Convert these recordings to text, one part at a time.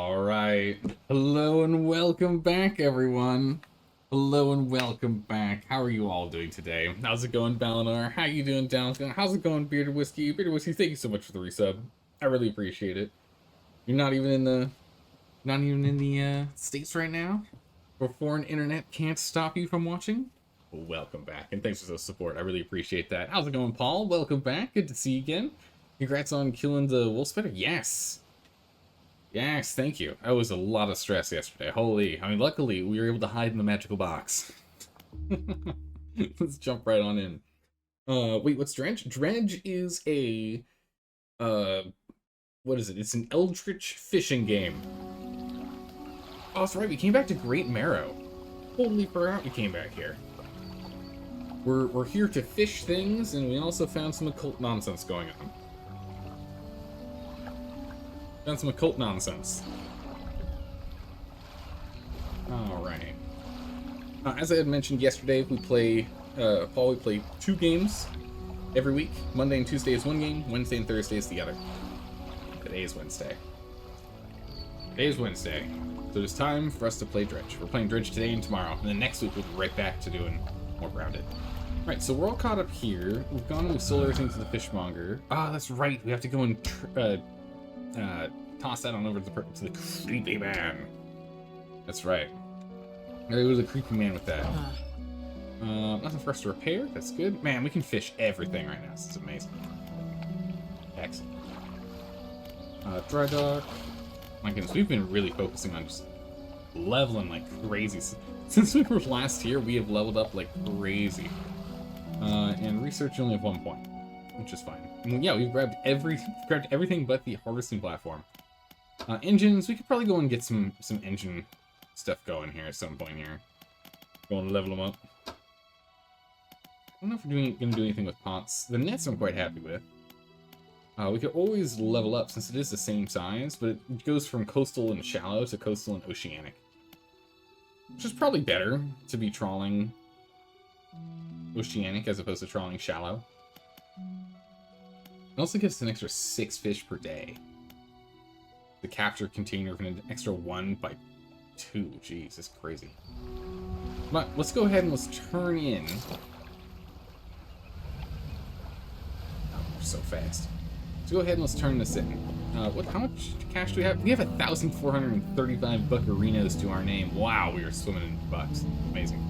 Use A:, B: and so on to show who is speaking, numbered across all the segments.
A: Alright. Hello and welcome back, everyone. Hello and welcome back. How are you all doing today? How's it going, Balinar? How you doing, Downton? How's it going, Bearded Whiskey? Bearded Whiskey, thank you so much for the resub. I really appreciate it. You're not even in the States right now? Where foreign internet can't stop you from watching? Well, welcome back, and thanks for the support. I really appreciate that. How's it going, Paul? Welcome back. Good to see you again. Congrats on killing the wolf spider. Yes. Yes, thank you. That was a lot of stress yesterday. Holy. I mean, luckily, we were able to hide in the magical box. Let's jump right on in. Wait, what's Dredge? Dredge is a, what is it? It's an eldritch fishing game. Oh, that's right, we came back to Great Marrow. Totally forgot we came back here. We're here to fish things, and we also found some occult nonsense going on. Found some occult nonsense. Alright. As I had mentioned yesterday, we play, Paul, we play 2 games every week. Monday and Tuesday is one game, Wednesday and Thursday is the other. Today is Wednesday. Today is Wednesday. So it's time for us to play Dredge. We're playing Dredge today and tomorrow, and then next week we'll be right back to doing more Grounded. Right, so we're all caught up here. We've gone and we've sold everything to the fishmonger. Ah, that's right. We have to go and toss that on over to the creepy man. That's right. Gotta go to the creepy man with that. Nothing for us to repair. That's good. Man, we can fish everything right now. This is amazing. Excellent. Dry dock. My goodness, we've been really focusing on just leveling like crazy. Since we were last here, we have leveled up like crazy. And research only have 1 point, which is fine. And yeah, we've grabbed everything but the harvesting platform. Engines, we could probably go and get some engine stuff going here at some point here. Go and level them up. I don't know if we're gonna do anything with pots. The nets I'm quite happy with. We could always level up since it is the same size, but it goes from coastal and shallow to coastal and oceanic. Which is probably better to be trawling oceanic as opposed to trawling shallow. It also gives us an extra 6 fish per day. The capture container of an extra 1 by 2. Jeez, that's crazy. But let's go ahead and let's turn in. Oh, we're so fast. Let's go ahead and let's turn this in. How much cash do we have? We have 1,435 buccarinos to our name. Wow, we are swimming in bucks. Amazing.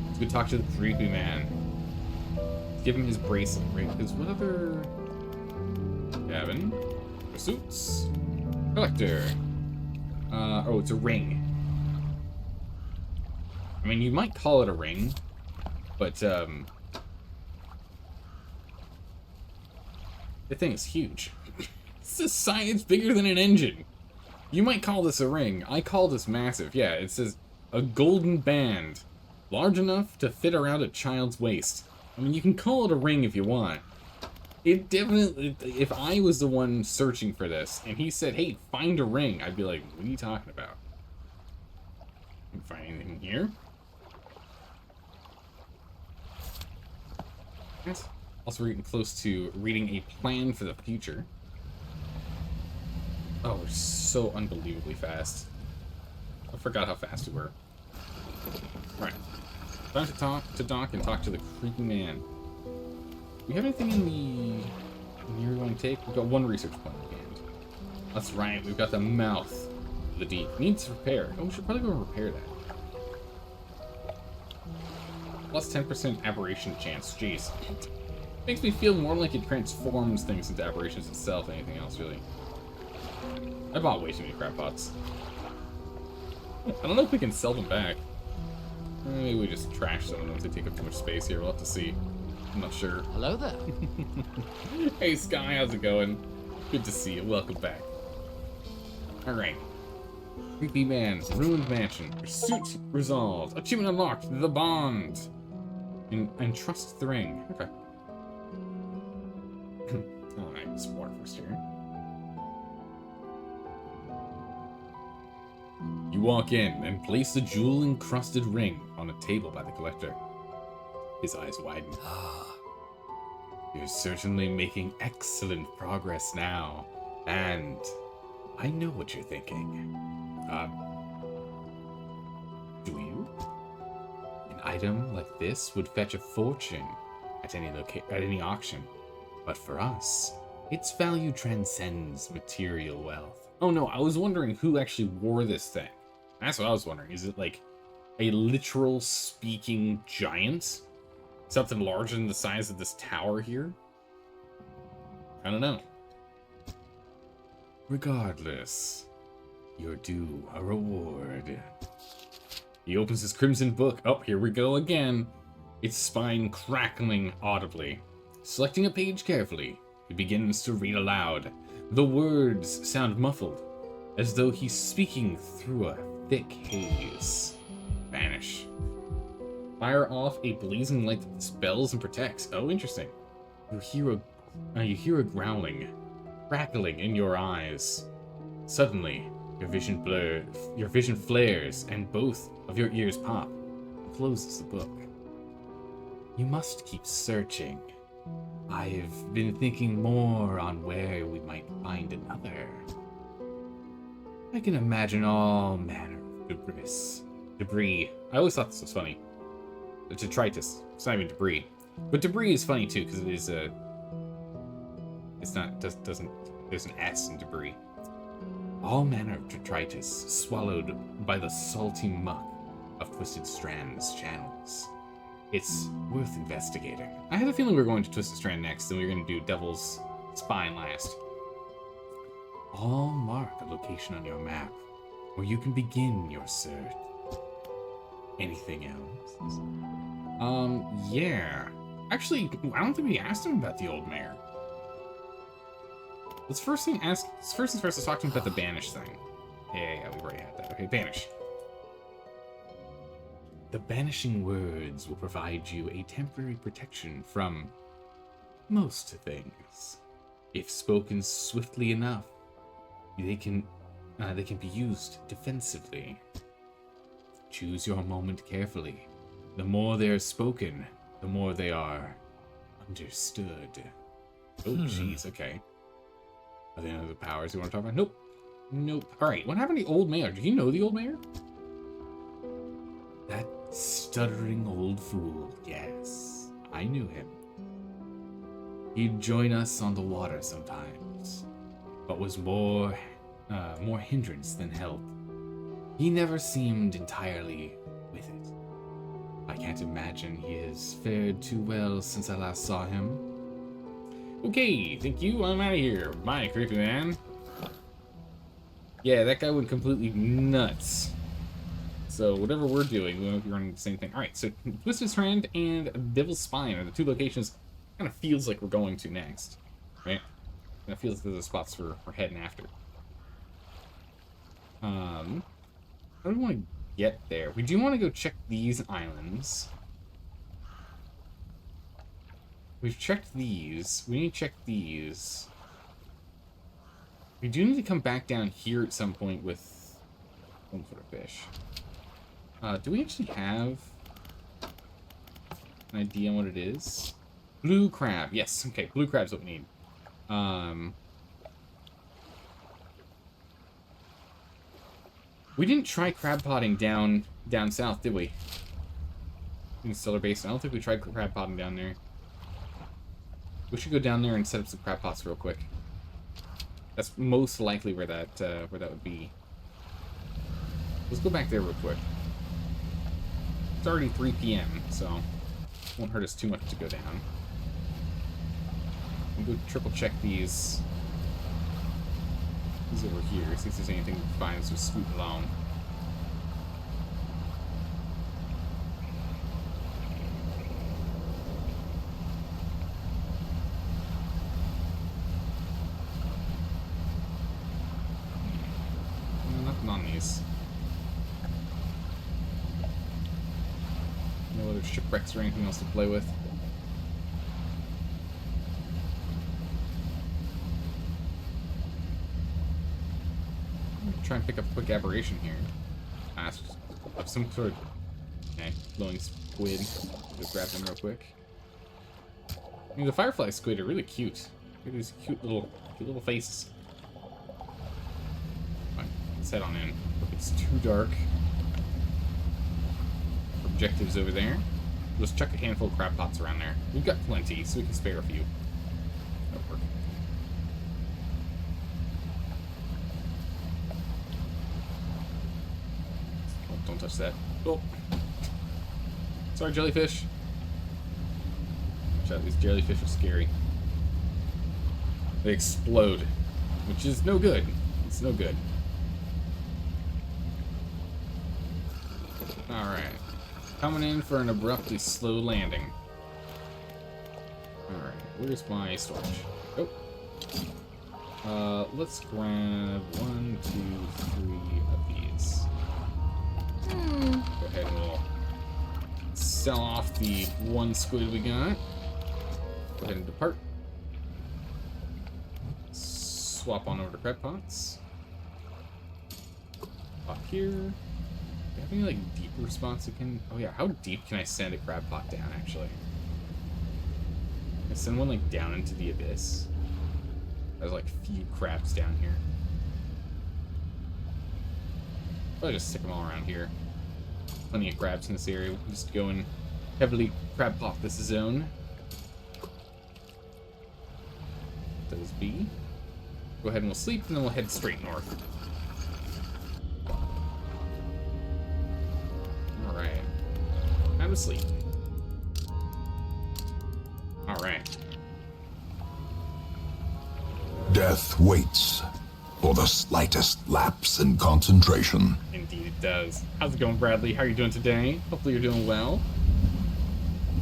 A: Let's go talk to the creepy man. Give him his bracelet, right? Because what other... Cabin. Pursuits. Collector. Oh, it's a ring. I mean, you might call it a ring, but, the thing is huge. It's bigger than an engine. You might call this a ring. I call this massive. Yeah, it says a golden band. Large enough to fit around a child's waist. I mean, you can call it a ring if you want. It definitely, if I was the one searching for this, and he said, hey, find a ring, I'd be like, what are you talking about? Can find anything here? Yes. Also, we're getting close to reading a plan for the future. Oh, we're so unbelievably fast. I forgot how fast we were. Right. Time to talk to Doc and talk to the creepy man. Do we have anything in the near we want to take? We've got 1 research point in hand. That's right, we've got the mouth of the deep. Needs repair. Oh, we should probably go and repair that. Plus 10% aberration chance. Jeez. Makes me feel more like it transforms things into aberrations itself than anything else, really. I bought way too many crab pots. I don't know if we can sell them back. Maybe we just trash some of them if they take up too much space here. We'll have to see. I'm not sure.
B: Hello there.
A: Hey, Sky, how's it going? Good to see you. Welcome back. Alright. Creepy man. Ruined mansion. Pursuit resolved. Achievement unlocked. The bond. And trust the ring. Okay. Alright, some water first here. You walk in and place the jewel-encrusted ring on a table by the collector. His eyes widen. You're certainly making excellent progress now. And I know what you're thinking. Do you? An item like this would fetch a fortune at any auction. But for us, its value transcends material wealth. Oh no, I was wondering who actually wore this thing. That's what I was wondering. Is it like a literal speaking giant? Something larger than the size of this tower here? I don't know. Regardless, you're due a reward. He opens his crimson book. Oh, here we go again. Its spine crackling audibly. Selecting a page carefully, he begins to read aloud. The words sound muffled, as though he's speaking through a thick haze. Vanish. Fire off a blazing light that dispels and protects. Oh, interesting. You hear a growling, crackling in your eyes. Suddenly, your vision flares, and both of your ears pop. He closes the book. You must keep searching. I've been thinking more on where we might find another. I can imagine all manner of debris. I always thought this was funny. Detritus. It's not even debris. But debris is funny too, because it is a... It's not... doesn't... There's an S in debris. All manner of detritus swallowed by the salty muck of Twisted Strand's channels. It's worth investigating. I had a feeling we were going to Twisted Strand next, and we were going to do Devil's Spine last. All mark a location on your map where you can begin your search. Anything else? Yeah. Actually, I don't think we asked him about the old mayor. Let's first things first, let's talk to him about the banish thing. Yeah, we've already had that. Okay, banish. The banishing words will provide you a temporary protection from most things. If spoken swiftly enough, they can be used defensively. Choose your moment carefully. The more they are spoken, the more they are understood. Oh, jeez, okay. Are there any other powers you want to talk about? Nope. Nope. Alright, what happened to the old mayor? Do you know the old mayor? That stuttering old fool, yes. I knew him. He'd join us on the water sometimes, but was more hindrance than help. He never seemed entirely with it. I can't imagine he has fared too well since I last saw him. Okay, thank you, I'm out of here. Bye, creepy man. Yeah, that guy went completely nuts. So whatever we're doing, we might be running the same thing. Alright, so Twisted Strand and Devil's Spine are the two locations kind of feels like we're going to next. Right? Kind of feels like those are the spots we're heading after. How do we want to get there? We do want to go check these islands. We've checked these. We need to check these. We do need to come back down here at some point with one foot of fish. Do we actually have an idea on what it is? Blue crab. Yes. Okay, blue crab's what we need. We didn't try crab potting down south, did we? In Stellar Basin. I don't think we tried crab potting down there. We should go down there and set up some crab pots real quick. That's most likely where that would be. Let's go back there real quick. It's already 3 p.m., so it won't hurt us too much to go down. We'll go triple check these over here, see if there's anything we can find as we scoot along. Nothing on these. No other shipwrecks or anything else to play with. Try and pick up a quick aberration here. Of some sort. Okay, glowing squid. Just grab them real quick. I mean, the firefly squid are really cute. Look at these cute little faces. Fine. let's head on in. It's too dark. Objectives over there. Let's chuck a handful of crab pots around there. We've got plenty, so we can spare a few. That'll work. Oh, don't touch that. Oh. Sorry, jellyfish. Watch out, these jellyfish are scary. They explode, which is no good. It's no good. Alright. Coming in for an abruptly slow landing. Alright, where's my storage? Oh. Let's grab 1, 2, 3 of these. Go ahead and we'll sell off the one squid we got. Go ahead and depart. Swap on over to crab pots. Pop here. Do you have any, like, deeper spots you can... Oh, yeah. How deep can I send a crab pot down, actually? Can I send one, like, down into the abyss? There's, like, a few crabs down here. Probably just stick them all around here. Plenty of crabs in this area. We'll just go and heavily crab pot this zone. Those be. Go ahead and we'll sleep, and then we'll head straight north. Alright. Time to sleep. Alright.
B: Death waits for the slightest lapse in concentration.
A: Indeed it does. How's it going, Bradley? How are you doing today? Hopefully you're doing well.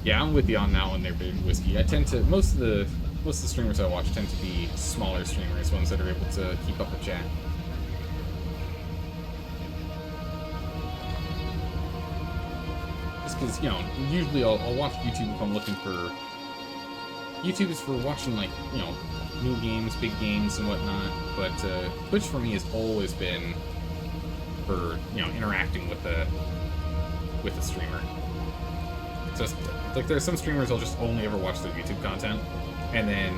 A: Yeah, I'm with you on that one there, Big Whiskey. I tend to... Most of the streamers I watch tend to be smaller streamers, ones that are able to keep up with chat. Just because, you know, usually I'll watch YouTube if I'm looking for... YouTube is for watching, like, you know, new games, big games, and whatnot, but Twitch for me has always been for, you know, interacting with the streamer. Just, like, there's some streamers I'll just only ever watch their YouTube content, and then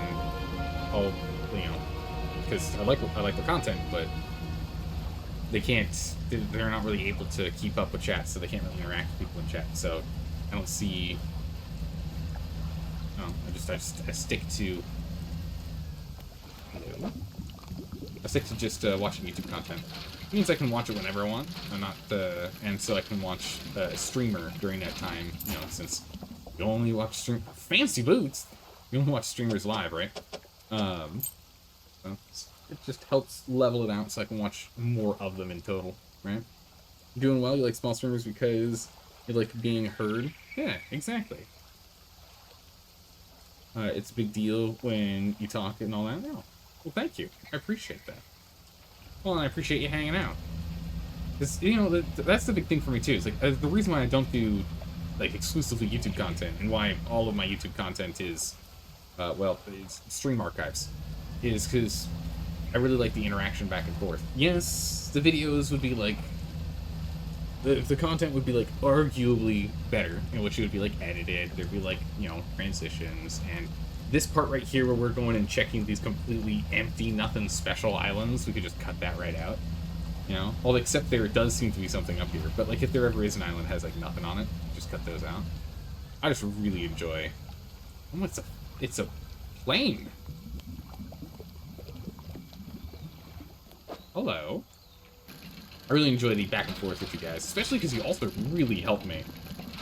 A: I'll, you know, because I like the content, but they're not really able to keep up with chat, so they can't really interact with people in chat, so I don't see, no, I stick to just watching YouTube content. It means I can watch it whenever I want, and so I can watch a streamer during that time, you know, since you only watch fancy boots. You only watch streamers live, right? So it just helps level it out so I can watch more of them in total, right? You doing well? You like small streamers because you like being heard? Yeah, exactly. It's a big deal when you talk and all that. No. Well, thank you. I appreciate that. Well, and I appreciate you hanging out. Because, you know, that's the big thing for me, too. It's like, the reason why I don't do, like, exclusively YouTube content, and why all of my YouTube content is, it's stream archives, is because I really like the interaction back and forth. Yes, the videos would be, like, the content would be, like, arguably better, in which it would be, like, edited, there'd be, like, you know, transitions, and this part right here where we're going and checking these completely empty, nothing special islands, we could just cut that right out, you know? Well, except there does seem to be something up here, but, like, if there ever is an island that has, like, nothing on it, just cut those out. I just really enjoy... Oh, it's a plane! Hello. I really enjoy the back and forth with you guys, especially because you also really help me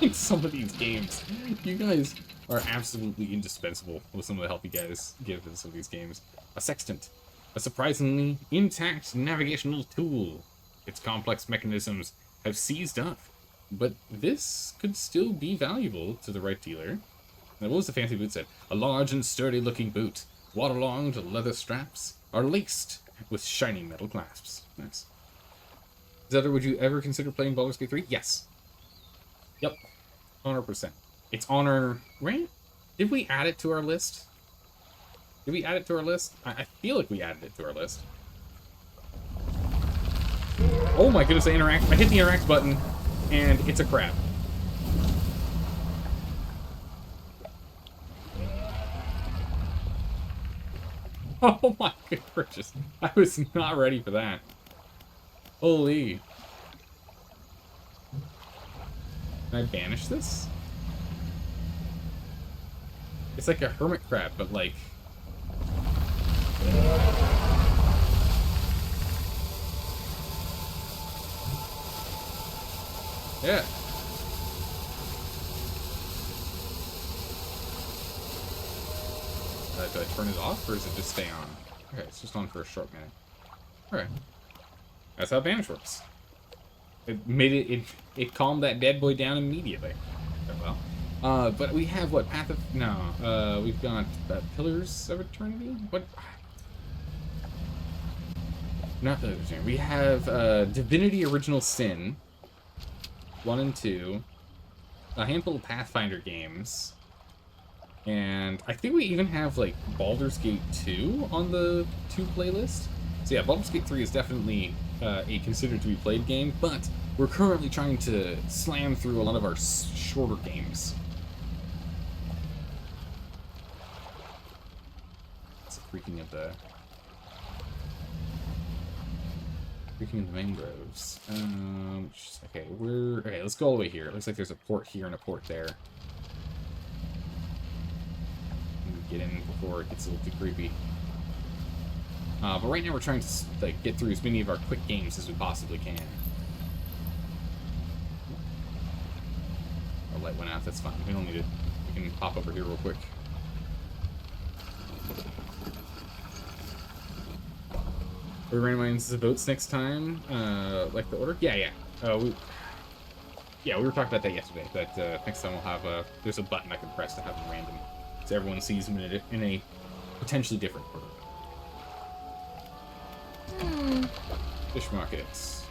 A: in some of these games. You guys are absolutely indispensable with some of the help you guys give in some of these games. A sextant, a surprisingly intact navigational tool. Its complex mechanisms have seized up, but this could still be valuable to the right dealer. Now, what was the fancy boot said? A large and sturdy-looking boot, waterlogged leather straps, are laced with shiny metal clasps. Nice. Zelda, would you ever consider playing Baldur's Gate 3? Yes. Yep. 100%. It's on our... Right? Did we add it to our list? Did we add it to our list? I feel like we added it to our list. Oh my goodness, I hit the interact button, and it's a crab. Oh my good gracious. I was not ready for that. Holy. Can I banish this? It's like a hermit crab, but like... Yeah. Do I turn it off, or does it just stay on? Okay, it's just on for a short minute. Alright. That's how banish works. It made it calmed that dead boy down immediately. Very well. But we have what? Path of... No. We've got Pillars of Eternity? What? Not Pillars of Eternity. We have Divinity Original Sin 1 and 2. A handful of Pathfinder games. And I think we even have, like, Baldur's Gate 2 on the 2 playlist. So yeah, Baldur's Gate 3 is definitely a considered to be played game, but we're currently trying to slam through a lot of our shorter games. It's the creaking of the mangroves. Okay, let's go all the way here. It looks like there's a port here and a port there. Get in before it gets a little too creepy. But right now we're trying to like get through as many of our quick games as we possibly can. Our light went out, that's fine. We don't need it. We can pop over here real quick. Are we randomizing the votes next time? Like the order? Yeah. We were talking about that yesterday. That next time we'll have there's a button I can press to have them random. So everyone sees them in a potentially different order. Fish markets.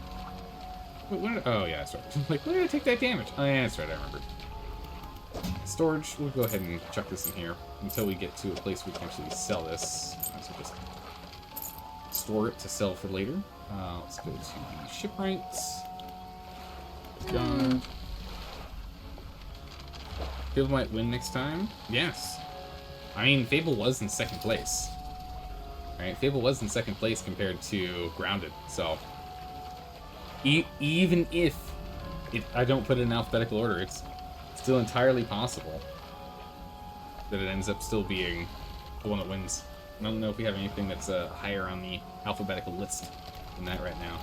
A: Wait, oh yeah, that's right. Like, where did I take that damage? Oh yeah, that's right, I remember. Storage, we'll go ahead and chuck this in here until we get to a place we can actually sell this. So just store it to sell for later. Let's go to the shipwrights. Done. Fable might win next time? Yes. I mean, Fable was in second place. Right? Fable was in second place compared to Grounded, so... even if I don't put it in alphabetical order, it's still entirely possible that it ends up still being the one that wins. I don't know if we have anything that's higher on the alphabetical list than that right now.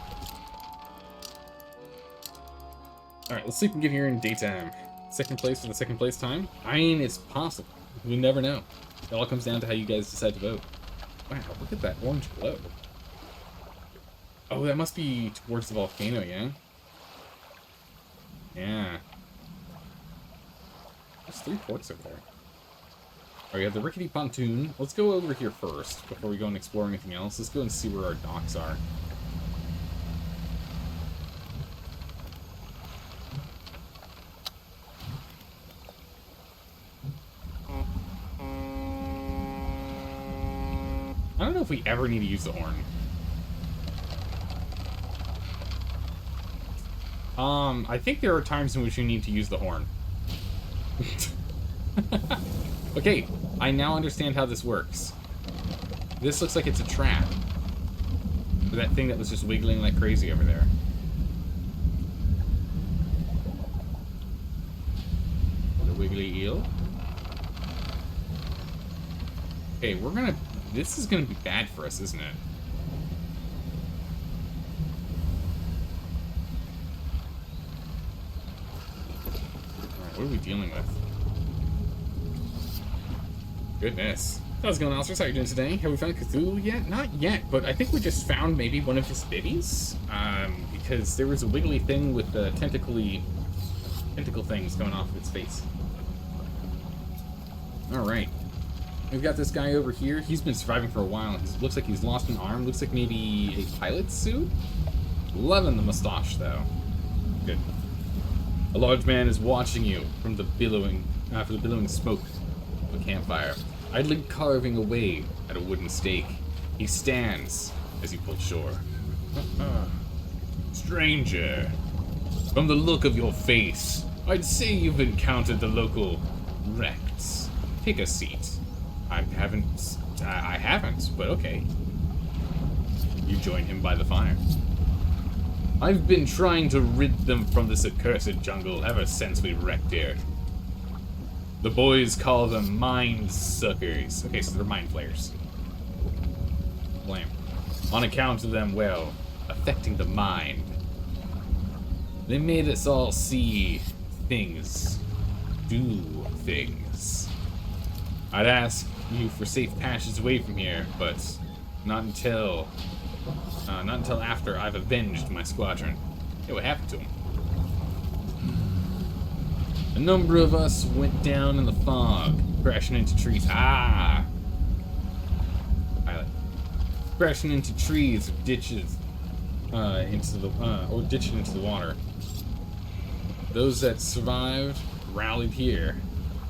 A: Alright, let's see if we can get here in daytime. Second place for the second place time? I mean, it's possible. We never know. It all comes down to how you guys decide to vote. Wow, look at that orange glow. Oh, that must be towards the volcano, yeah? Yeah. There's 3 ports over there. Alright, we have the rickety pontoon. Let's go over here first, before we go and explore anything else. Let's go and see where our docks are. I don't know if we ever need to use the horn. I think there are times in which you need to use the horn. Okay, I now understand how this works. This looks like it's a trap. For that thing that was just wiggling like crazy over there. The wiggly eel. Okay, we're gonna... This is gonna be bad for us, isn't it? Alright, what are we dealing with? Goodness. How's it going, Alistair? How are you doing today? Have we found Cthulhu yet? Not yet, but I think we just found maybe one of his biddies. Because there was a wiggly thing with the tentacle things coming off of its face. Alright. We've got this guy over here. He's been surviving for a while. He looks like he's lost an arm. Looks like maybe a pilot's suit? Loving the mustache, though. Good. A large man is watching you from the billowing smoke of a campfire, idly carving away at a wooden stake. He stands as you pull shore. Stranger, from the look of your face, I'd say you've encountered the local rects. Take a seat. I haven't, but okay. You join him by the fire. I've been trying to rid them from this accursed jungle ever since we wrecked here. The boys call them mind suckers. Okay, so they're mind flayers. Blame. On account of them, well, affecting the mind. They made us all see things, do things. I'd ask you for safe passage away from here, but not until after I've avenged my squadron. Hey, what happened to him? A number of us went down in the fog, crashing into trees. Ah! Pilot. Crashing into trees or ditches, ditching into the water. Those that survived rallied here,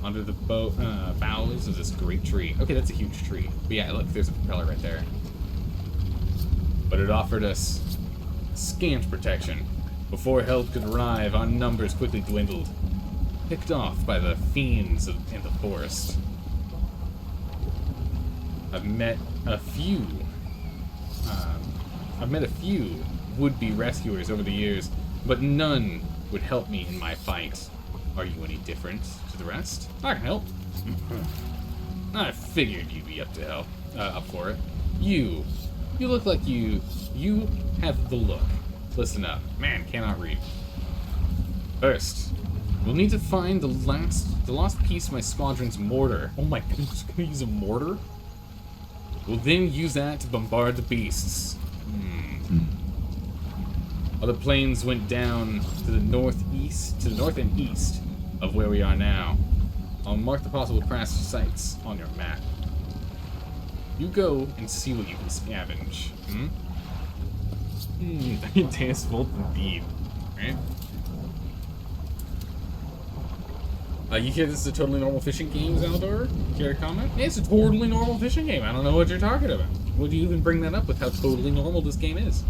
A: under the boughs of this great tree. Okay, that's a huge tree. But yeah, look, there's a propeller right there. But it offered us scant protection. Before help could arrive, our numbers quickly dwindled, picked off by the fiends in the forest. I've met a few would-be rescuers over the years, but none would help me in my fight. Are you any different to the rest? I can help. I figured you'd be up for it. You look like you have the look. Listen up. Man, cannot read. First, we'll need to find the lost piece of my squadron's mortar. Oh my goodness, can we use a mortar? We'll then use that to bombard the beasts. Other planes went down to the north and east of where we are now. I'll mark the possible crash sites on your map. You go and see what you can scavenge. Tasteful indeed. Right? You hear this is a totally normal fishing game, Zaldor? Care to comment? Yeah, it's a totally normal fishing game. I don't know what you're talking about. Would you even bring that up with how totally normal this game is?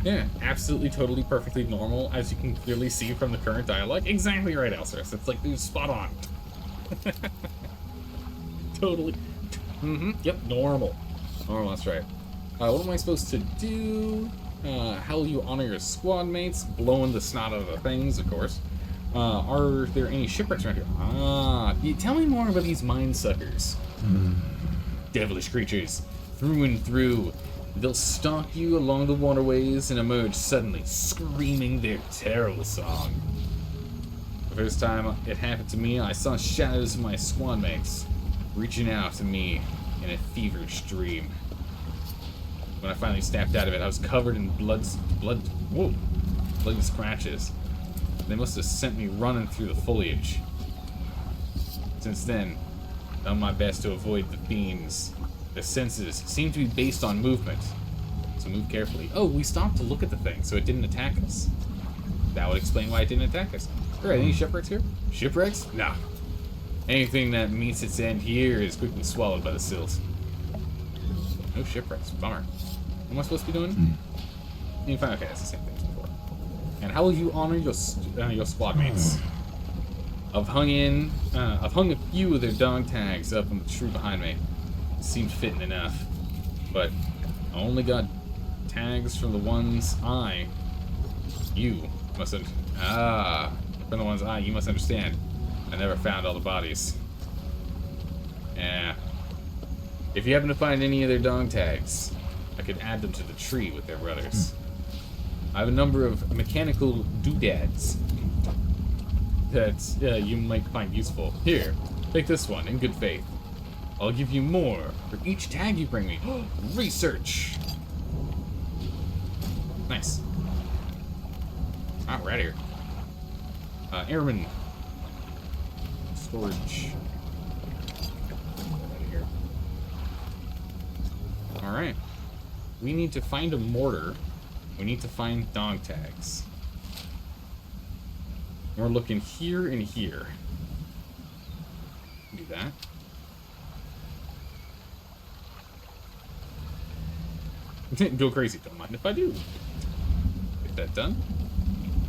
A: Yeah, absolutely, totally, perfectly normal, as you can clearly see from the current dialogue. Exactly right, Elsaris. It's like, dude, spot on. Totally. Yep, normal. Normal, that's right. What am I supposed to do? How will you honor your squad mates? Blowing the snot out of the things, of course. Are there any shipwrecks around here? Tell me more about these mind suckers. Devilish creatures, through and through. They'll stalk you along the waterways and emerge suddenly, screaming their terrible song. The first time it happened to me, I saw shadows of my squad mates reaching out to me in a feverish dream. When I finally snapped out of it, I was covered in bloody scratches. They must have sent me running through the foliage. Since then, I've done my best to avoid the fiends. Their senses seem to be based on movement, so move carefully. Oh, we stopped to look at the thing, so it didn't attack us. That would explain why it didn't attack us. Alright, any shipwrecks here? Shipwrecks? Nah. Anything that meets its end here is quickly swallowed by the silt. No shipwrecks. Bummer. What am I supposed to be doing? You find okay, that's the same thing as before. And how will you honor your squad mates? I've hung a few of their dog tags up on the tree behind me. It seemed fitting enough, but I only got tags from the ones you must understand. I never found all the bodies. Yeah. If you happen to find any of their dog tags, I could add them to the tree with their brothers. I have a number of mechanical doodads that you might find useful. Here, take this one in good faith. I'll give you more for each tag you bring me. Research! Nice. We're out of here. Airman. Storage. Out of here. Alright. We need to find a mortar. We need to find dog tags. We're looking here and here. Do that. Go crazy, don't mind if I do. Get that done.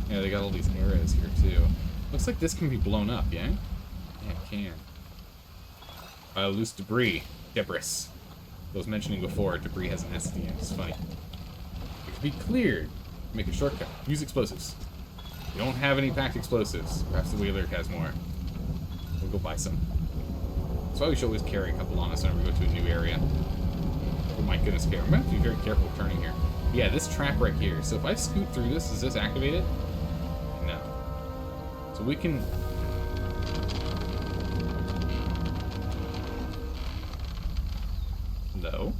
A: Yeah, they got all these arrows here too. Looks like this can be blown up, yeah? Yeah, it can. Loose debris. Debris. I was mentioning before, debris has an S at the end. It's funny. It can be cleared Make a shortcut. Use explosives. We don't have any packed explosives. Perhaps the whaler has more. We'll go buy some. That's why we should always carry a couple on us whenever we go to a new area. Oh my goodness, okay. I'm gonna have to be very careful turning here. Yeah, this trap right here. So if I scoot through this, does this activate it? No. So we can... No.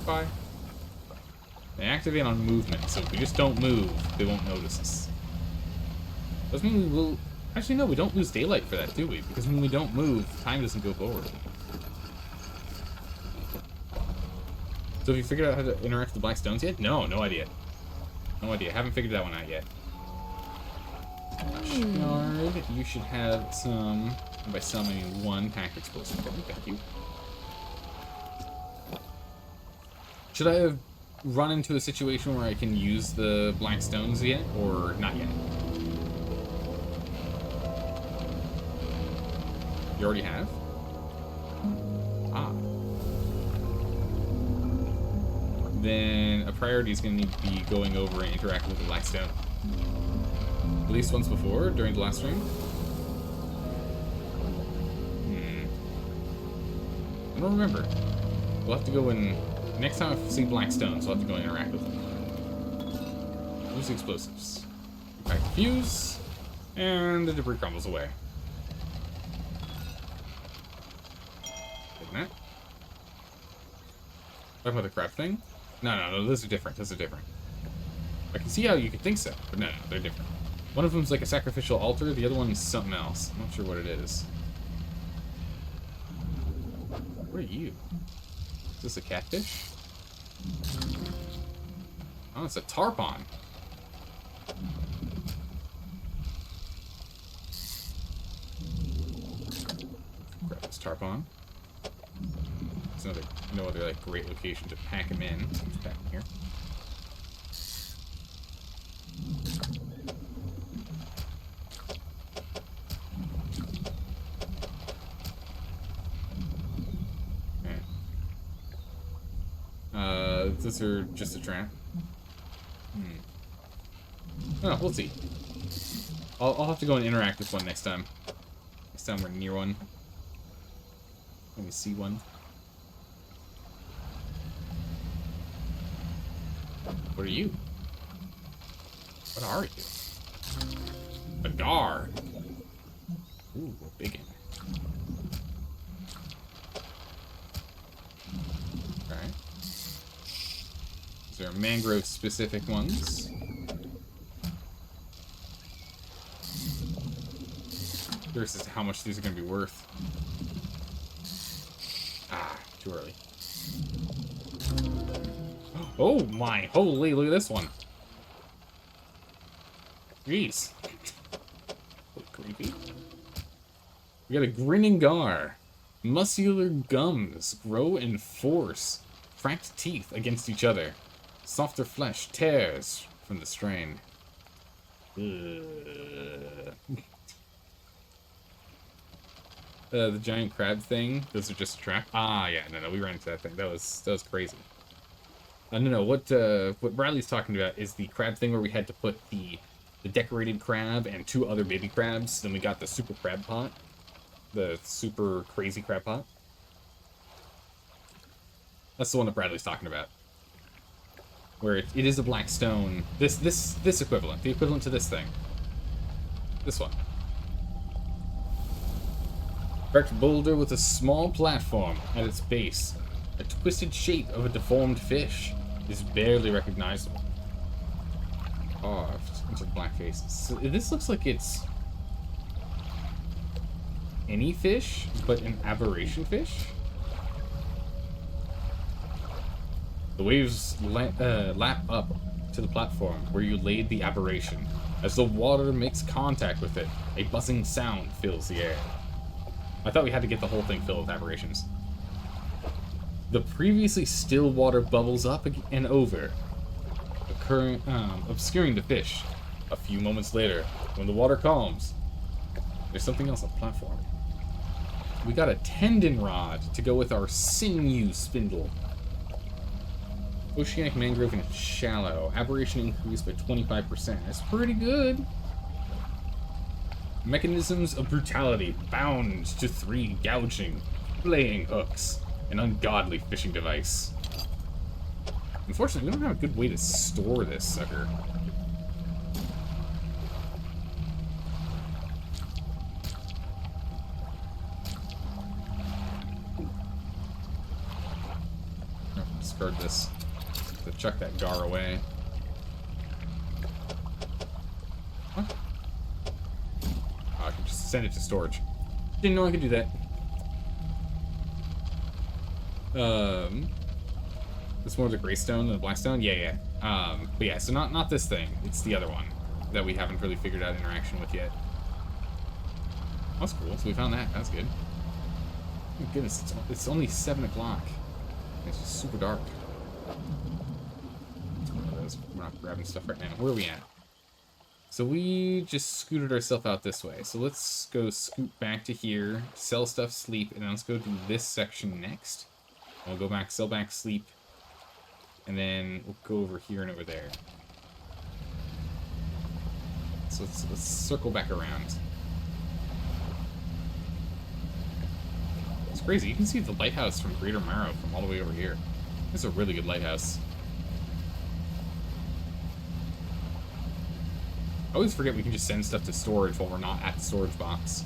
A: Bye. They activate on movement, so if we just don't move, they won't notice us. Doesn't mean we will... Actually, no, we don't lose daylight for that, do we? Because when we don't move, time doesn't go forward. So have you figured out how to interact with the black stones yet? No, no idea. No idea. Haven't figured that one out yet. Shard, you should have some... And by some, I mean one packed explosive. Thank you. Should I have run into a situation where I can use the black stones yet, or not yet? You already have? Ah. Then a priority is going to need to be going over and interacting with the black stone. At least once before, during the last stream. I don't remember. We'll have to go in... Next time I see black stones, we'll have to go and interact with them. Use the explosives. Back the fuse, and the debris crumbles away. Isn't that? Talking about the crab thing? No, those are different. Those are different. I can see how you could think so, but no, they're different. One of them's like a sacrificial altar, the other one's something else. I'm not sure what it is. Where are you? Is this a catfish? Oh, it's a tarpon. Grab this tarpon. There's no other like great location to pack him in. Let's pack him here. This are just a trap. Oh, we'll see. I'll have to go and interact with one next time. Next time we're near one. Let me see one. What are you? What are you? A gar. Ooh, a big one. Alright. There are mangrove-specific ones. Curious as to how much these are going to be worth. Ah, too early. Oh my, holy, look at this one. Jeez. Creepy. We got a grinning gar. Muscular gums grow in force. Cracked teeth against each other. Softer flesh tears from the strain. The giant crab thing. Those are just a trap. Ah, yeah. No, we ran into that thing. That was crazy. No. What Bradley's talking about is the crab thing where we had to put the decorated crab and 2 other baby crabs. Then we got the super crab pot, the super crazy crab pot. That's the one that Bradley's talking about. Where it is a black stone. This equivalent. The equivalent to this thing. This one. Cracked boulder with a small platform at its base. A twisted shape of a deformed fish is barely recognizable. Carved into black faces. So this looks like it's any fish, but an aberration fish. The waves lap up to the platform where you laid the aberration. As the water makes contact with it, a buzzing sound fills the air. I thought we had to get the whole thing filled with aberrations. The previously still water bubbles up and over, obscuring the fish. A few moments later, when the water calms, there's something else on the platform. We got a tendon rod to go with our sinew spindle. Oceanic mangrove and shallow. Aberration increased by 25%. That's pretty good. Mechanisms of brutality. Bound to 3 gouging. Flaying hooks. An ungodly fishing device. Unfortunately, we don't have a good way to store this sucker. Discard this. To chuck that gar away. What? Oh, I can just send it to storage. Didn't know I could do that. This more the gray stone than the black stone? Yeah. But yeah, so not this thing. It's the other one that we haven't really figured out interaction with yet. That's cool. So we found that. That's good. Oh, goodness, it's only 7 o'clock. It's just super dark. We're not grabbing stuff right now. Where are we at? So we just scooted ourselves out this way. So let's go scoot back to here, sell stuff, sleep, and then let's go do this section next. We'll go back, sell back, sleep, and then we'll go over here and over there. So let's circle back around. It's crazy. You can see the lighthouse from Greater Marrow from all the way over here. This is a really good lighthouse. I always forget we can just send stuff to storage while we're not at the storage box.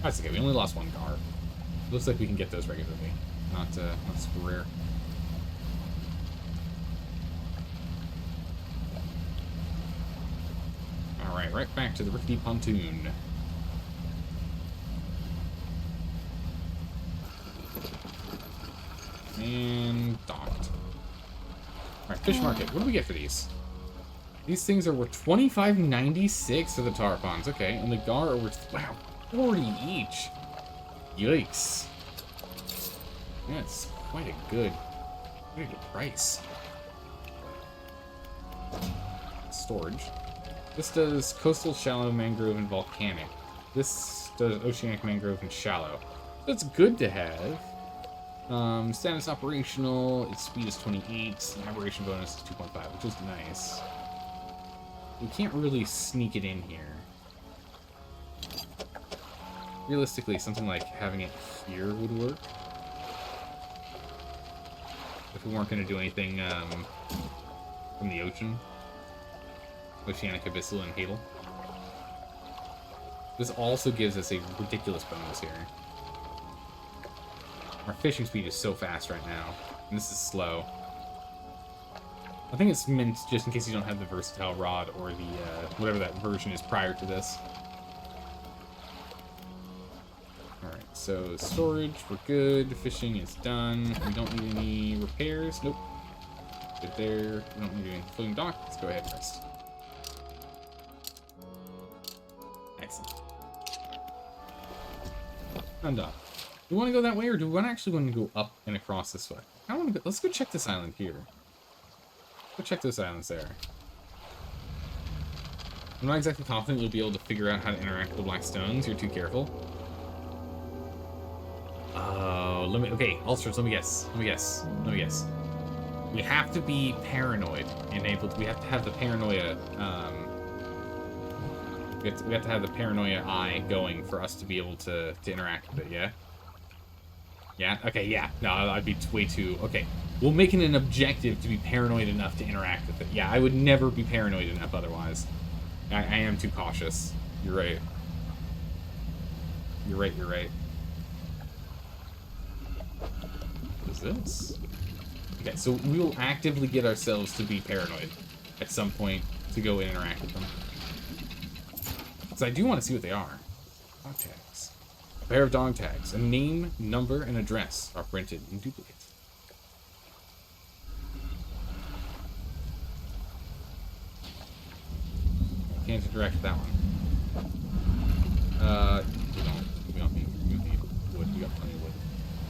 A: That's okay. We only lost 1 car. Looks like we can get those regularly. Not super rare. Alright, right back to the rickety pontoon. And docked. Alright, fish market. What do we get for these? These things are worth $25.96 for the tar ponds. Okay, and the gar are worth, wow, 40 each. Yikes. That's quite a good price. Storage. This does coastal, shallow, mangrove, and volcanic. This does oceanic, mangrove, and shallow. That's good to have. Status operational, its speed is 28, and aberration bonus is 2.5, which is nice. We can't really sneak it in here. Realistically, something like having it here would work. If we weren't going to do anything from the ocean. Oceanic, Abyssal, and Hadal. This also gives us a ridiculous bonus here. Our fishing speed is so fast right now, and this is slow. I think it's meant just in case you don't have the versatile rod or the whatever that version is prior to this. Alright, so storage, we're good. Fishing is done. We don't need any repairs. Nope. Good there. We don't need any floating dock. Let's go ahead and rest. Excellent. I'm done. Do we want to go that way, or do we actually want to go up and across this way? I want to go. Let's go check this island here. Go check those islands there. I'm not exactly confident you'll be able to figure out how to interact with the black stones. You're too careful. Oh, okay, ulcers, let me guess. We have to be paranoid enabled. We have to have the paranoia, we have to have the paranoia eye going for us to be able to interact with it, yeah? Yeah? Okay, yeah. No, I'd be way too... Okay. We'll make it an objective to be paranoid enough to interact with it. Yeah, I would never be paranoid enough otherwise. I am too cautious. You're right. You're right. What is this? Okay, so we will actively get ourselves to be paranoid at some point to go and interact with them. Because I do want to see what they are. Dog tags. A pair of dog tags. A name, number, and address are printed in duplicate. Can't interact with that one. We don't need wood. We got plenty of wood.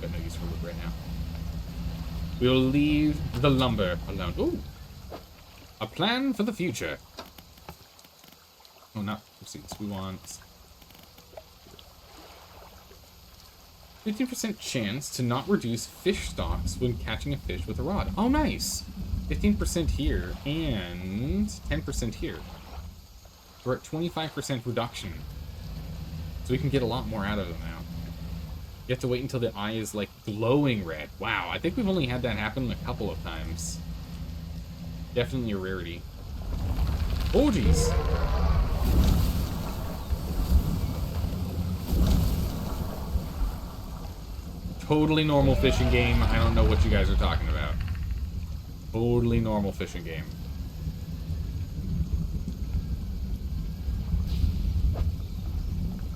A: Got no use for wood right now. We'll leave the lumber alone. Ooh! A plan for the future. Oh, not receipts. We want... 15% chance to not reduce fish stocks when catching a fish with a rod. Oh, nice. 15% here and 10% here. We're at 25% reduction. So we can get a lot more out of them now. You have to wait until the eye is like glowing red. Wow, I think we've only had that happen a couple of times. Definitely a rarity. Oh, geez. Totally normal fishing game. I don't know what you guys are talking about. Totally normal fishing game.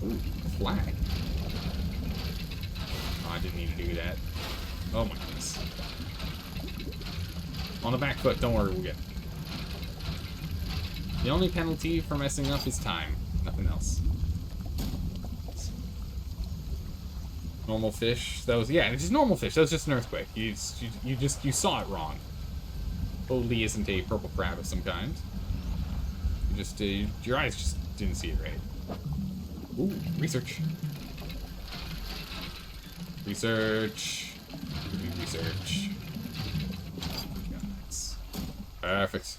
A: Ooh, flag. Oh, I didn't need to do that. Oh my goodness. On the back foot, don't worry, we'll get it. The only penalty for messing up is time. Nothing else. Normal fish. That was, yeah, it's just normal fish. That was just an earthquake. You saw it wrong. Totally isn't a purple crab of some kind. You just, your eyes just didn't see it right. Ooh, research. Research. Research. Nice. Perfect.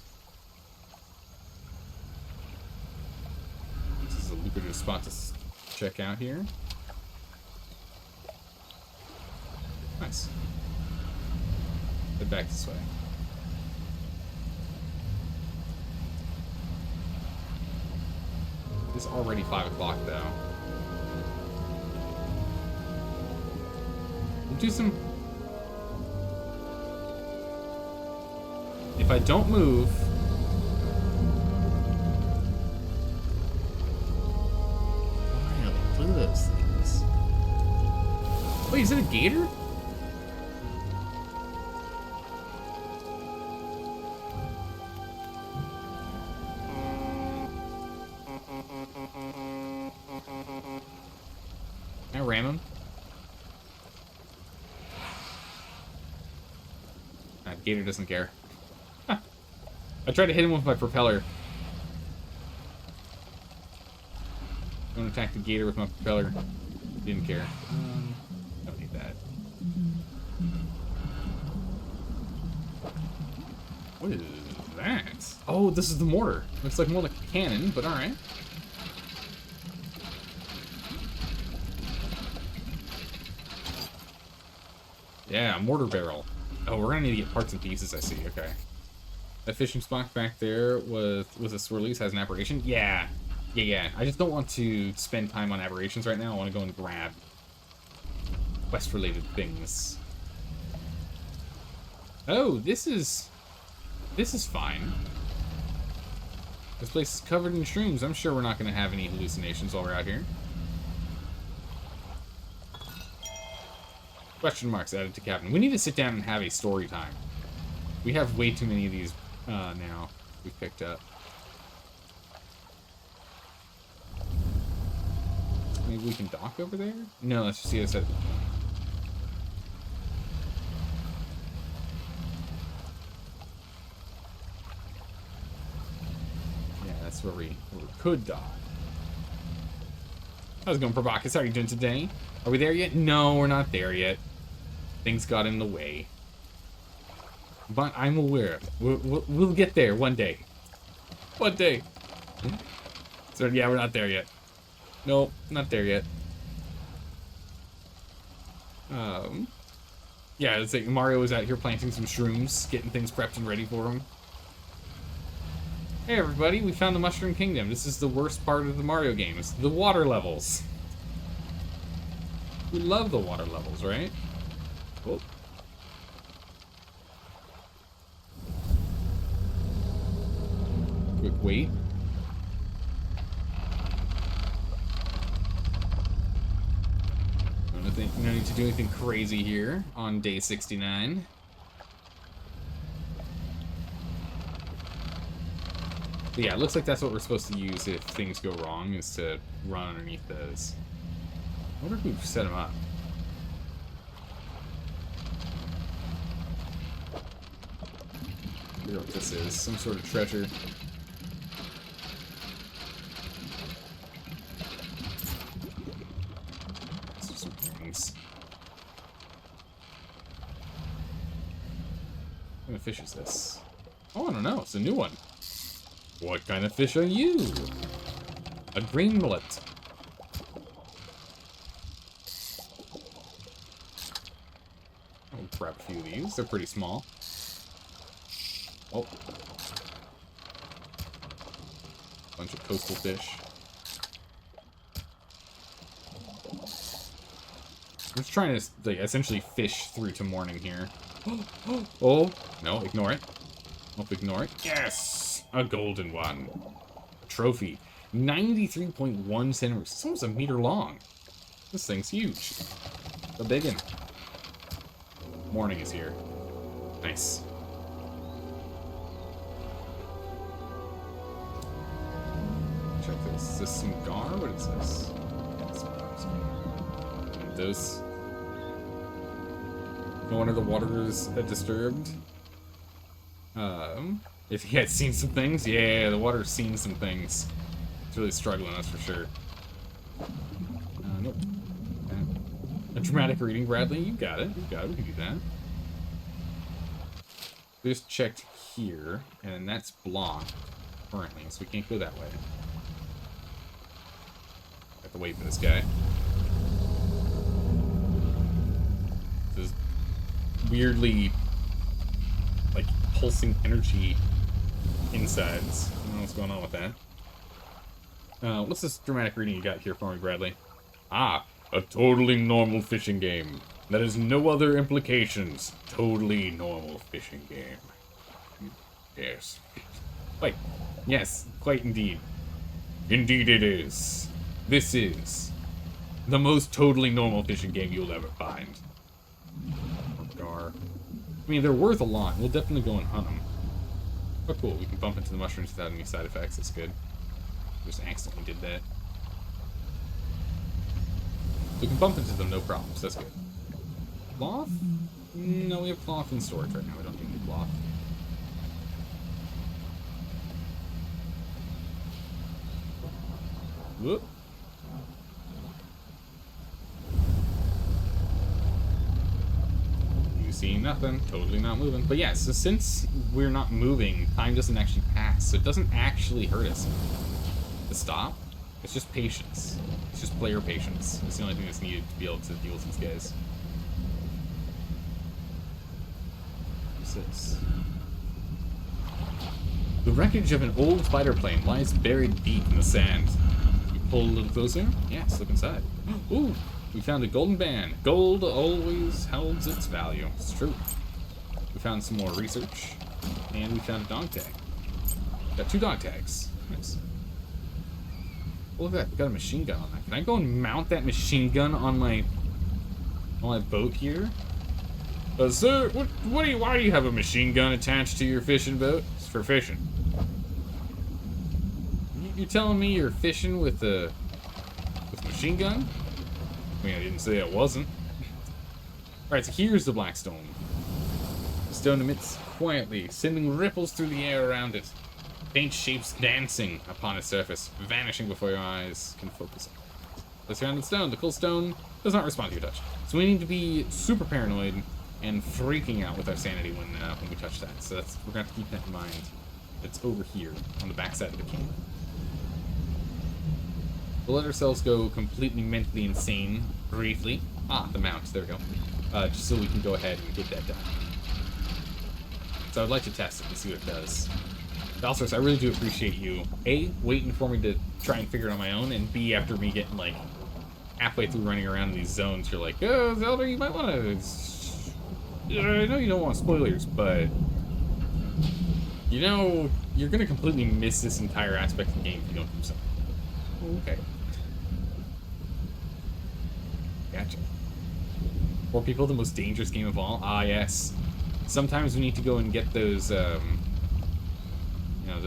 A: This is a lucrative spot to check out here. Nice. Head back this way. It's already 5 o'clock though. We'll do some... If I don't move... Wow, look at those things. Wait, is it a gator? Can I ram him? Gator doesn't care. Huh. I tried to hit him with my propeller. I'm gonna attack the gator with my propeller. Didn't care. Don't need that. What is that? Oh, this is the mortar. Looks like more like a cannon, but alright. Yeah, mortar barrel. Oh, we're gonna need to get parts and pieces, I see, okay. That fishing spot back there with the swirlies has an aberration? Yeah. Yeah. I just don't want to spend time on aberrations right now. I want to go and grab quest-related things. Oh, this is fine. This place is covered in shrooms. I'm sure we're not gonna have any hallucinations while we're out here. Question marks added to cabin. We need to sit down and have a story time. We have way too many of these now we've picked up. Maybe we can dock over there? No, let's just see us at... Yeah, that's where we could dock. How's it going, Probakis? How are you doing today? Are we there yet? No, we're not there yet. Things got in the way. But I'm aware. We'll get there one day. One day. So, yeah, we're not there yet. Nope, not there yet. Yeah, it's like Mario was out here planting some shrooms, getting things prepped and ready for him. Hey everybody, we found the Mushroom Kingdom. This is the worst part of the Mario game. It's the water levels. We love the water levels, right? Oh. Quick wait. No need to do anything crazy here on day 69. But yeah, it looks like that's what we're supposed to use if things go wrong, is to run underneath those. I wonder if we've set them up. I wonder what this is. Some sort of treasure. Some rings. What kind of fish is this? Oh, I don't know. It's a new one. What kind of fish are you? A green mullet. I'll grab a few of these. They're pretty small. Oh. Bunch of coastal fish. I'm just trying to, like, essentially fish through to morning here. Oh, no, ignore it. Nope, ignore it. Yes! A golden one. A trophy. 93.1 centimeters. It's almost a meter long. This thing's huge. A big one. Morning is here. Nice. Check this. Is this some gar? What is this? Yeah, it's gar. Those. No wonder the water is disturbed. If he had seen some things, yeah, the water's seen some things. It's really struggling, that's for sure. Nope. A dramatic reading, Bradley. You got it. You got it. We can do that. We just checked here, and that's blocked currently, so we can't go that way. Have to wait for this guy. This is weirdly, like, pulsing energy insides. I don't know what's going on with that. What's this dramatic reading you got here for me, Bradley? Ah, a totally normal fishing game. That has no other implications. Totally normal fishing game. Yes. Wait. Yes, quite indeed. Indeed it is. This is the most totally normal fishing game you'll ever find. Gar. I mean, they're worth a lot. We'll definitely go and hunt them. Oh, cool. We can bump into the mushrooms without any side effects. That's good. Just accidentally did that. We can bump into them, no problems. That's good. Cloth? No, we have cloth in storage right now. We don't need cloth. Whoop. You see nothing. Totally not moving. But yeah, so since we're not moving, time doesn't actually pass. So it doesn't actually hurt us to stop. It's just patience. It's just player patience. It's the only thing that's needed to be able to deal with these guys. What's this? The wreckage of an old fighter plane lies buried deep in the sand. You pull a little closer? Yes, look inside. Ooh, we found a golden band. Gold always holds its value. It's true. We found some more research, and we found a dog tag. Got 2 dog tags. Nice. Look at that, we got a machine gun on that. Can I go and mount that machine gun on my boat here? Sir, why do you have a machine gun attached to your fishing boat? It's for fishing. You're telling me you're fishing with a machine gun? I mean, I didn't say it wasn't. Alright, so here's the black stone. The stone emits quietly, sending ripples through the air around it. Faint shapes dancing upon its surface, vanishing before your eyes can focus. The surrounding stone, the cool stone, does not respond to your touch. So we need to be super paranoid and freaking out with our sanity when we touch that. So we're gonna have to keep that in mind. It's over here on the backside of the camp. We'll let ourselves go completely mentally insane briefly. Ah, the mount. There we go. Just so we can go ahead and get that done. So I'd like to test it and see what it does. Valsarus, I really do appreciate you, A, waiting for me to try and figure it on my own, and B, after me getting, like, halfway through running around in these zones, you're like, oh, Zelda, you might want to... I know you don't want spoilers, but... You know, you're going to completely miss this entire aspect of the game if you don't do something. Okay. Gotcha. 4 people, the most dangerous game of all? Ah, yes. Sometimes we need to go and get those, you know,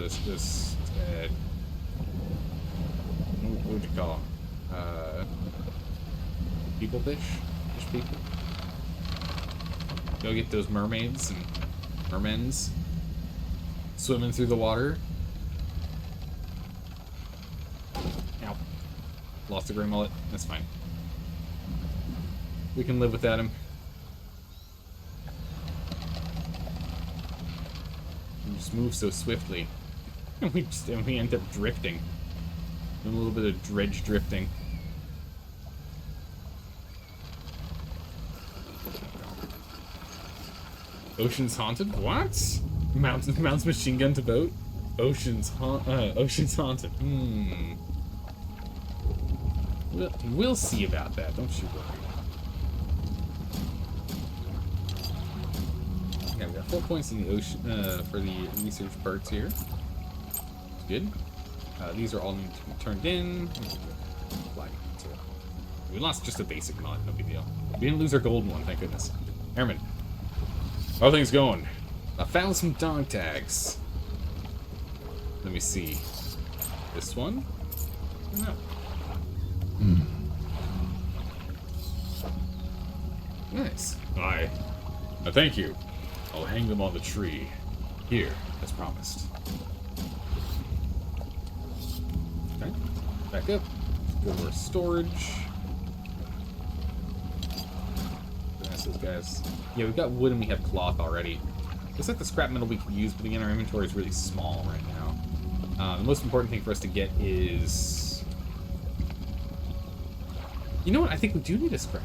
A: what would you call them? People fish? Fish people? Go get those mermaids and mermens swimming through the water. Ow. Lost a gray mullet. That's fine. We can live without him. just move so swiftly. And we end up drifting. A little bit of dredge drifting. Ocean's haunted? What? Mounts machine gun to boat? Ocean's haunted. We'll see about that. Don't you worry. Yeah, we got 4 points in the ocean for the research parts here. That's good. These are all need to be turned in. We lost just a basic mod, no big deal. We didn't lose our golden one, thank goodness. Airman, how are things going? I found some dog tags. Let me see. This one? No. Nice. Thank you. I'll hang them on the tree. Here, as promised. Okay. Back up. Go to our storage. That's those guys. Yeah, we've got wood and we have cloth already. Looks like the scrap metal we could use, but again, our inventory is really small right now. The most important thing for us to get is... You know what? I think we do need a scrap.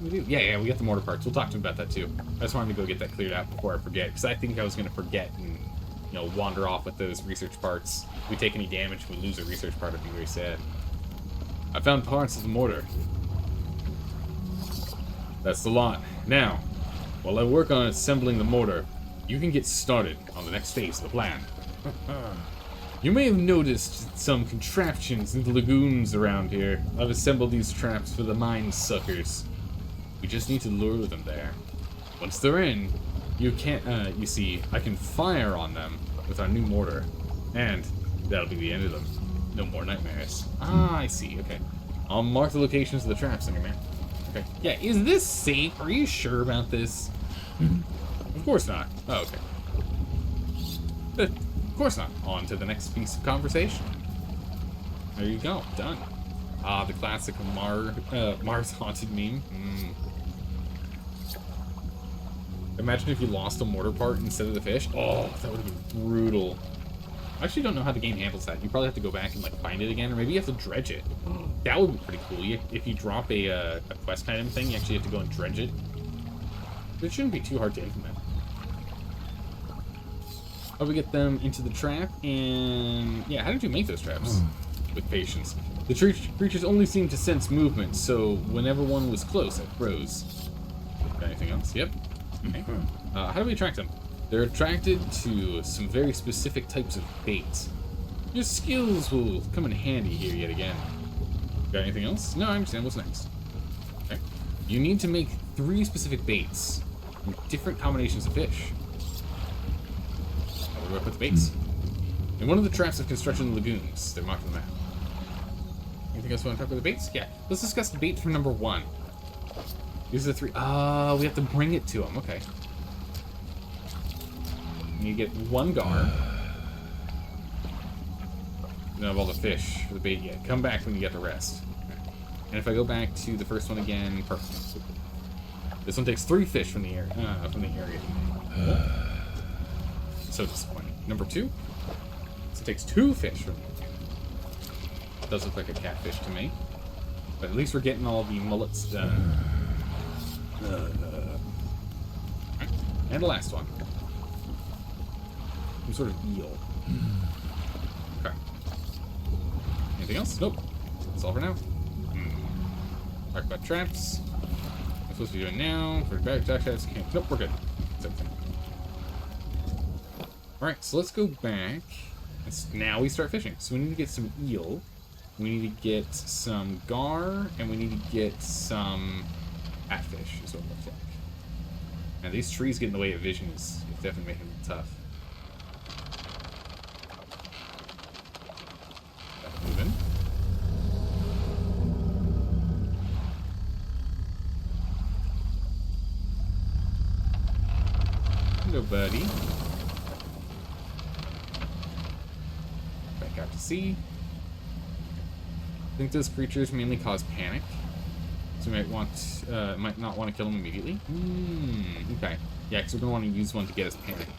A: We do. Yeah, we got the mortar parts. We'll talk to him about that too. I just wanted to go get that cleared out before I forget, because I think I was going to forget and, you know, wander off with those research parts. If we take any damage, we lose a research part, it'd be very sad. I found parts of the mortar. That's the lot. Now, while I work on assembling the mortar, you can get started on the next phase of the plan. You may have noticed some contraptions in the lagoons around here. I've assembled these traps for the mine suckers. We just need to lure them there. Once they're in, you see, I can fire on them with our new mortar. And that'll be the end of them. No more nightmares. Ah, I see, okay. I'll mark the locations of the traps, Singer Man. Okay. Yeah, is this safe? Are you sure about this? Of course not. Oh, okay. Of course not. On to the next piece of conversation. There you go. Done. Ah, the classic Mars Haunted meme. Imagine if you lost a mortar part instead of the fish. Oh, that would have been brutal. I actually don't know how the game handles that. You probably have to go back and like find it again, or maybe you have to dredge it. That would be pretty cool. If you drop a quest item thing, you actually have to go and dredge it. It shouldn't be too hard to implement. How do we get them into the trap? And yeah, how did you make those traps? With patience. The creatures only seem to sense movement, so whenever one was close, it froze. Got anything else? Yep. Okay. How do we attract them? They're attracted to some very specific types of bait. Your skills will come in handy here yet again. Got anything else? No, I understand. What's next? Okay. You need to make 3 specific baits with different combinations of fish. How do I put the baits? In one of the traps of construction lagoons. They're marked on the map. Anything else you want to talk about the baits? Yeah. Let's discuss the bait for number 1. These are the 3. Oh, we have to bring it to them. Okay. You get 1 gar. You don't have all the fish for the bait yet. Come back when you get the rest. And if I go back to the first one again, perfect. This one takes 3 fish from the area. So disappointing. Number 2. This one takes 2 fish from the area. Does look like a catfish to me. But at least we're getting all the mullets done. And the last one. Some sort of eel. Okay. Anything else? Nope. That's all for now. Talk about traps. I'm supposed to be doing now. For back traps. Nope, we're good. That's everything. Alright, so let's go back. Now we start fishing. So we need to get some eel. We need to get some gar. And we need to get some catfish, is what it looks like. Now these trees get in the way of vision is definitely making it tough. Moving. Hello, buddy. Back out to sea. I think those creatures mainly cause panic. So we might not want to kill him immediately. Okay. Yeah, because we're going to want to use one to get us panicked.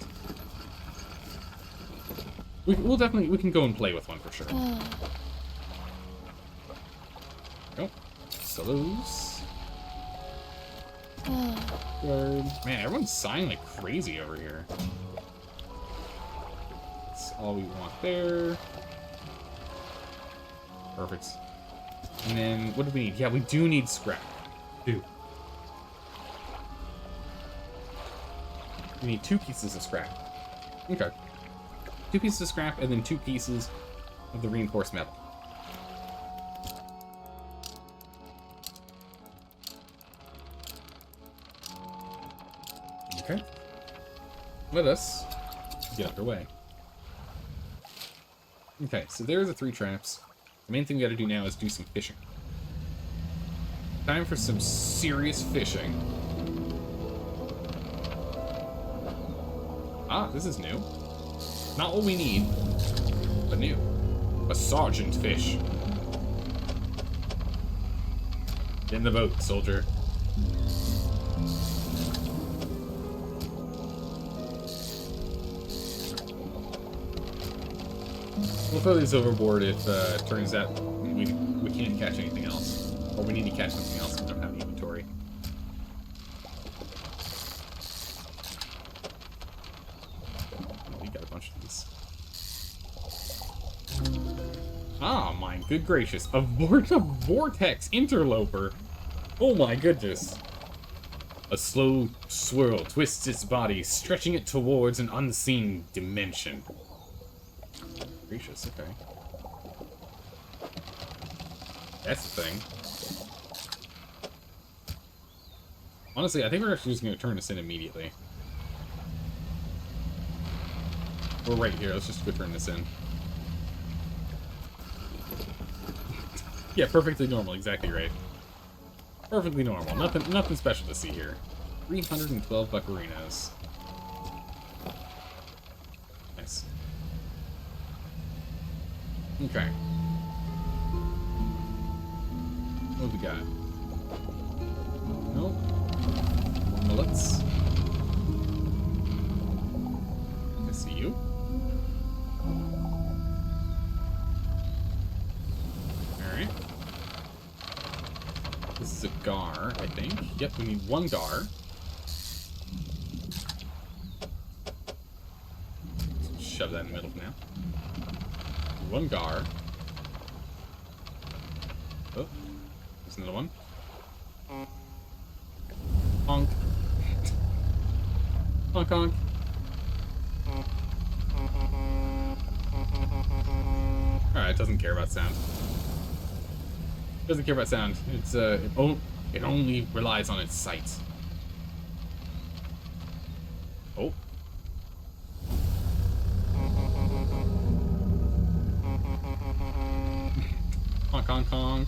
A: We'll definitely, we can go and play with one for sure. Oh, solos. Guard. Man, everyone's sighing like crazy over here. That's all we want there. Perfect. And then, what do we need? Yeah, we do need scrap. We need 2 pieces of scrap. Okay. 2 pieces of scrap, and then 2 pieces of the reinforced metal. Okay. Let us get underway. Okay, so there are the 3 traps. The main thing we gotta do now is do some fishing. Time for some serious fishing. Ah, this is new. Not what we need, but new. A sergeant fish. Get in the boat, soldier. We'll throw these overboard if it turns out we can't catch anything else. Or we need to catch something else and don't have inventory. We got a bunch of these. Ah, my good gracious. A vortex interloper. Oh my goodness. A slow swirl twists its body, stretching it towards an unseen dimension. Gracious, okay. That's the thing. Honestly, I think we're actually just going to turn this in immediately. We're right here. Let's just go turn this in. Yeah, perfectly normal. Exactly right. Perfectly normal. Nothing special to see here. 312 buccarinos. Nice. Okay. What have we got? Nope. More mullets. I see you. Alright. This is a gar, I think. Yep, we need 1 gar. Shove that in the middle for now. 1 gar. Oh, there's another one. Honk. Honk, honk. Alright, it doesn't care about sound. Doesn't care about sound. It's it only relies on its sight. Oh. Honk, honk, honk.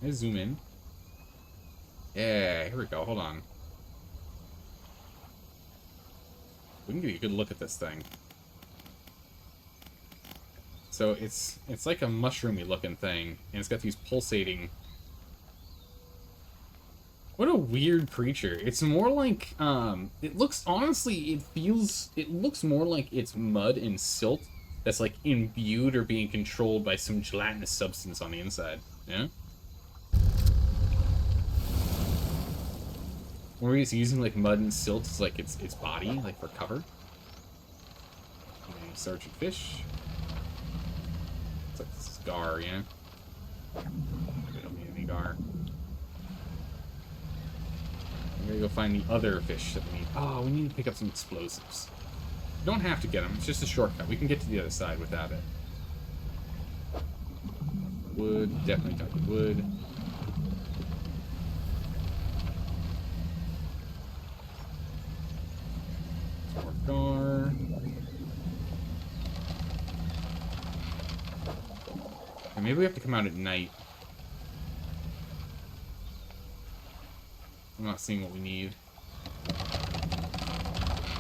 A: Let's zoom in. Yeah, here we go. Hold on. We can get a good look at this thing. So it's like a mushroomy looking thing, and it's got these pulsating. What a weird creature. It's more like it looks it looks more like it's mud and silt that's like imbued or being controlled by some gelatinous substance on the inside. Yeah? Or he's using like mud and silt as like its body, like for cover. Okay, sergeant fish. It's like this is gar, yeah? We don't need any gar. I'm gonna go find the other fish that we need. Oh, we need to pick up some explosives. We don't have to get them, it's just a shortcut. We can get to the other side without it. Wood, definitely talk wood. More gar. And maybe we have to come out at night. I'm not seeing what we need.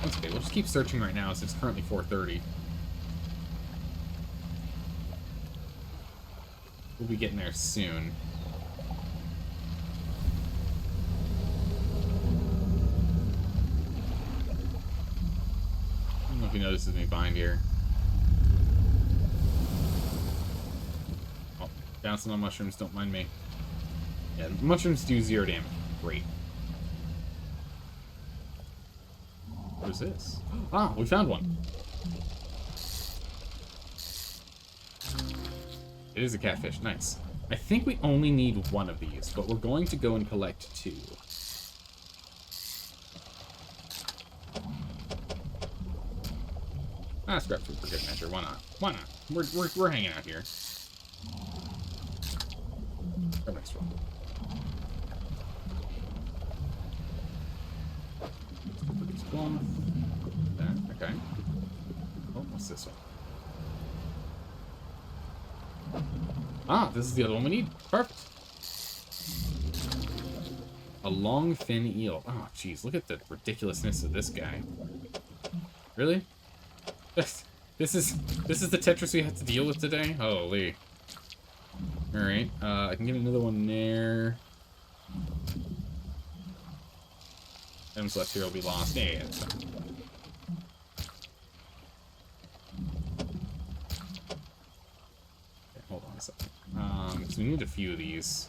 A: That's okay, we'll just keep searching right now since it's currently 4:30. We'll be getting there soon. I don't know if he notices me behind here. Oh, bouncing on mushrooms, don't mind me. Yeah, mushrooms do 0 damage. Great. What is this? Ah, we found one. It is a catfish. Nice. I think we only need 1 of these, but we're going to go and collect 2. Ah, scrap food for good measure. Why not? Why not? We're hanging out here. Grab next one. Okay. Oh, what's this one? Ah, this is the other one we need. Perfect. A long fin eel. Oh, jeez, look at the ridiculousness of this guy. Really? This is the Tetris we have to deal with today? Holy. Alright, I can get another one there. Items left here will be lost. Yeah, that's fine. Okay, hold on a second. So we need a few of these.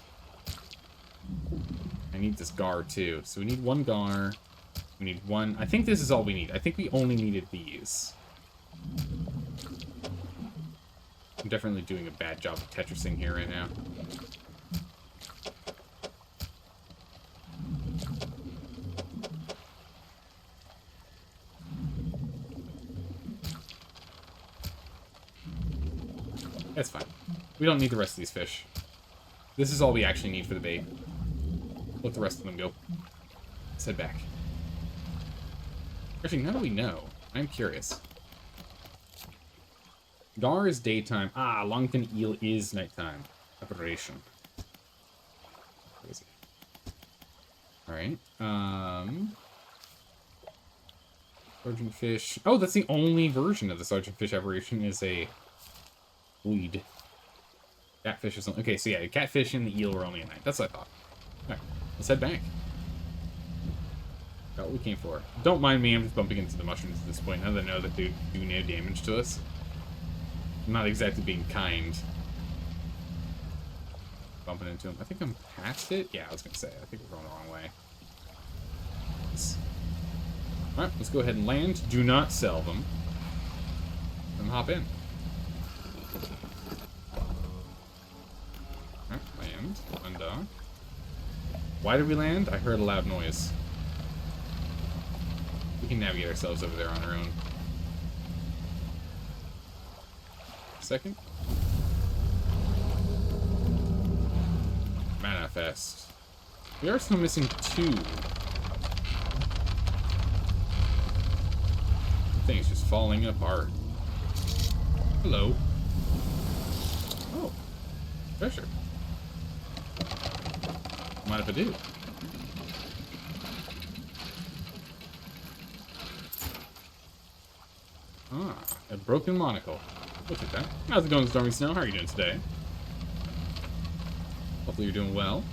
A: I need this gar too. So we need 1 gar. We need 1. I think this is all we need. I think we only needed these. I'm definitely doing a bad job of Tetrising here right now. That's fine. We don't need the rest of these fish. This is all we actually need for the bait. Let the rest of them go. Let's head back. Actually, how do we know? I'm curious. Gar is daytime. Ah, longfin eel is nighttime. Aberration. Crazy. Alright. Sergeant fish. Oh, that's the only version of the sergeant fish aberration is a weed. Catfish is only... Okay, so yeah, catfish and the eel were only at night. That's what I thought. Alright, let's head back. Got what we came for. Don't mind me, I'm just bumping into the mushrooms at this point, now that I know that they do no damage to us. I'm not exactly being kind. Bumping into them. I think I'm past it? Yeah, I was gonna say. I think we're going the wrong way. Alright, let's go ahead and land. Do not sell them. Then hop in. Alright, land. Undock. Why did we land? I heard a loud noise. We can navigate ourselves over there on our own. Second. Manifest. We are still missing 2. The thing is just falling apart. Hello. Oh. Treasure. Mind if I do? Ah, a broken monocle. Look at that. How's it going, Stormy Snow? How are you doing today? Hopefully you're doing well.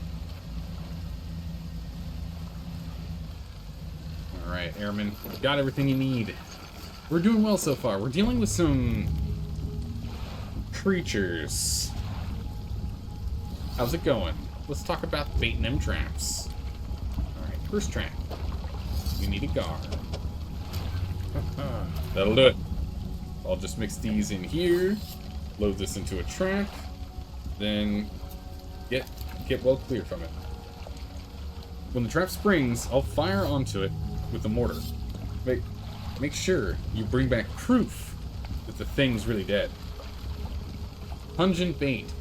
A: Alright, Airman. Got everything you need. We're doing well so far. We're dealing with some... creatures. How's it going? Let's talk about baiting them traps. Alright, first trap. We need a gar. That'll do it. I'll just mix these in here, load this into a trap, then get well clear from it. When the trap springs, I'll fire onto it with the mortar. Make sure you bring back proof that the thing's really dead. Pungent bait,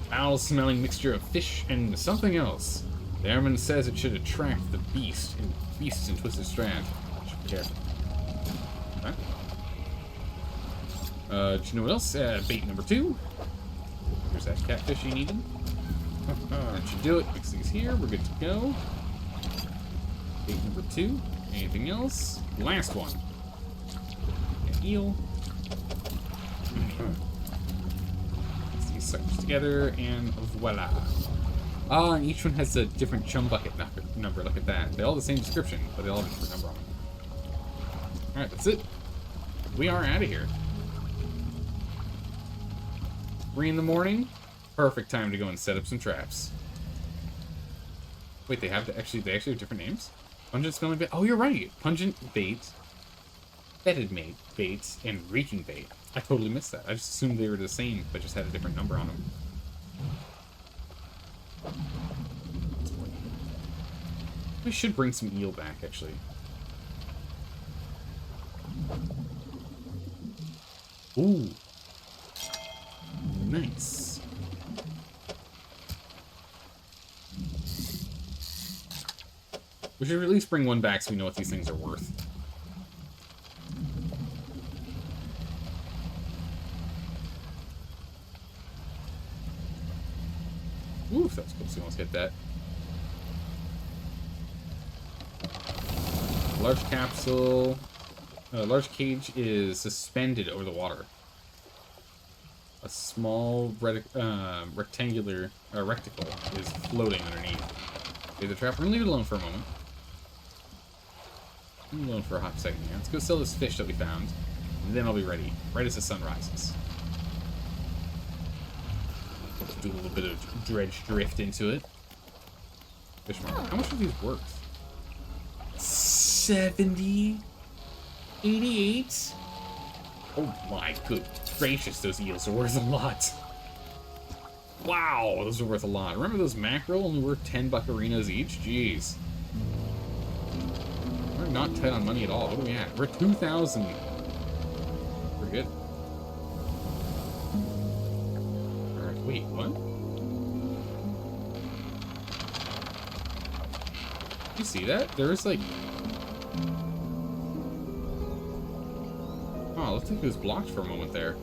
A: foul-smelling mixture of fish and something else. The airman says it should attract the beasts in Twisted Strand. Should be careful. Okay. Do you know what else? Bait number 2. There's that catfish you needed. That should do it. Mix these here. We're good to go. Bait number 2. Anything else? Last one. An eel. Mix these suckers together, and voila. Ah, and each one has a different chum bucket number. Look at that. They're all the same description, but they all have a different number on them. Alright, that's it. We are out of here. 3 in the morning. Perfect time to go and set up some traps. Wait, they actually have different names? Pungent smelling bait. Oh, you're right. Pungent bait, fetid bait, and reeking bait. I totally missed that. I just assumed they were the same, but just had a different number on them. We should bring some eel back, actually. Ooh. Nice. We should at least bring one back so we know what these things are worth. Oof, that was close. We almost hit that. Large capsule. Large cage is suspended over the water. A small rectangular reticle is floating underneath. Okay, the trap. We're gonna leave it alone for a moment. Leave it alone for a hot second here. Let's go sell this fish that we found, and then I'll be ready. Right as the sun rises. Let's do a little bit of dredge drift into it. Fish market. How much are these worth? 70? 88? Oh my good gracious, those eels are worth a lot. Wow, those are worth a lot. Remember those mackerel only worth 10 buccarinas each? Jeez. We're not tight on money at all. What are we at? We're at 2,000. Pretty good. Alright, wait, what? You see that? There was like... Oh, it looks like it was blocked for a moment there.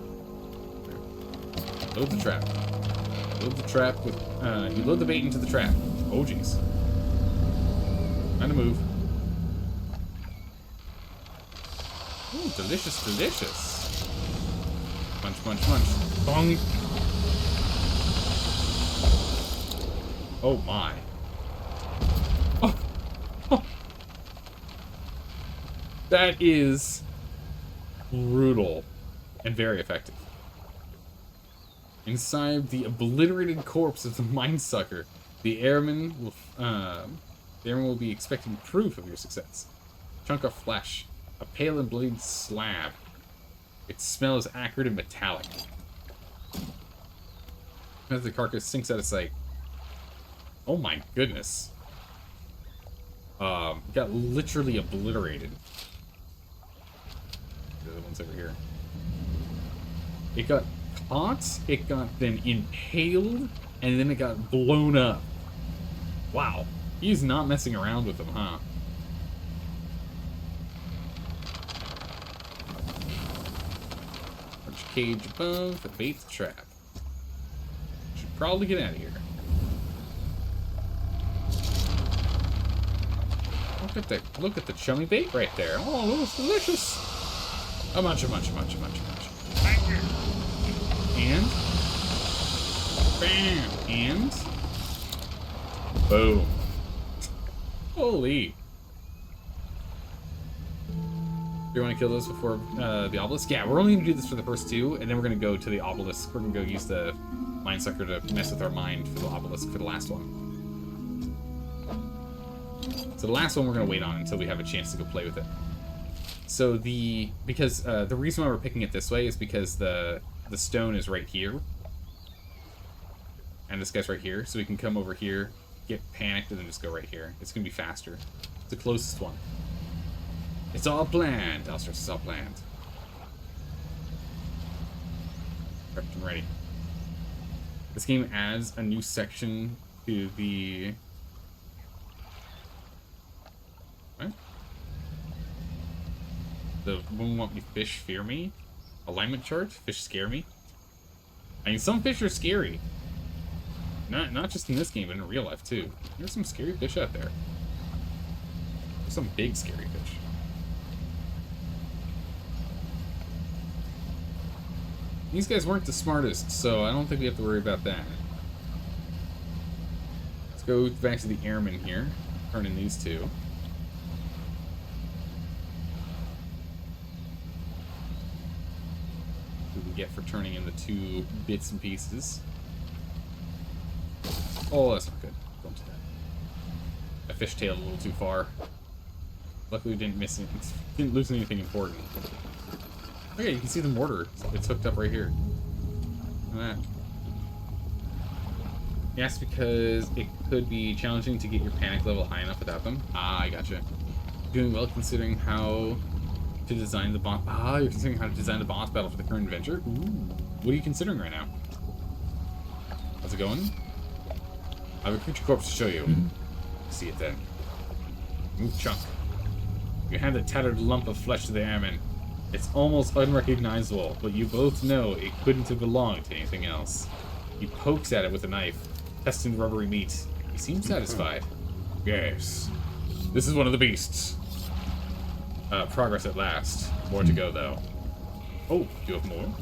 A: Load the trap. Load the trap with... you load the bait into the trap. Oh, jeez. Time to move. Ooh, delicious, delicious. Munch, munch, munch. Bong! Oh, my. Oh. Oh. That is... brutal and very effective. Inside the obliterated corpse of the mine sucker, the airman will be expecting proof of your success. Chunk of flesh, a pale and bleeding slab. Its smell is acrid and metallic. As the carcass sinks out of sight. Oh my goodness. Got literally obliterated. The other one's over here. It got caught, it got then impaled, and then it got blown up. Wow. He's not messing around with them, huh? Large cage above, the bait trap. Should probably get out of here. Look at the chummy bait right there. Oh, it looks delicious. A munch, a munch, a munch, a munch, a munch. And bam, and boom. Holy. Do you want to kill those before the obelisk? Yeah, we're only going to do this for the first two, and then we're going to go to the obelisk. We're going to go use the mine sucker to mess with our mind for the obelisk for the last one. So the last one we're going to wait on until we have a chance to go play with it. So the reason why we're picking it this way is because the stone is right here. And this guy's right here, so we can come over here, get panicked, and then just go right here. It's going to be faster. It's the closest one. It's all planned. Elsters, it's all planned. Prepped and ready. This game adds a new section to the... What? The won't want me fish fear me? Alignment chart? Fish scare me? I mean, some fish are scary. Not just in this game, but in real life, too. There's some scary fish out there. There's some big scary fish. These guys weren't the smartest, so I don't think we have to worry about that. Let's go back to the airmen here. Turn in these two. What we get for turning in the 2 bits and pieces. Oh, that's not good. Don't do that. I fishtailed a little too far. Luckily, we didn't miss it. Didn't lose anything important. Okay, you can see the mortar. It's hooked up right here. Look at that. Yes, because it could be challenging to get your panic level high enough without them. Ah, I gotcha. Doing well considering how to design the boss. Ah, you're considering how to design the boss battle for the current adventure? Ooh. What are you considering right now? How's it going? I have a creature corpse to show you. See it then. Move chunk. You hand a tattered lump of flesh to the airman. It's almost unrecognizable, but you both know it couldn't have belonged to anything else. He pokes at it with a knife, testing the rubbery meat. He seems satisfied. Yes. This is one of the beasts. Progress at last. More to go, though. Oh, you have more?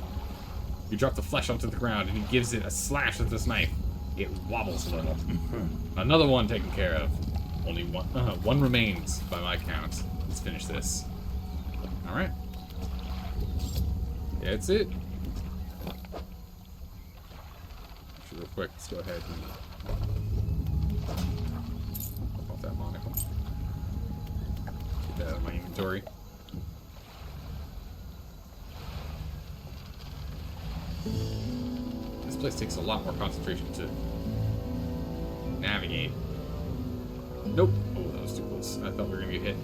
A: You drop the flesh onto the ground, and he gives it a slash with this knife. It wobbles a little. Another one taken care of. Only one. One remains, by my count. Let's finish this. Alright. That's it. Actually, real quick, let's go ahead and pop off that monocle. Get that out of my inventory. This place takes a lot more concentration to navigate. Nope. Oh, that was too close. I thought we were gonna get hit.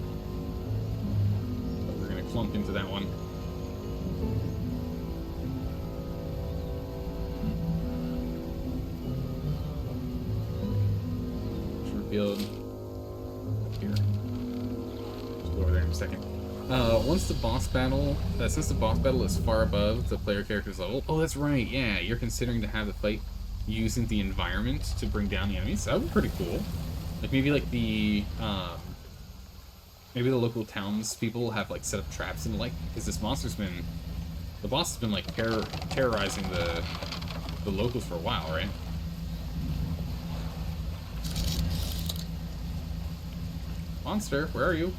A: Thought we were gonna clump into that one. Revealed up here. Just go over there in a second. Once the boss battle, since the boss battle is far above the player character's level, oh, that's right, yeah, you're considering to have the fight using the environment to bring down the enemies. That would be pretty cool. Like maybe like the maybe the local townspeople have like set up traps and the like, because this monster's been, the boss has been like terrorizing the locals for a while, right? Monster, where are you?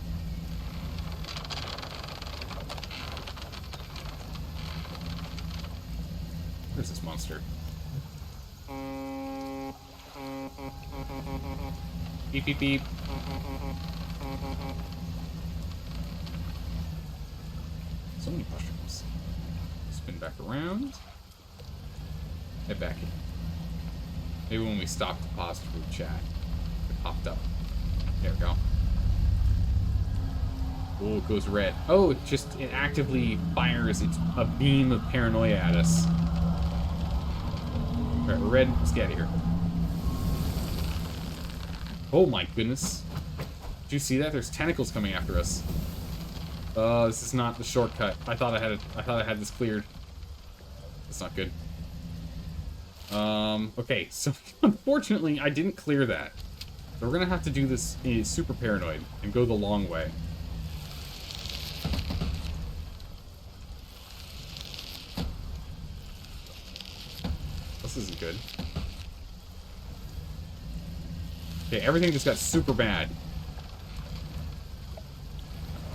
A: Where's this monster? Beep, beep, beep. So many mushrooms. Spin back around. Head back in. Maybe when we stopped to pause for group chat, it popped up. There we go. Oh, it goes red. Oh, it actively fires a beam of paranoia at us. Alright, we're red. Let's get out of here. Oh my goodness. Did you see that? There's tentacles coming after us. This is not the shortcut. I thought I had this cleared. That's not good. Okay, so unfortunately I didn't clear that. So we're gonna have to do this super paranoid and go the long way. This isn't good. Okay, everything just got super bad.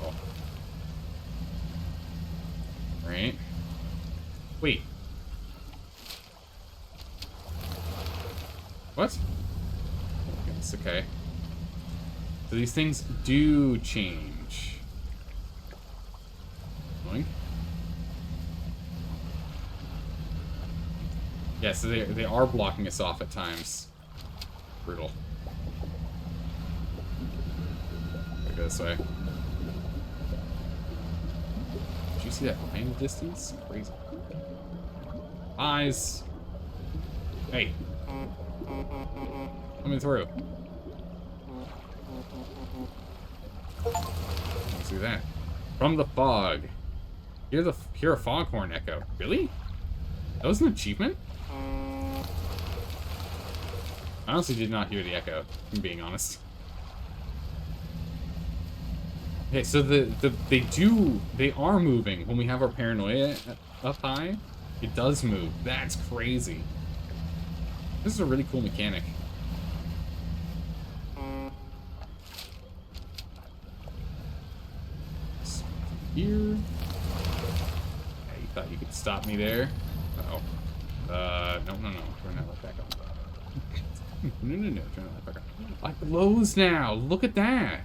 A: Uh-oh. Right. Wait. What? It's okay. So these things do change. Boink. Yeah, so they are blocking us off at times. Brutal. Go this way. Did you see that line in the distance? Crazy. Eyes. Hey. Coming through. Let's do that. From the fog. Hear a foghorn echo. Really? That was an achievement? I honestly did not hear the echo, if I'm being honest. Okay, so they are moving when we have our paranoia up high. It does move. That's crazy. This is a really cool mechanic. Here. Yeah, you thought you could stop me there? Uh-oh. No. Turn that light back on. No. Turn that light back on. It glows now. Look at that.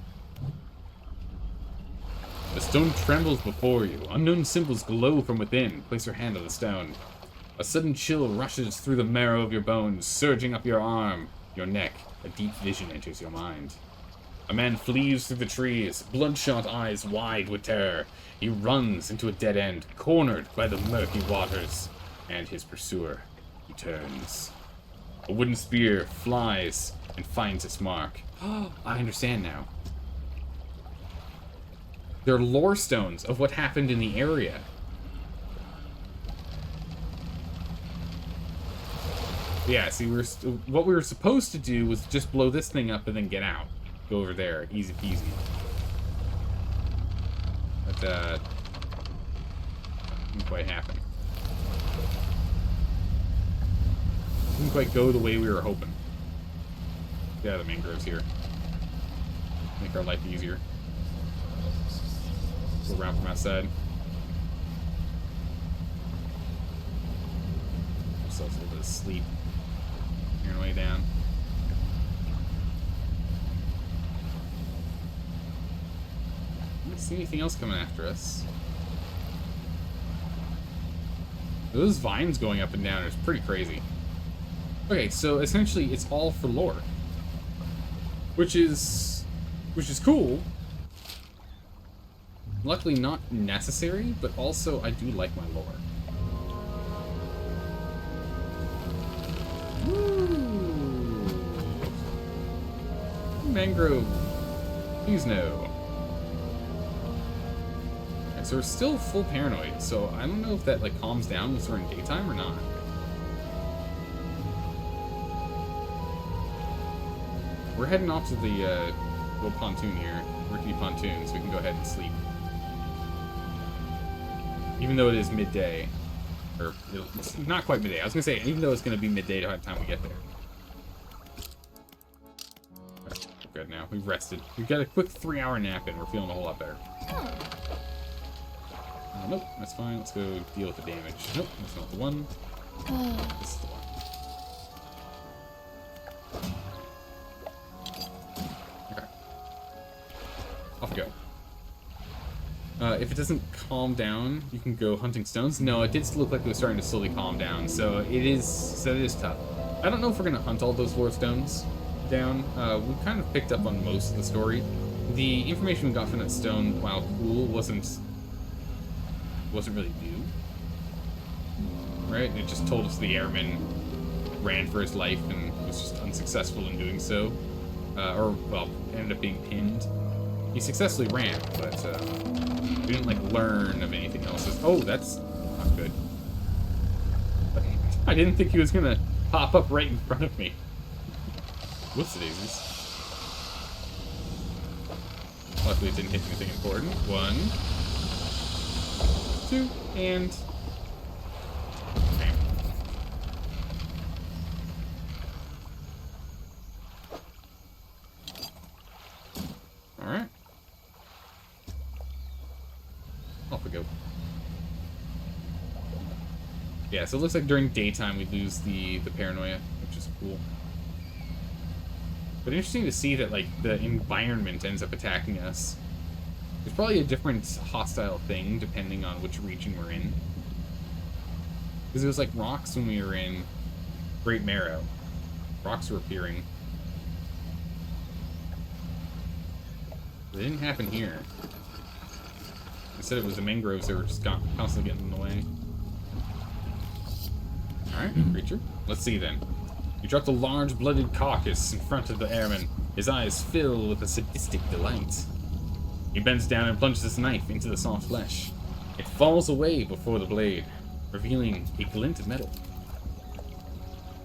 A: The stone trembles before you. Unknown symbols glow from within. Place your hand on the stone. A sudden chill rushes through the marrow of your bones, surging up your arm, your neck. A deep vision enters your mind. A man flees through the trees, bloodshot eyes wide with terror. He runs into a dead end, cornered by the murky waters, and his pursuer returns. A wooden spear flies and finds its mark. Oh, I understand now. They're lore stones of what happened in the area. Yeah, see, what we were supposed to do was just blow this thing up and then get out. Go over there, easy peasy. But, didn't quite happen. Didn't quite go the way we were hoping. Yeah, the mangroves here. Make our life easier. Go around from outside. Ourselves a little bit of sleep. Here and way down. I don't see anything else coming after us. Those vines going up and down is pretty crazy. Okay, so essentially it's all for lore. Which is cool. Luckily not necessary, but also I do like my lore. Woo! Mangrove. Please no. Okay, so we're still full paranoid, so I don't know if that like calms down once we're in daytime or not. We're heading off to the little pontoon here, rickety pontoon, so we can go ahead and sleep. Even though it is midday. Or, it's not quite midday. I was going to say, even though it's going to be midday by the time we get there. Okay, we're good now. We've rested. We've got a quick 3-hour nap in. We're feeling a whole lot better. Nope, that's fine. Let's go deal with the damage. Nope, that's not the one. This is the one. Okay. Off we go. If it doesn't calm down, you can go hunting stones. No, it did look like it was starting to slowly calm down, so it is tough. I don't know if we're gonna hunt all those lore stones down. We kind of picked up on most of the story. The information we got from that stone, while cool, wasn't really new, right? It just told us the airman ran for his life and was just unsuccessful in doing so, or well, ended up being pinned. He successfully ran, but we didn't like learn of anything else. Oh, that's not good. I didn't think he was gonna pop up right in front of me. What's the daisies? Luckily, it didn't hit anything important. 1, 2, and bam. All right. Off we go. Yeah, so it looks like during daytime we lose the paranoia, which is cool. But interesting to see that like the environment ends up attacking us. There's probably a different hostile thing depending on which region we're in. Because it was like rocks when we were in Great Marrow. Rocks were appearing. It didn't happen here. Instead it was the mangroves that were just constantly getting in the way. Alright, creature. Let's see then. You dropped a large blooded carcass in front of the airman. His eyes fill with a sadistic delight. He bends down and plunges his knife into the soft flesh. It falls away before the blade, revealing a glint of metal.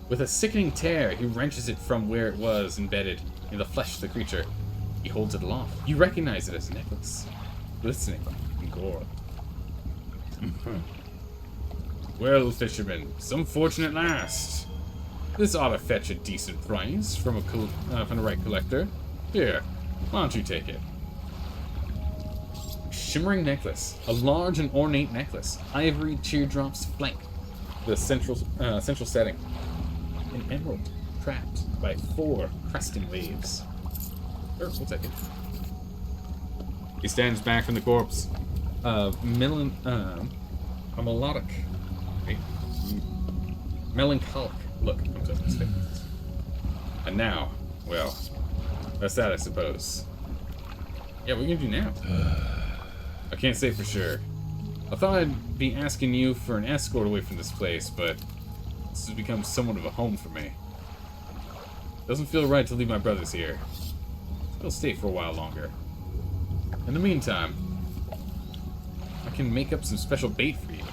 A: With a sickening tear, he wrenches it from where it was embedded in the flesh of the creature. He holds it aloft. You recognize it as a necklace, glistening in gore. Well, fisherman, some fortune at last. This ought to fetch a decent price from from the right collector. Here, why don't you take it? Shimmering necklace. A large and ornate necklace. Ivory teardrops flank the central setting. An emerald trapped by 4 cresting waves. Sure, we'll take it. He stands back from the corpse. A melodic, wait, melancholic look comes up his face. And now, well, that's that, I suppose. Yeah, what are you gonna do now? I can't say for sure. I thought I'd be asking you for an escort away from this place, but this has become somewhat of a home for me. Doesn't feel right to leave my brothers here. I'll stay for a while longer. In the meantime, I can make up some special bait for you.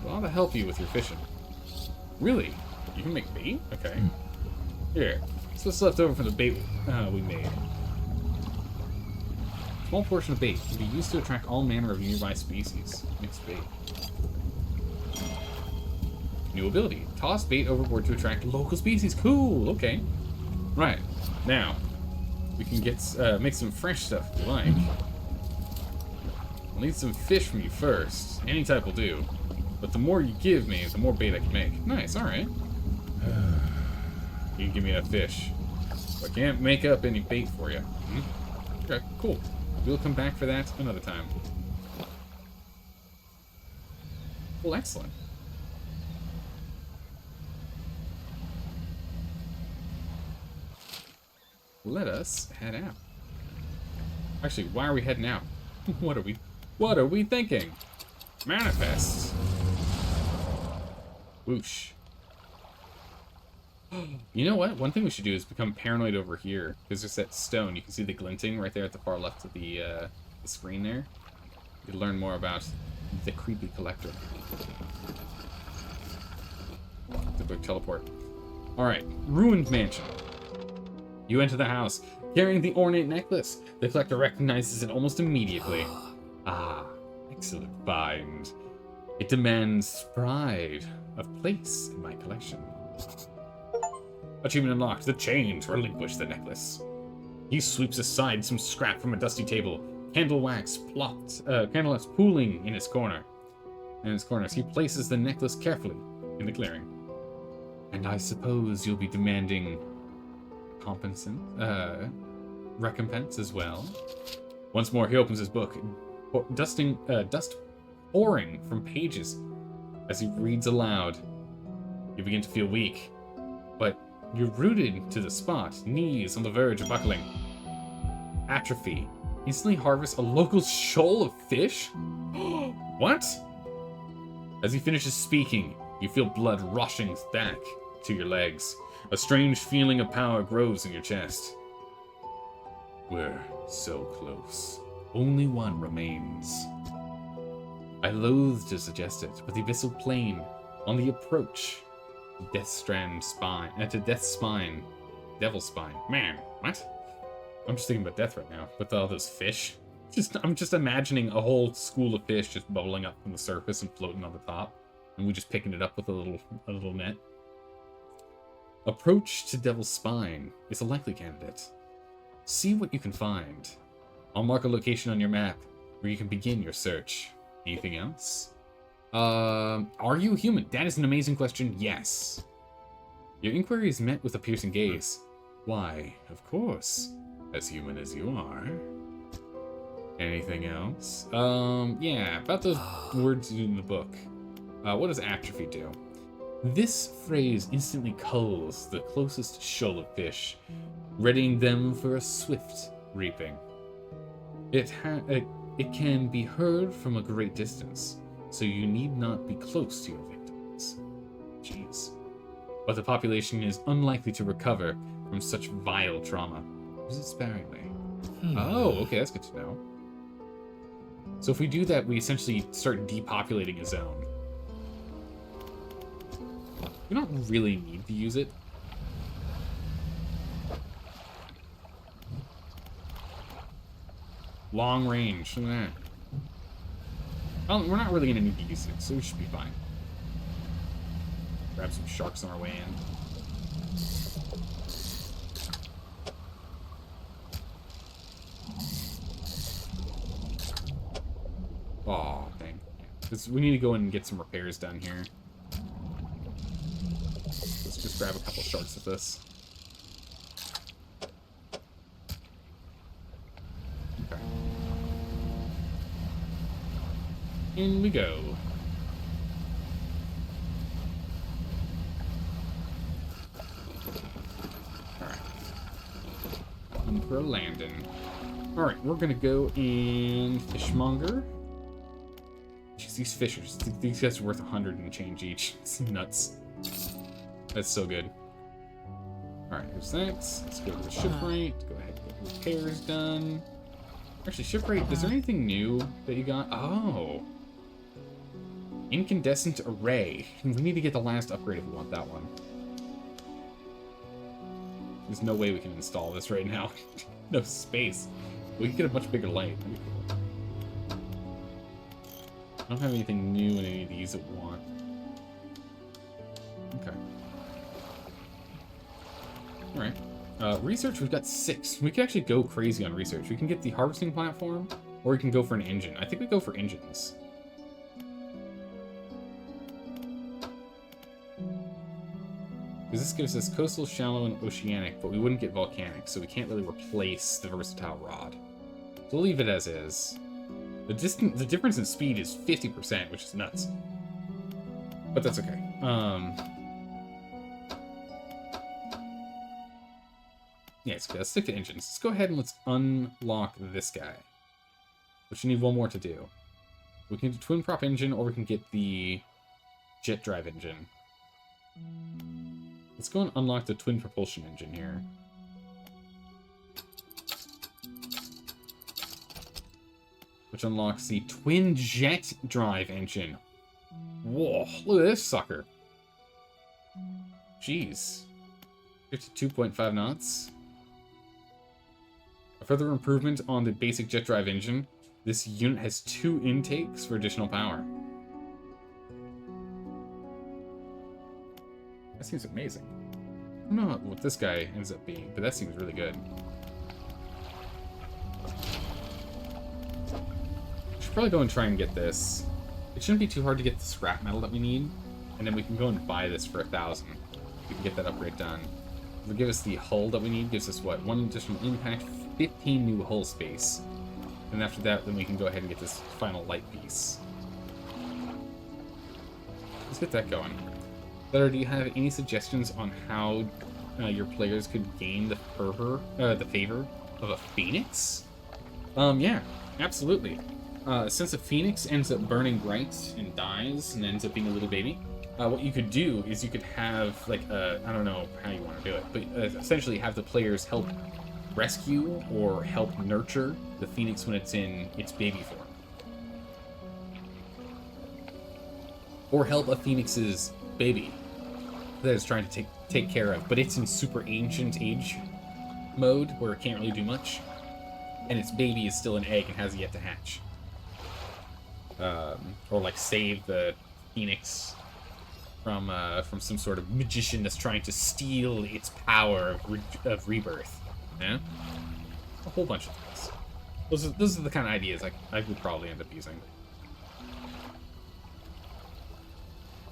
A: Well, I'll help you with your fishing. Really? You can make bait? Okay. Here, it's what's left over from the bait we made. A small portion of bait can be used to attract all manner of nearby species. Mixed bait. New ability. Toss bait overboard to attract local species. Cool, okay. Right. Now, we can get make some fresh stuff if you like. I'll need some fish from you first. Any type will do. But the more you give me, the more bait I can make. Nice, alright. You can give me that fish. I can't make up any bait for you. Okay, cool. We'll come back for that another time. Well, excellent. Let us head out. Actually, why are we heading out? What are we thinking? Manifest. Whoosh. You know what? One thing we should do is become paranoid over here. Because there's that stone. You can see the glinting right there at the far left of the screen there. You can learn more about the creepy collector. The quick teleport. Alright. Ruined mansion. You enter the house, carrying the ornate necklace. The collector recognizes it almost immediately. Ah, excellent find. It demands pride of place in my collection. Achievement unlocked. The chains relinquish the necklace. He sweeps aside some scrap from a dusty table. Candle wax pooling in his corner. In his corners, he places the necklace carefully in the clearing. And I suppose you'll be demanding recompense as well. Once more, he opens his book, dust pouring from pages. As he reads aloud, you begin to feel weak, but you're rooted to the spot, knees on the verge of buckling. Atrophy. Instantly harvest a local shoal of fish? What? As he finishes speaking, you feel blood rushing back to your legs. A strange feeling of power grows in your chest. We're so close. Only one remains. I loathe to suggest it, but the abyssal plane on the approach to Death's spine. Devil's spine. Man, what? I'm just thinking about death right now, with all those fish. I'm just imagining a whole school of fish just bubbling up from the surface and floating on the top, and we just picking it up with a little net. Approach to Devil's Spine is a likely candidate. See what you can find. I'll mark a location on your map where you can begin your search. Anything else? Are you human? That is an amazing question. Yes. Your inquiry is met with a piercing gaze. Why, of course. As human as you are. Anything else? Yeah, about those words in the book. What does atrophy do? This phrase instantly culls the closest shoal of fish, readying them for a swift reaping. It can be heard from a great distance, so you need not be close to your victims. Jeez. But the population is unlikely to recover from such vile trauma. Use it sparingly. Oh, okay, that's good to know. So if we do that, we essentially start depopulating a zone. We don't really need to use it. Long range. Look at that. Well, we're not really going to need to use it, so we should be fine. Grab some sharks on our way in. Oh, dang. We need to go in and get some repairs done here. Let's just grab a couple sharks with this. Okay. In we go. Alright. In for a landing. Alright, we're gonna go in Fishmonger. Jeez, these fishers, these guys are worth 100 and change each. It's nuts. That's so good. Alright, here's that. Let's go to the shipwright. Go ahead and get repairs done. Actually, shipwright, is there anything new that you got? Oh. Incandescent array. We need to get the last upgrade if we want that one. There's no way we can install this right now. No space. We can get a much bigger light. That'd be cool. I don't have anything new in any of these that we want. Okay. Alright. Research, we've got 6. We can actually go crazy on research. We can get the harvesting platform, or we can go for an engine. I think we go for engines. Because this gives us coastal, shallow, and oceanic, but we wouldn't get volcanic, so we can't really replace the versatile rod. So we'll leave it as is. The difference in speed is 50%, which is nuts. But that's okay. Yeah, let's stick to engines. Let's go ahead and let's unlock this guy. Which you need one more to do. We can do twin prop engine, or we can get the jet drive engine. Let's go and unlock the twin propulsion engine here. Which unlocks the twin jet drive engine. Whoa, look at this sucker. Jeez. 52.5 knots. A further improvement on the basic jet drive engine, this unit has 2 intakes for additional power. That seems amazing. I don't know what this guy ends up being, but that seems really good. Should probably go and try and get this. It shouldn't be too hard to get the scrap metal that we need, and then we can go and buy this for 1,000. We can get that upgrade done. It'll give us the hull that we need. Gives us what? 1 additional impact, 15 new hull space, and after that, then we can go ahead and get this final light piece. Let's get that going. Better, do you have any suggestions on how your players could gain the favor of a phoenix? Yeah, absolutely. Since a phoenix ends up burning bright and dies and ends up being a little baby, what you could do is you could have, like, I don't know how you want to do it, but essentially have the players help rescue or help nurture the phoenix when it's in its baby form. Or help a phoenix's baby that it's trying to take care of, but it's in super ancient age mode where it can't really do much, and its baby is still an egg and has yet to hatch. Or like save the phoenix from some sort of magician that's trying to steal its power of rebirth. Yeah, a whole bunch of things. Those are the kind of ideas I would probably end up using.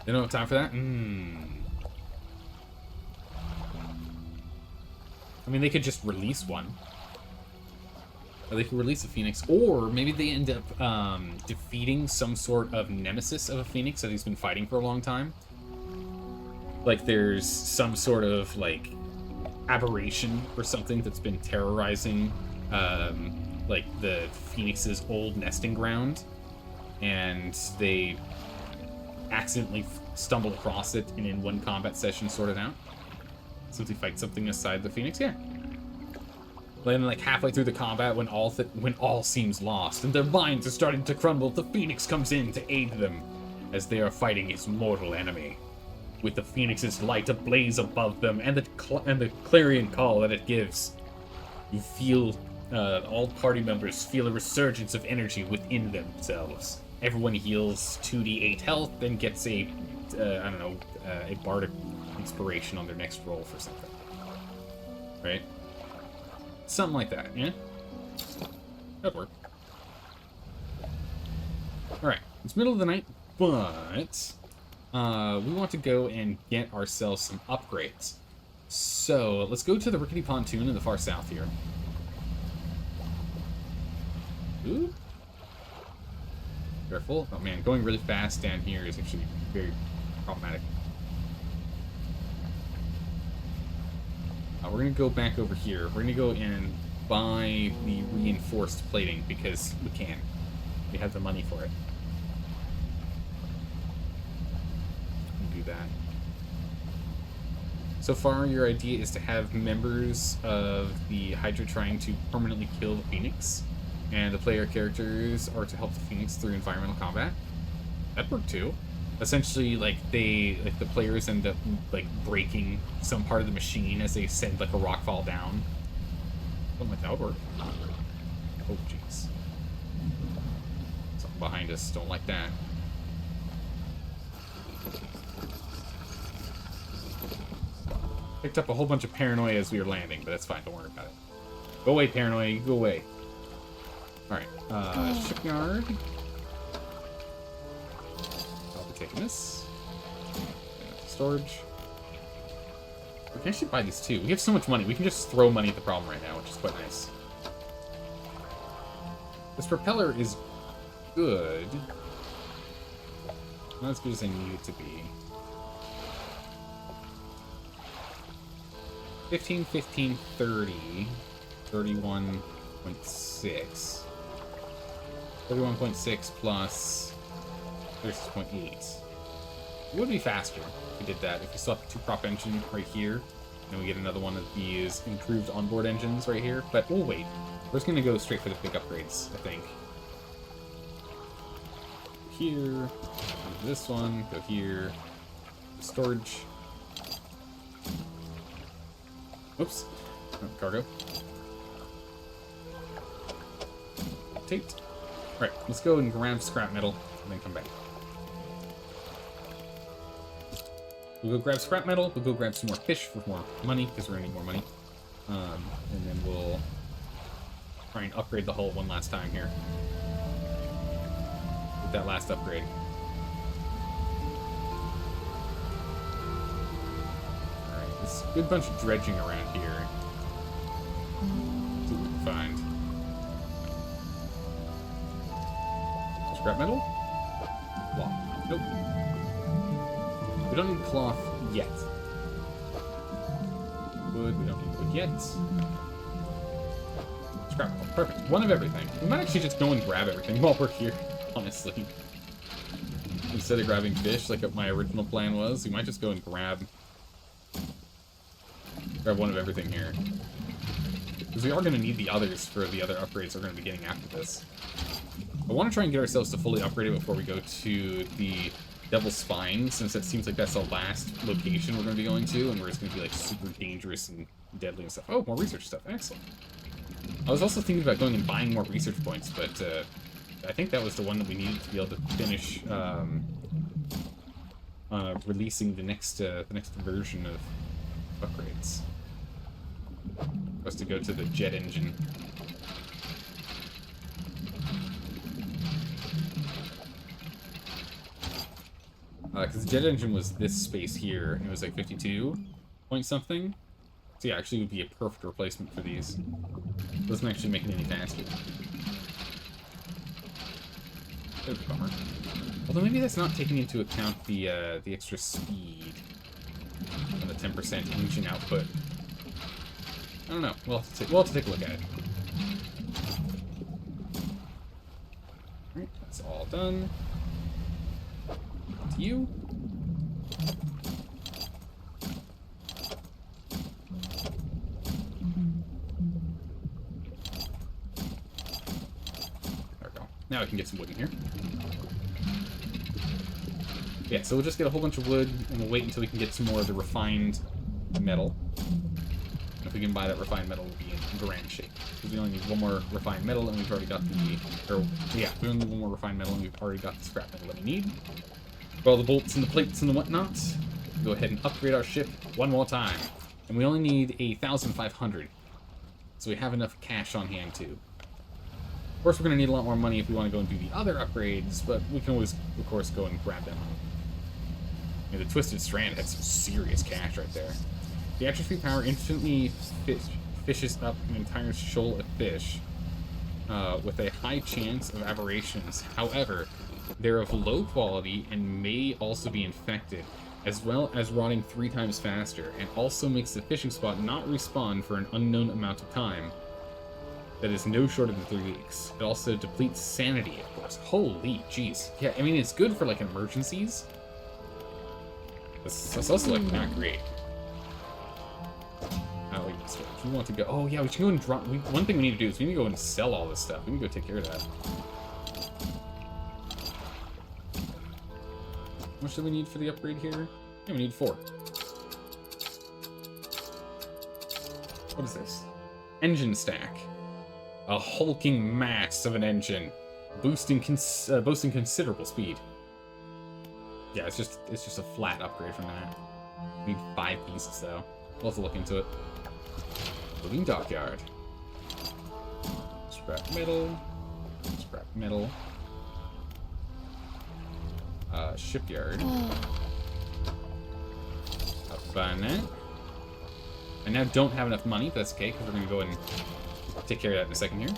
A: You don't have time for that? I mean, they could just release one. Or they could release a phoenix, or maybe they end up defeating some sort of nemesis of a phoenix that he's been fighting for a long time. Like there's some sort of like aberration or something that's been terrorizing like the phoenix's old nesting ground, and they accidentally stumbled across it and in one combat session sorted out. Since we fight something aside the phoenix, yeah. Then, like halfway through the combat, when all seems lost and their minds are starting to crumble, the phoenix comes in to aid them as they are fighting its mortal enemy. With the phoenix's light ablaze above them and the clarion call that it gives, you feel all party members feel a resurgence of energy within themselves. Everyone heals 2d8 health and gets a I don't know, a bardic inspiration on their next roll for something. Right? Something like that, yeah? That'd work. Alright, it's middle of the night, but we want to go and get ourselves some upgrades. So, let's go to the rickety pontoon in the far south here. Ooh. Careful. Oh man, going really fast down here is actually very problematic. We're going to go back over here. We're going to go and buy the reinforced plating because we can. We have the money for it. Do that. So far, your idea is to have members of the Hydra trying to permanently kill the Phoenix, and the player characters are to help the Phoenix through environmental combat. That worked too. Essentially, like the players end up like breaking some part of the machine as they send like a rock fall down. Something like that would work. Oh jeez. Something behind us. Don't like that. Picked up a whole bunch of paranoia as we were landing, but that's fine. Don't worry about it. Go away, paranoia. You go away. Alright. Shipyard. I'll be taking this. Storage. We can actually buy these too. We have so much money. We can just throw money at the problem right now, which is quite nice. This propeller is good. Not as good as I need it to be. 15, 15, 30. 31.6. 31.6 plus 36.8. It would be faster if we did that. If we swap the 2-prop engine right here, and we get another one of these improved onboard engines right here. But we'll wait. We're just going to go straight for the big upgrades, I think. Here. Go to this one. Go here. Storage. Oops. Oh, cargo. Tate. Alright, let's go and grab scrap metal and then come back. We'll go grab scrap metal, we'll go grab some more fish for more money, because we're gonna need more money. And then we'll try and upgrade the hull one last time here. With that last upgrade. Alright, there's a good bunch of dredging around here. See what we can find. Scrap metal? Cloth. Nope. We don't need cloth yet. Wood, we don't need wood yet. Scrap metal. Perfect. One of everything. We might actually just go and grab everything while we're here, honestly. Instead of grabbing fish, like my original plan was, we might just go and grab one of everything here. Because we are going to need the others for the other upgrades we're going to be getting after this. I want to try and get ourselves to fully upgrade it before we go to the Devil's Spine, since it seems like that's the last location we're going to be going to, and where it's going to be like super dangerous and deadly and stuff. Oh, more research stuff. Excellent. I was also thinking about going and buying more research points, but I think that was the one that we needed to be able to finish releasing the next version of upgrades. For us to go to the jet engine. Because the jet engine was this space here, and it was like 52 point something. So yeah, actually it would be a perfect replacement for these. It doesn't actually make it any faster. That's a bummer. Although maybe that's not taking into account the extra speed and the 10% engine output. I don't know. We'll have to take a look at it. Alright, that's all done. To you. There we go. Now I can get some wood in here. Yeah, so we'll just get a whole bunch of wood, and we'll wait until we can get some more of the refined metal. And if we can buy that refined metal, we'll be in grand shape. Because we only need one more refined metal, and we've already got the... Or, yeah, we only need one more refined metal, and we've already got the scrap metal that we need. all the bolts and the plates and the whatnot, go ahead and upgrade our ship one more time. And we only need 1,500. So we have enough cash on hand, too. Of course, we're going to need a lot more money if we want to go and do the other upgrades, but we can always, of course, go and grab them. Yeah, the Twisted Strand had some serious cash right there. The atrophy power instantly fishes up an entire shoal of fish with a high chance of aberrations. However, they're of low quality and may also be infected, as well as rotting 3 times faster, and also makes the fishing spot not respawn for an unknown amount of time. That is no shorter than 3 weeks. It also depletes sanity, of course. Holy jeez. Yeah, I mean, it's good for, like, emergencies. That's also, like, not great. Oh, wait, so if you want to go... Oh, yeah, we should go and drop... One thing we need to do is we need to go and sell all this stuff. We need to go take care of that. How much do we need for the upgrade here? Yeah, we need 4. What is this? Engine stack. A hulking mass of an engine, boasting considerable speed. Yeah, it's just a flat upgrade from that. We need 5 pieces though. We'll have to look into it. Building dockyard. Scrap metal. Scrap metal. Shipyard. I'll find that. I now don't have enough money, but that's okay, because we're going to go and take care of that in a second here.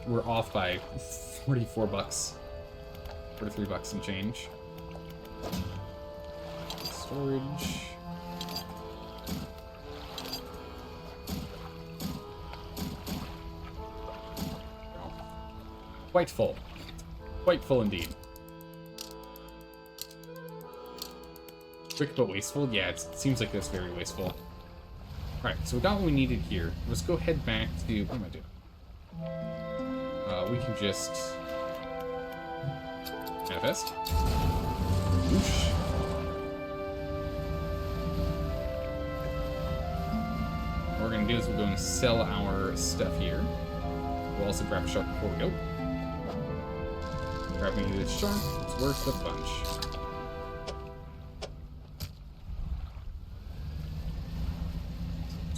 A: We're off by 44 bucks. 43 bucks and change. Storage. Oh. Quite full. Quite full indeed. Quick but wasteful? Yeah, it seems like that's very wasteful. Alright, so we got what we needed here. Let's go head back to... What am I doing? We can just... manifest. Whoosh. What we're going to do is we'll go and sell our stuff here. We'll also grab a shark before we go. Grabbing this shark, it's worth a bunch.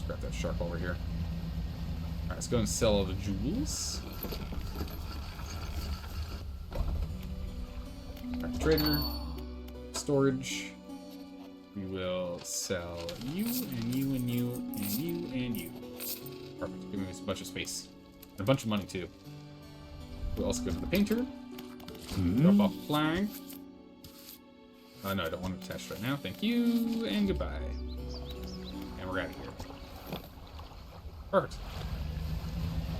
A: Grab that shark while we're here. Alright, let's go and sell all the jewels. Alright, trader. Storage. We will sell you, and you, and you, and you, and you. Perfect. Give me a bunch of space. And a bunch of money, too. We'll also go to the painter. Drop off flag. No, I don't want it attached right now. Thank you, and goodbye. And we're out of here. Perfect.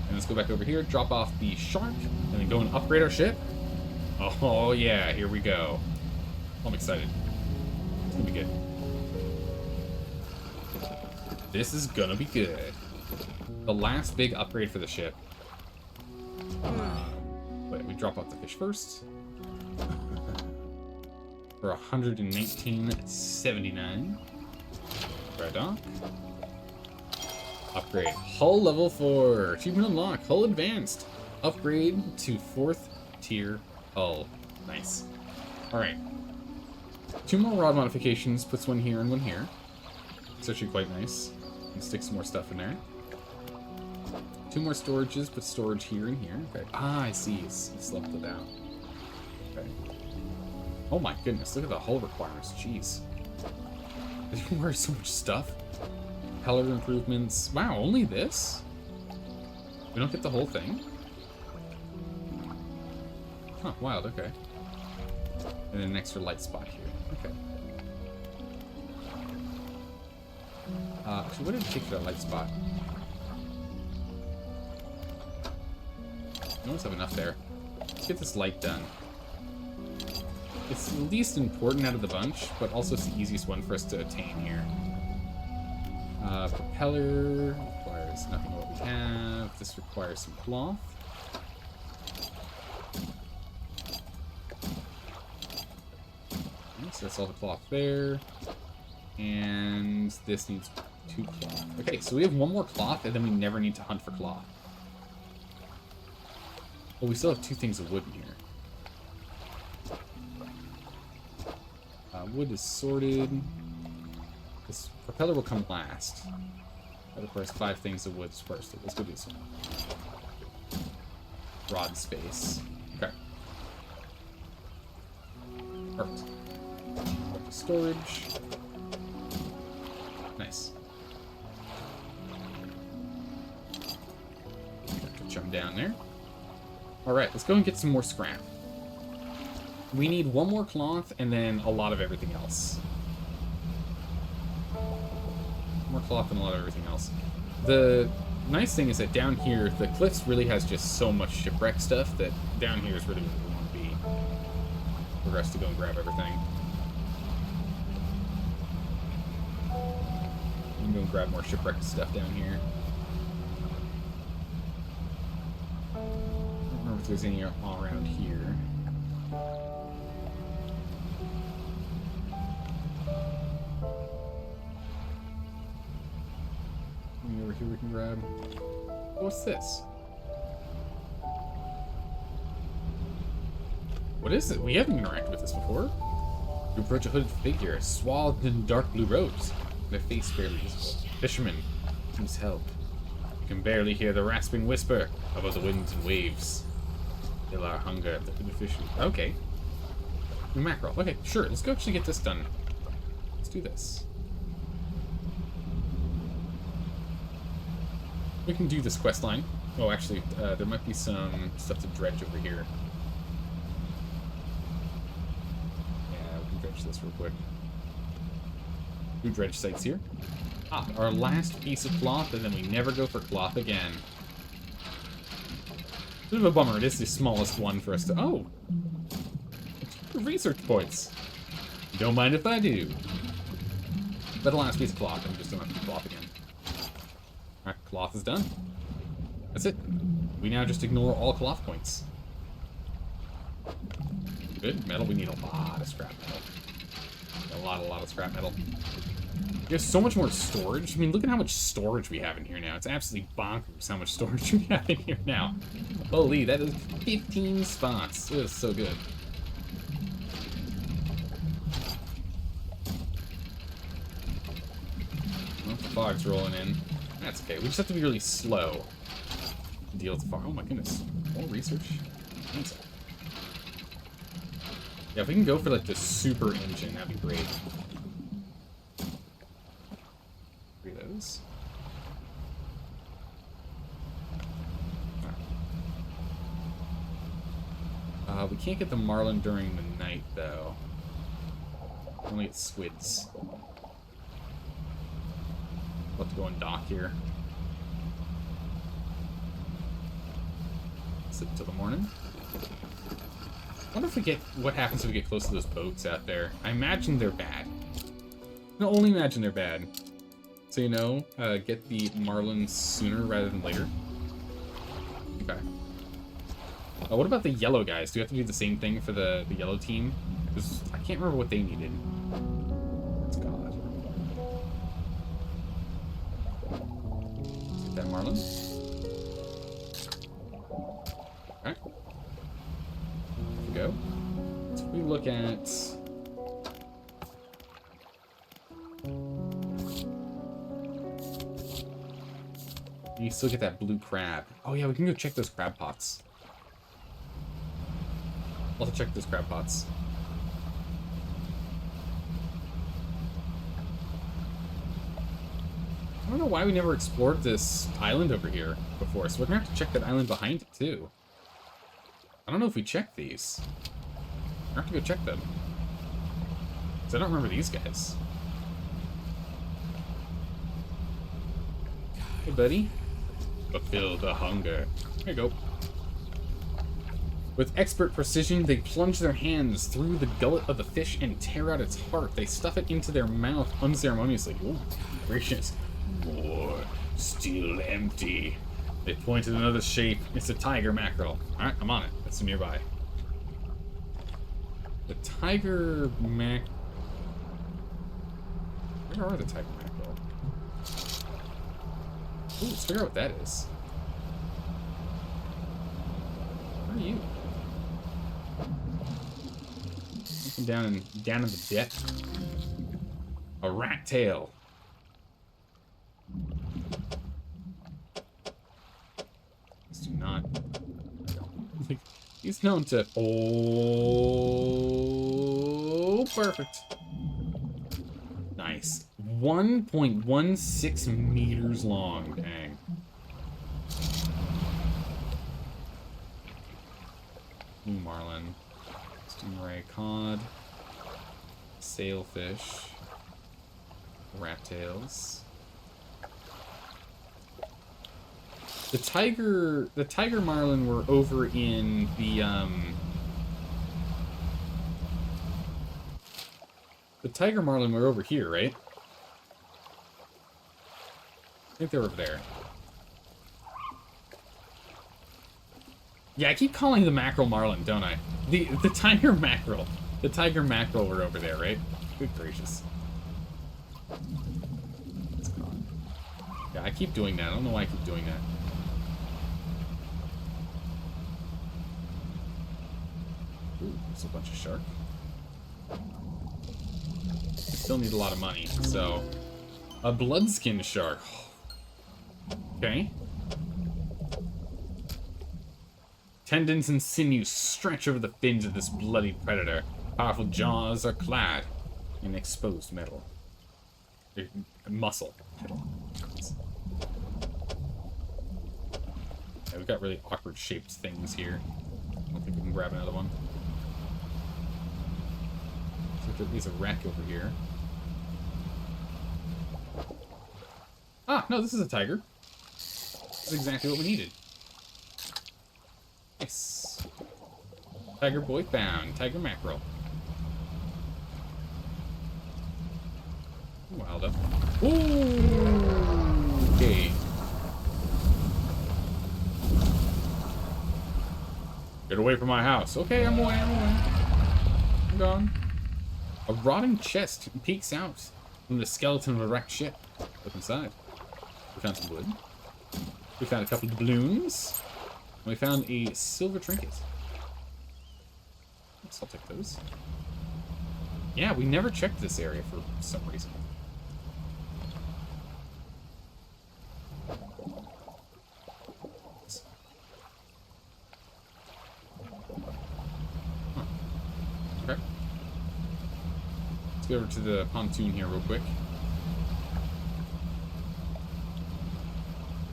A: And let's go back over here, drop off the shark, and then go and upgrade our ship. Oh yeah, here we go. I'm excited. It's gonna be good. This is gonna be good. The last big upgrade for the ship. Wait, we drop off the fish first. For 119.79. Right on. Upgrade. Hull level 4. Achievement unlocked. Hull advanced. Upgrade to 4th tier hull. Nice. Alright. 2 more rod modifications. Puts one here and one here. It's actually quite nice. And stick some more stuff in there. 2 more storages. Put storage here and here. Okay. Ah, I see. It's leveled it out. Okay. Oh my goodness. Look at the hull requirements. Jeez. Did you wear so much stuff? Color improvements. Wow, only this? We don't get the whole thing? Huh, wild, okay. And then an extra light spot here. Okay. Actually, what did it take for that light spot? We almost have enough there. Let's get this light done. It's the least important out of the bunch, but also it's the easiest one for us to attain here. Propeller requires nothing what we have. This requires some cloth. Okay, so that's all the cloth there. And this needs 2 cloth. Okay, so we have 1 more cloth, and then we never need to hunt for cloth. Well, we still have 2 things of wood in here. Wood is sorted. This propeller will come last. That requires 5 things of wood first. Let's go do some. Rod space. Okay. Perfect. Go to storage. Nice. Jump down there. Alright, let's go and get some more scrap. We need 1 more cloth and then a lot of everything else. More cloth and a lot of everything else. The nice thing is that down here, the cliffs really has just so much shipwreck stuff that down here is really where we want to be. For us to go and grab everything. We can go and grab more shipwreck stuff down here. I don't remember if there's any all around here. Anything over here we can grab? What's this? What is it? We haven't interacted with this before. You approach a hooded figure, swathed in dark blue robes. Their face barely visible. Fisherman, please help. You can barely hear the rasping whisper above the winds and waves. Fill our hunger, the hooded fisherman. Okay. Mackerel. Okay, sure. Let's go actually get this done. Let's do this. We can do this quest line. Oh, actually, there might be some stuff to dredge over here. Yeah, we can dredge this real quick. 2 dredge sites here. Ah, our last piece of cloth, and then we never go for cloth again. Bit of a bummer. It is the smallest one for us to... Oh! Research points. Don't mind if I do. But the last piece of cloth, and we just don't have to cloth again. Alright, cloth is done. That's it. We now just ignore all cloth points. Good. Metal, we need a lot of scrap metal. A lot of scrap metal. We have so much more storage. I mean, look at how much storage we have in here now. It's absolutely bonkers how much storage we have in here now. Holy, that is 15 spots. It is so good. Well, the fog's rolling in. That's okay. We just have to be really slow to deal with the fog. Oh my goodness. More research. Nice. Yeah, if we can go for like the super engine, that'd be great. 3 of those. We can't get the marlin during the night though. Only get squids. We'll have to go and dock here. Sit until the morning. I wonder if we get what happens if we get close to those boats out there. I imagine they're bad. No, only imagine they're bad. So you know, get the marlin sooner rather than later. Okay. What about the yellow guys? Do we have to do the same thing for the yellow team? Because I can't remember what they needed. God. Let's get that marlin. Okay. There we go. So we look at... You still get that blue crab. Oh yeah, we can go check those crab pots. I'll have to check those crab pots. I don't know why we never explored this island over here before, so we're gonna have to check that island behind it too. I don't know if we checked these. I have to go check them. Because I don't remember these guys. Hey buddy. Fulfill the hunger. There you go. With expert precision, they plunge their hands through the gullet of the fish and tear out its heart. They stuff it into their mouth unceremoniously. Oh, gracious. More. Still empty. They point at another shape. It's a tiger mackerel. Alright, I'm on it. That's nearby. The tiger mac... Where are the tiger mackerel? Ooh, let's figure out what that is. Where are you? Down in the depth. A rat tail. Let's do not. He's known to. Oh, perfect. Nice. 1.16 meters long. Dang. Blue marlin. Stingray, cod. Sailfish. Rat tails. The tiger marlin were over in the tiger marlin were over here, right? I think they're over there. Yeah, I keep calling the mackerel marlin, don't I? The tiger mackerel. The tiger mackerel were over there, right? Good gracious. Yeah, I keep doing that. I don't know why I keep doing that. Ooh, there's a bunch of shark. I still need a lot of money, so... A bloodskin shark. Okay. Tendons and sinews stretch over the fins of this bloodied predator. Powerful jaws are clad in exposed metal. Muscle. Metal. Yeah, we've got really awkward shaped things here. I don't think we can grab another one. So there's a wreck over here. Ah, no, this is a tiger. This is exactly what we needed. Nice. Tiger boy found. Tiger mackerel. Wild up. Ooh! Okay. Get away from my house. Okay, I'm away, I'm gone. A rotting chest peeks out from the skeleton of a wrecked ship. Look inside. We found some wood. We found a couple of balloons. And we found a silver trinket. I'll take those. Yeah, we never checked this area for some reason. Huh. Okay. Let's go over to the pontoon here real quick.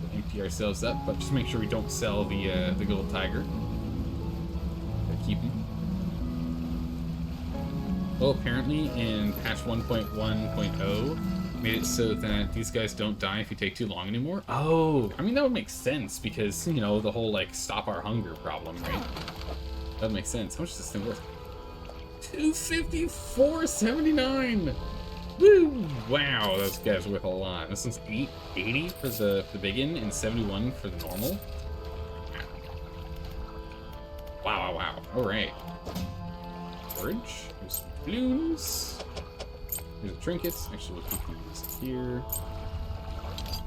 A: We'll empty ourselves up, but just make sure we don't sell the little tiger. Gotta keep him. Well, apparently in patch 1.1.0 made it so that these guys don't die if you take too long anymore. Oh, I mean, that would make sense because, you know, the whole, like, stop our hunger problem, right? That would make sense. How much is this thing worth? $254.79! Woo! Wow, those guys are worth a lot. This one's $8.80 for the big one and $71 for the normal. Wow, wow, wow. Alright. Storage. Here's some balloons. Here's the trinkets. Actually, we'll keep these here.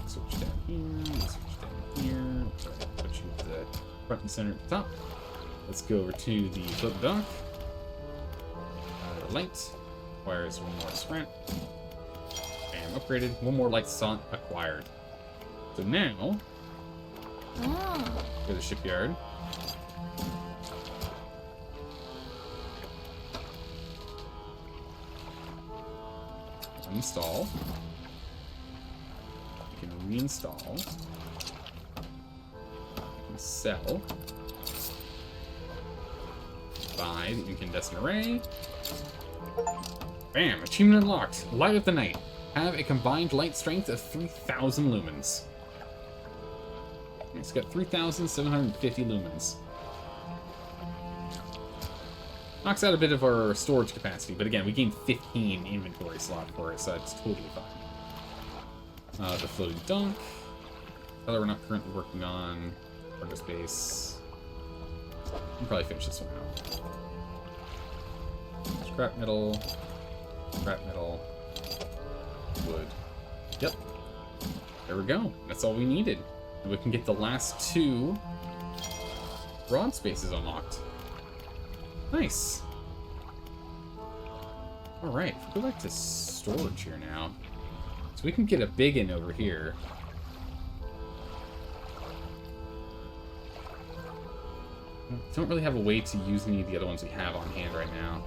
A: Switch down here. Switch down here. Right, put you at the front and center at the top. Let's go over to the float dock. Light. Requires one more sprint. And upgraded. One more light slot acquired. So now, go to the shipyard. Install. You can reinstall. You can sell. Buy the incandescent array. Bam! Achievement unlocked. Light of the night. Have a combined light strength of 3,000 lumens. It's got 3,750 lumens. Knocks out a bit of our storage capacity, but again, we gained 15 inventory slot for it, so it's totally fine. The floating dock. Other we're not currently working on. Cargo space. We'll probably finish this one out. Scrap metal. Scrap metal. Wood. Yep. There we go. That's all we needed. And we can get the last 2 rod spaces unlocked. Nice. Alright, if we go back to storage here now. So we can get a big in over here. Don't really have a way to use any of the other ones we have on hand right now.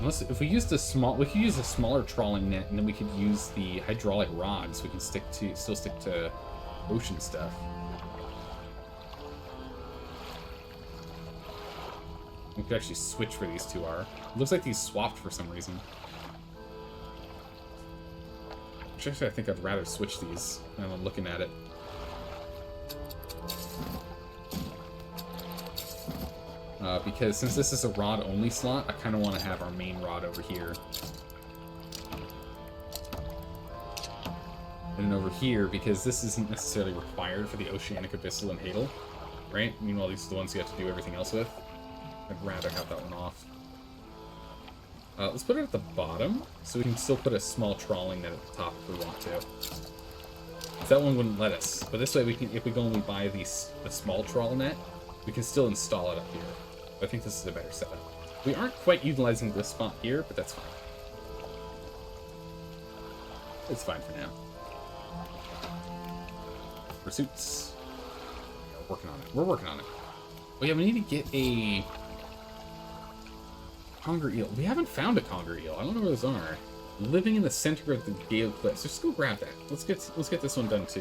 A: Unless, if we used a small, we could use a smaller trawling net, and then we could use the hydraulic rods, so we can still stick to ocean stuff. We could actually switch where these two are. It looks like these swapped for some reason. Which actually, I think I'd rather switch these now that I'm looking at it. Because since this is a rod-only slot, I kind of want to have our main rod over here. And then over here, because this isn't necessarily required for the Oceanic, Abyssal, and Hadal, right? Meanwhile, these are the ones you have to do everything else with. I'd rather have that one off. Let's put it at the bottom, so we can still put a small trawling net at the top if we want to. That one wouldn't let us, but this way we can, if we go and we buy the small trawl net, we can still install it up here. I think this is a better setup. We aren't quite utilizing this spot here, but that's fine. It's fine for now. Pursuits. Yeah, we're working on it. We're working on it. Oh yeah, we need to get a conger eel. We haven't found a conger eel. I don't know where those are. Living in the center of the Gale Cliffs. Just go grab that. Let's get this one done too.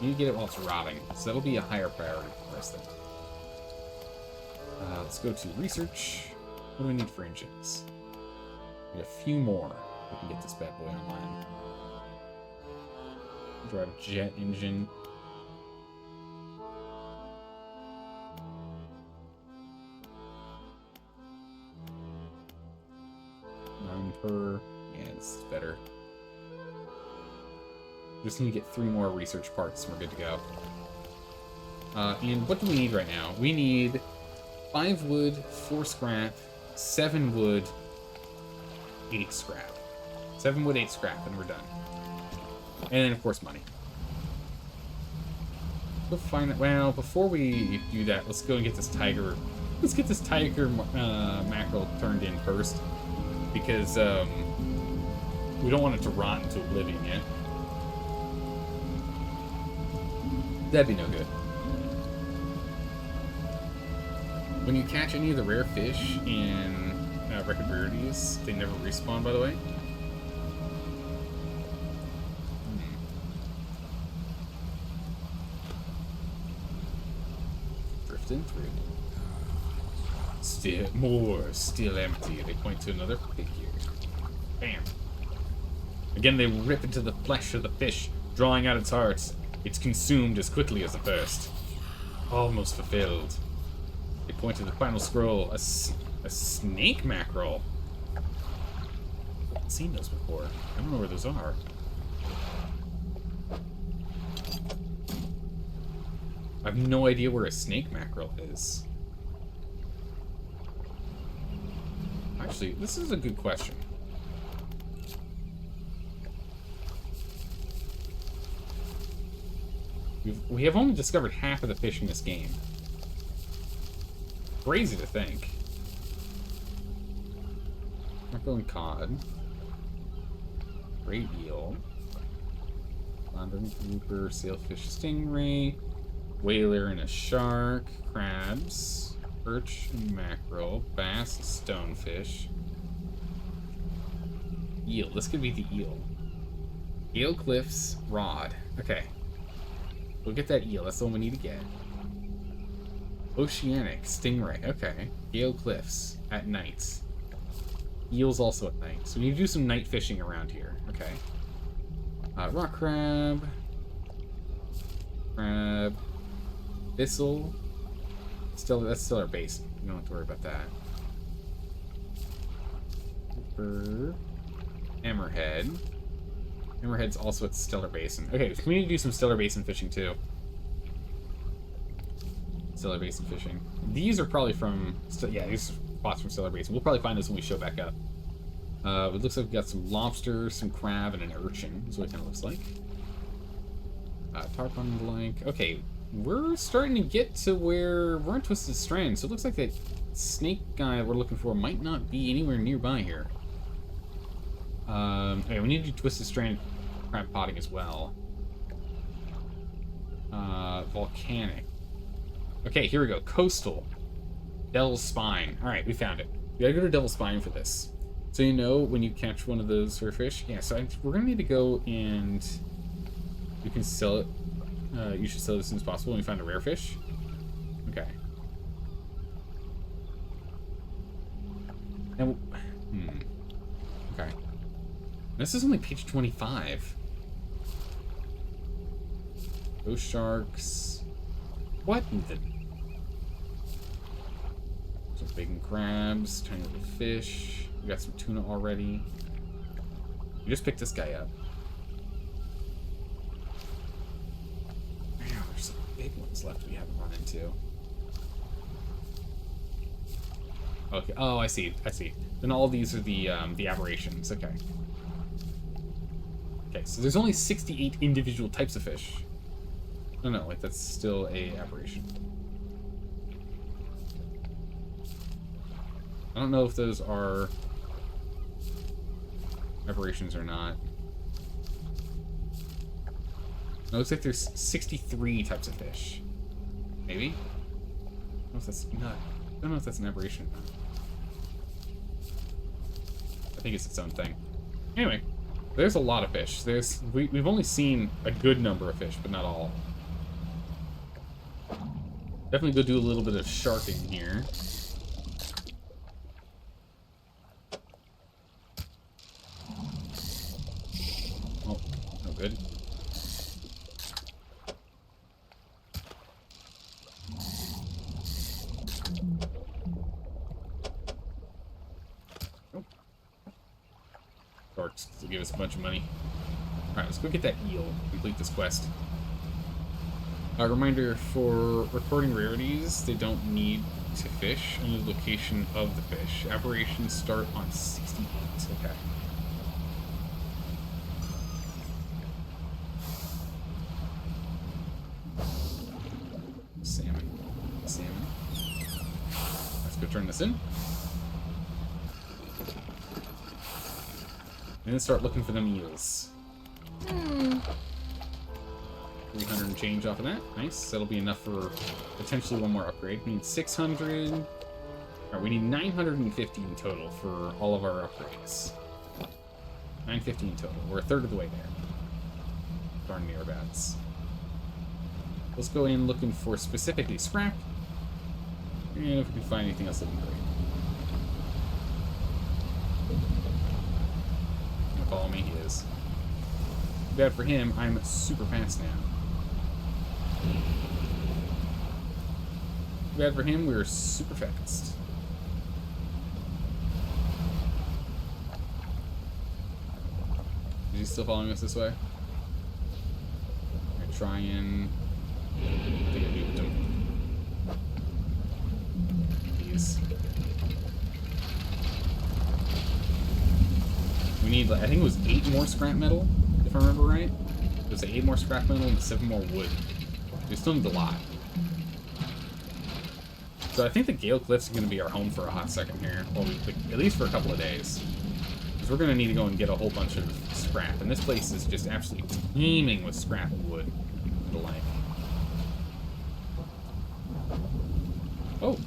A: You need to get it while it's rotting, so that'll be a higher priority for us then. Let's go to research. What do we need for engines? We need a few more. We can get this bad boy online. Drive jet engine. 9 per. Yeah, this is better. Just need to get 3 more research parts and we're good to go. And what do we need right now? We need 5 wood, 4 scrap, 7 wood, 8 scrap. 7 wood, 8 scrap, and we're done. And then, of course, money. We'll find that. Well, before we do that, let's go and get this tiger. Let's get this tiger mackerel turned in first, because we don't want it to rot into oblivion yet. That'd be no good. When you catch any of the rare fish in Record Rarities, they never respawn, by the way. Drifting through. Still empty. They point to another figure. Bam. Again, they rip into the flesh of the fish, drawing out its heart. It's consumed as quickly as the first. Almost fulfilled. They point to the final scroll. A snake mackerel. I haven't seen those before. I don't know where those are. I have no idea where a snake mackerel is. Actually, this is a good question. We have only discovered half of the fish in this game. Crazy to think. Mackerel and cod. Great eel. Flounder and grouper, sailfish, stingray. Whaler and a shark. Crabs. Perch and mackerel. Bass, stonefish. Eel. This could be the eel. Gale Cliffs, rod. Okay. We'll get that eel. That's the one we need to get. Oceanic, stingray. Okay. Gale Cliffs, at night. Eels also at night. So we need to do some night fishing around here. Okay. Rock crab. Crab. Thistle. That's still our base. We don't have to worry about that. Grouper. Hammerhead. Hammerhead's also at Stellar Basin. Okay, we need to do some Stellar Basin fishing too. Stellar Basin fishing. These are probably from... Yeah, these are spots from Stellar Basin. We'll probably find those when we show back up. It looks like we've got some lobster, some crab, and an urchin. That's what it kind of looks like. Tarpon blank. Okay, we're starting to get to where we're in Twisted Strand, so it looks like that snake guy we're looking for might not be anywhere nearby here. Okay, we need to do twisted strand crab potting as well. Volcanic. Okay, here we go. Coastal. Devil's Spine. Alright, we found it. We gotta go to Devil's Spine for this. So you know when you catch one of those rare fish? Yeah, so we're gonna need to go and you can sell it. You should sell it as soon as possible when you find a rare fish. Okay. And okay. This is only page 25. Those sharks. What in the... Some bacon crabs, tiny little fish. We got some tuna already. We just picked this guy up. Man, there's some big ones left we haven't run into. Okay. Oh, I see. I see. Then all these are the aberrations. Okay. Okay, so there's only 68 individual types of fish. No, like that's still a aberration. I don't know if those are aberrations or not. No, it looks like there's 63 types of fish. Maybe? I don't know if that's not. I don't know if that's an aberration. I think it's its own thing. Anyway, there's a lot of fish. We've only seen a good number of fish, but not all. Definitely go do a little bit of sharking here. Oh, no good. Oh. Sharks will give us a bunch of money. Alright, let's go get that eel. Complete this quest. A reminder for recording rarities, they don't need to fish in the location of the fish. Aberrations start on 68. Okay. Salmon. Salmon. Let's go turn this in. And then start looking for them eels. 300 and change off of that. Nice. That'll be enough for potentially one more upgrade. We need 600. Alright, we need 950 in total for all of our upgrades. 950 in total. We're a third of the way there. Darn nearabouts. Let's go in looking for specifically scrap. And if we can find anything else, that'd be great. Gonna follow me? He is. Too bad for him, I'm super fast now. Too bad for him, we're super fast. Is he still following us this way? I'm gonna try and... I think I nuked him. Please. We need, I think it was 8 more scrap metal, if I remember right. It was 8 more scrap metal and 7 more wood. We still need a lot. So I think the Gale Cliffs are going to be our home for a hot second here. Well, at least for a couple of days. Because we're going to need to go and get a whole bunch of scrap. And this place is just absolutely teeming with scrap and wood. The like. Oh!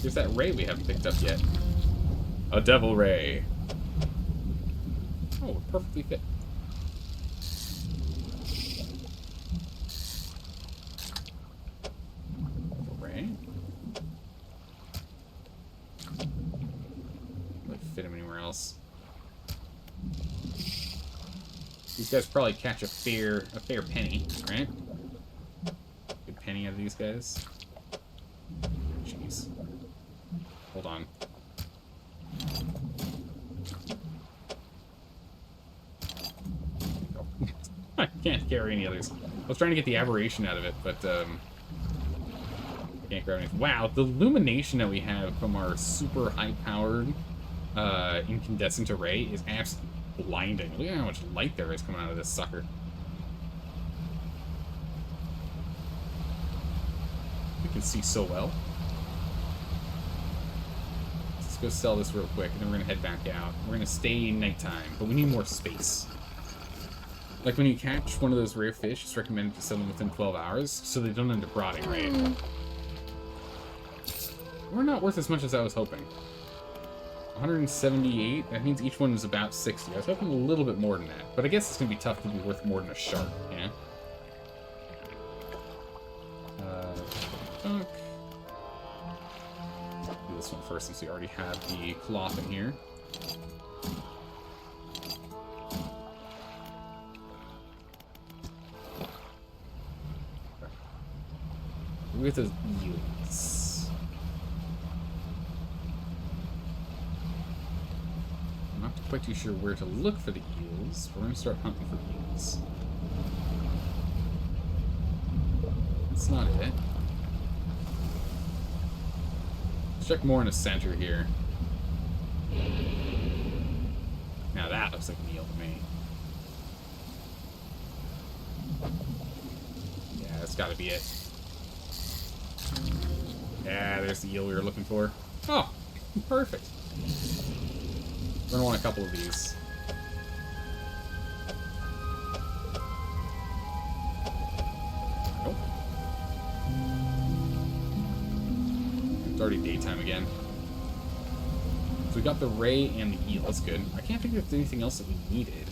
A: There's that ray we haven't picked up yet. A devil ray. Oh, perfectly fit. Ray. Would fit him anywhere else. These guys probably catch a fair penny, right? Good penny out of these guys. Jeez. Hold on. I can't carry any others. I was trying to get the aberration out of it, but I can't grab anything. Wow, the illumination that we have from our super high-powered incandescent array is absolutely blinding. Look at how much light there is coming out of this sucker. We can see so well. Let's go sell this real quick, and then we're gonna head back out. We're gonna stay nighttime, but we need more space. Like, when you catch one of those rare fish, it's recommended to sell them within 12 hours, so they don't end up rotting, right? We're not worth as much as I was hoping. 178, that means each one is about 60. I was hoping a little bit more than that, but I guess it's gonna be tough to be worth more than a shark, yeah? Do this one first since we already have the cloth in here. Look at those eels. I'm not quite too sure where to look for the eels, but we're gonna start hunting for eels. That's not it. Let's check more in the center here. Now that looks like an eel to me. Yeah, that's gotta be it. Yeah, there's the eel we were looking for. Oh, perfect. We're gonna want a couple of these. Nope. It's already daytime again. So we got the ray and the eel. That's good. I can't think if there's anything else that we needed.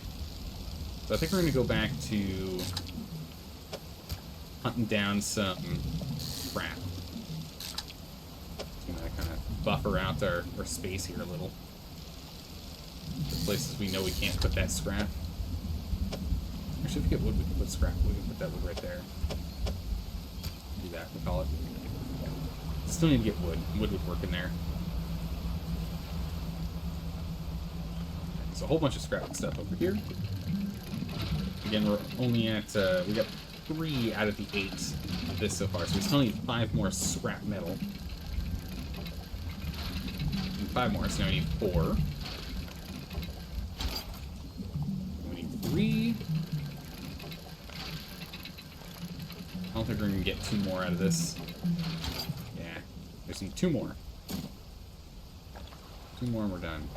A: So I think we're gonna go back to hunting down some crap. Kind of buffer out our space here a little. The places we know we can't put that scrap. Actually, if we get wood, we can put scrap. We can put that wood right there. Do that, we call it. Still need to get wood. Wood would work in there. There's a whole bunch of scrap and stuff over here. Again, we're only at, we got 3 out of the 8 of this so far, so we still need 5 more scrap metal. 5 more, so now we need 4. We need 3. I don't think we're gonna get 2 more out of this. Yeah, we just need 2 more. 2 more and we're done.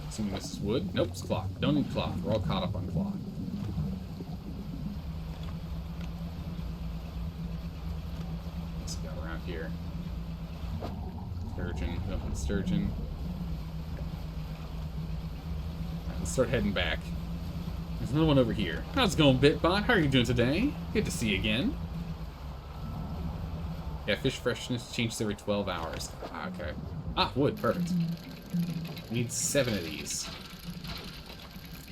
A: Assuming this is wood. Nope, it's cloth. Don't need cloth. We're all caught up on cloth. What's we got around here? Sturgeon, we don't want sturgeon. Alright, let's start heading back. There's another one over here. How's it going, Bitbot? How are you doing today? Good to see you again. Yeah, fish freshness changes every 12 hours. Ah, okay. Ah, wood, perfect. We need 7 of these. So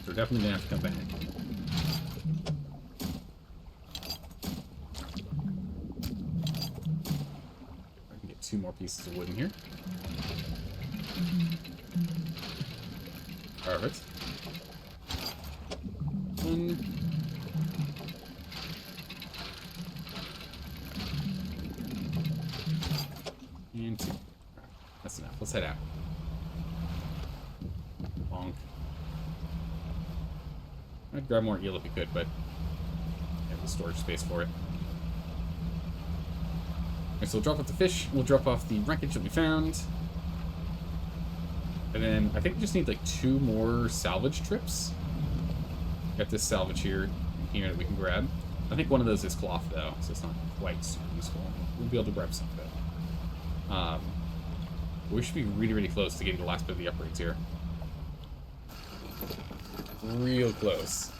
A: we're definitely gonna have to come back. I can get 2 more pieces of wood in here. Perfect. 1. And 2. That's enough. Let's head out. Bonk. I'd grab more eel if we could, but I have the storage space for it. Okay, so we'll drop off the fish, we'll drop off the wreckage that we found. And then I think we just need like 2 more salvage trips. Got this salvage here that we can grab. I think one of those is cloth though, so it's not quite super useful. We'll be able to grab some of it. We should be really, really close to getting the last bit of the upgrades here. Real close.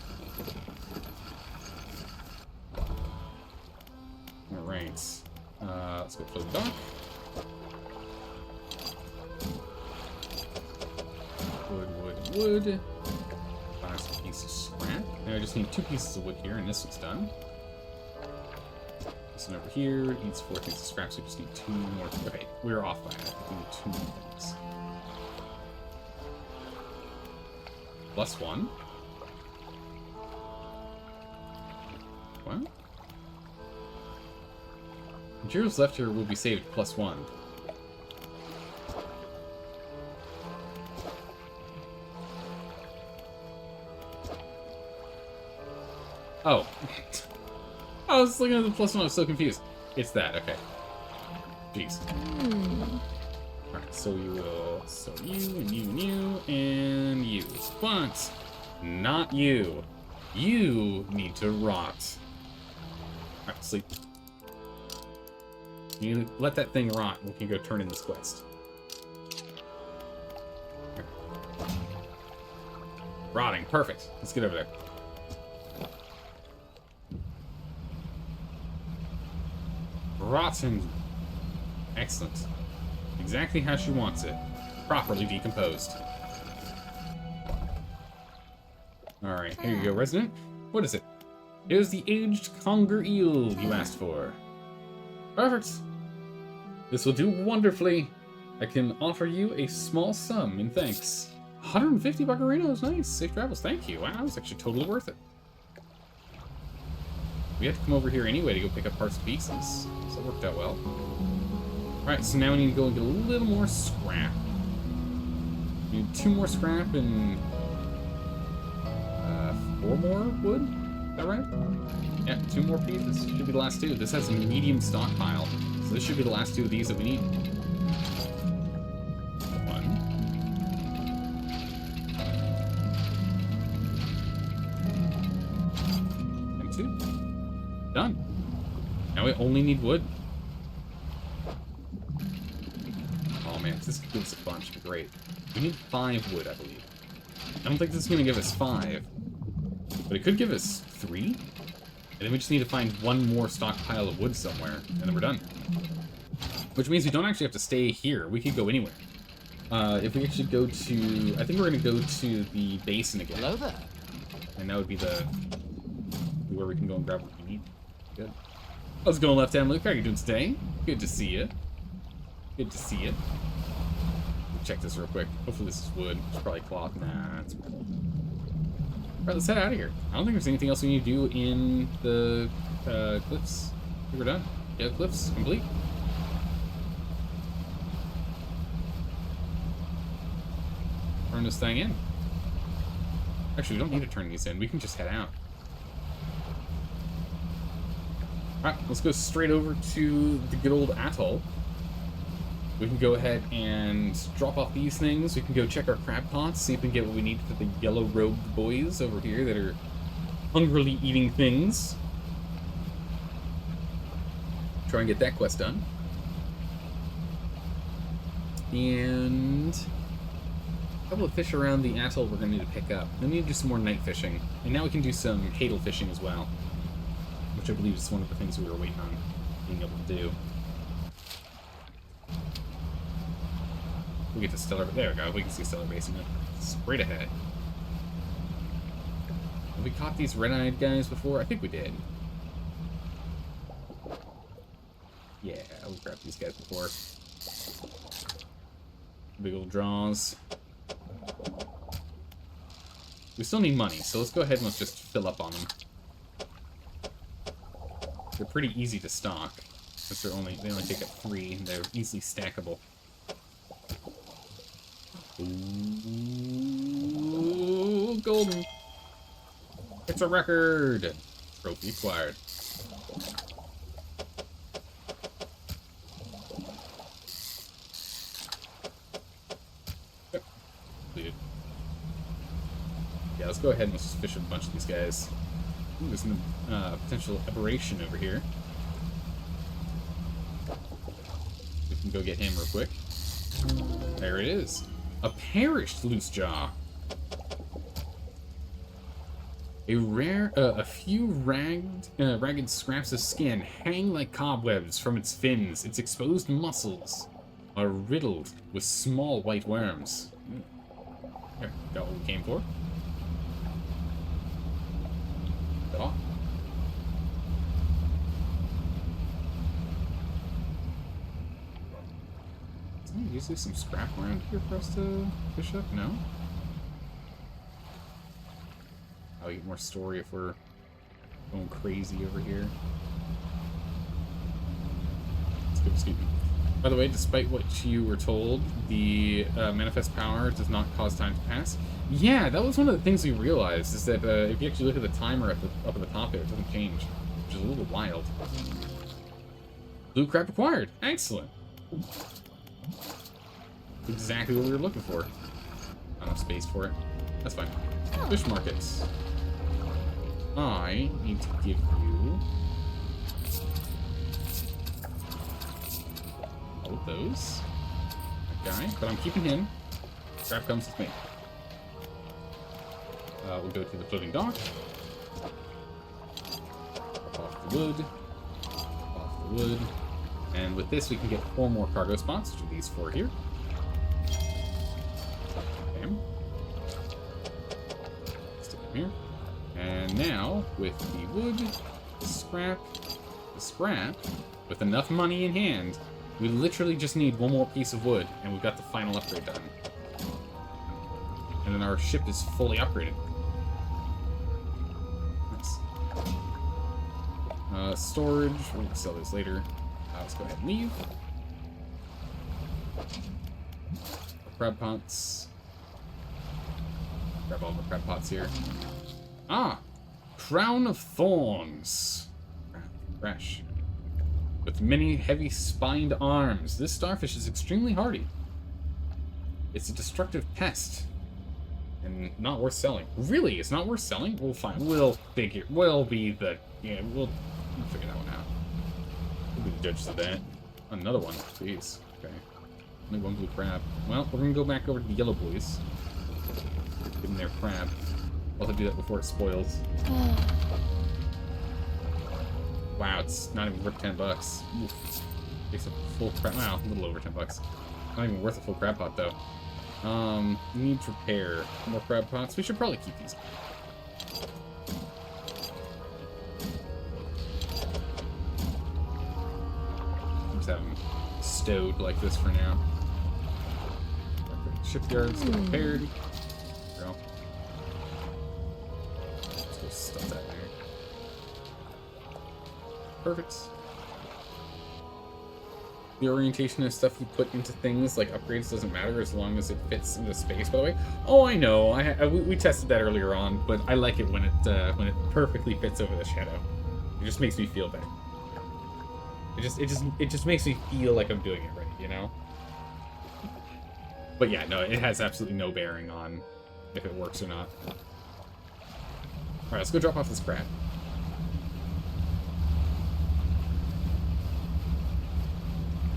A: Alright. Let's go for the dock. Wood. Last piece of scrap. Now I just need 2 pieces of wood here, and this one's done. This one over here needs 4 things of scrap, so we just need 2 more. Okay, we're off by it. We need 2 more things. +1. What? Materials left here will be saved +1. Oh. I was looking at the +1, I was so confused. It's that, okay. Jeez. Alright, so we will... So you, and you, and you, and you. But, not you. You need to rot. Alright, sleep. You let that thing rot, and we can go turn in this quest. Here. Rotting, perfect. Let's get over there. Rotten. Excellent. Exactly how she wants it. Properly decomposed. Alright, here you go, resident. What is it? It is the aged conger eel you asked for. Perfect. This will do wonderfully. I can offer you a small sum in thanks. 150 buccarinos, nice. Safe travels, thank you. Wow, that was actually totally worth it. We have to come over here anyway to go pick up parts and pieces, so it worked out well. Alright, so now we need to go and get a little more scrap. We need 2 more scrap and 4 more wood? Is that right? Yeah, 2 more pieces. This should be the last 2. This has a medium stockpile, so this should be the last 2 of these that we need. 1. And 2. Done. Now we only need wood. Oh man, this could give us a bunch. Great. We need 5 wood, I believe. I don't think this is going to give us 5. But it could give us 3. And then we just need to find 1 more stockpile of wood somewhere. And then we're done. Which means we don't actually have to stay here. We could go anywhere. If we actually go to... I think we're going to go to the basin again.
C: Hello there.
A: And that would be the... where we can go and grab what we need. Good. How's it going, Left Hand Luke? How are you doing today? Good to see you. Good to see you. Check this real quick. Hopefully this is wood. It's probably cloth. Nah, it's wood. Alright, let's head out of here. I don't think there's anything else we need to do in the cliffs. I think we're done. Yeah, cliffs complete. Turn this thing in. Actually, we don't need to turn these in. We can just head out. Alright, let's go straight over to the good old atoll. We can go ahead and drop off these things. We can go check our crab pots, see if we can get what we need for the yellow-robed boys over here that are hungrily eating things. Try and get that quest done. And a couple of fish around the atoll we're going to need to pick up. Then we need to do some more night fishing. And now we can do some hadal fishing as well, which I believe is one of the things we were waiting on being able to do. We get to Stellar... There we go. We can see Stellar Basin straight ahead. Have we caught these red-eyed guys before? I think we did. Yeah, we'll grab these guys before. Big old draws. We still need money, so let's go ahead and let's just fill up on them. They're pretty easy to stock, because they only take up 3, and they're easily stackable. Ooh, golden. It's a record. Trophy acquired. Yep. Completed. Yeah, let's go ahead and let's just fish a bunch of these guys. Ooh, there's some potential aberration over here. We can go get him real quick. There it is. A perished loose jaw. A few ragged scraps of skin hang like cobwebs from its fins. Its exposed muscles are riddled with small white worms. Here, got what we came for. Oh. Usually some scrap around here for us to fish up? No? I'll get more story if we're going crazy over here. Excuse me. By the way, despite what you were told, the manifest power does not cause time to pass. Yeah, that was one of the things we realized, is that if you actually look at the timer up at the top there, it doesn't change. which is a little wild. Blue crab acquired. Excellent. Exactly what we were looking for. Not enough space for it. That's fine. Fish markets. I need to give you all of those. That guy, but I'm keeping him. Crab comes with me. We'll go to the floating dock. Off the wood. Off the wood. And with this, we can get 4 more cargo spots, which are these 4 here. Bam. Stick them here. And now, with the wood, the scrap, with enough money in hand, we literally just need 1 more piece of wood, and we've got the final upgrade done. And then our ship is fully upgraded. Nice. Storage, we're going to sell this later. Let's go ahead and leave. Crab pots. Grab all the crab pots here. Ah! Crown of Thorns. Fresh. With many heavy spined arms. This starfish is extremely hardy. It's a destructive pest. And not worth selling. Really? It's not worth selling? We'll find. We'll figure. We'll be the. Yeah, we'll figure that one out. We'll be the judges of that. Another one. Jeez. Okay. Only 1 blue crab. Well, we're gonna go back over to the yellow boys. Give them their crab. I'll have to do that before it spoils. Wow, it's not even worth 10 bucks. Oof. Takes a full crab. Wow, a little over 10 bucks. Not even worth a full crab pot though. Needs repair. More crab pots. We should probably keep these. Just have them stowed like this for now. Shipyards get repaired. There we go. Let's go stuff that there. Perfect. The orientation and stuff you put into things like upgrades doesn't matter as long as it fits into space. By the way, oh, I know. We tested that earlier on, but I like it when it perfectly fits over the shadow. It just makes me feel better. It just makes me feel like I'm doing it right, you know. But yeah, no, it has absolutely no bearing on if it works or not. All right, let's go drop off this crab.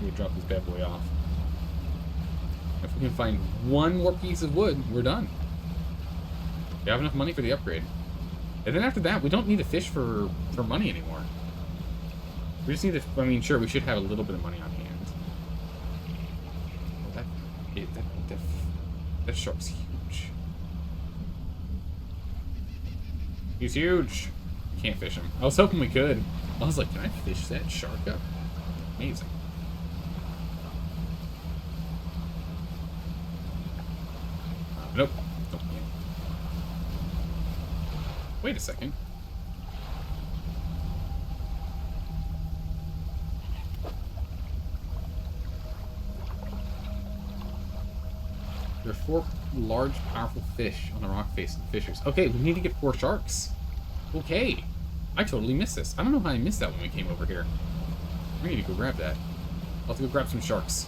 A: We drop this bad boy off. If we can find 1 more piece of wood, we're done. We have enough money for the upgrade. And then after that, we don't need to fish for money anymore. We just need to, I mean, sure, we should have a little bit of money on hand. Oh, that shark's huge. He's huge. Can't fish him. I was hoping we could. I was like, can I fish that shark up? Amazing. Nope. Nope. Wait a second. There are 4 large, powerful fish on the rock face of the fishers. Okay, we need to get 4 sharks. Okay. I totally missed this. I don't know how I missed that when we came over here. We need to go grab that. I'll have to go grab some sharks.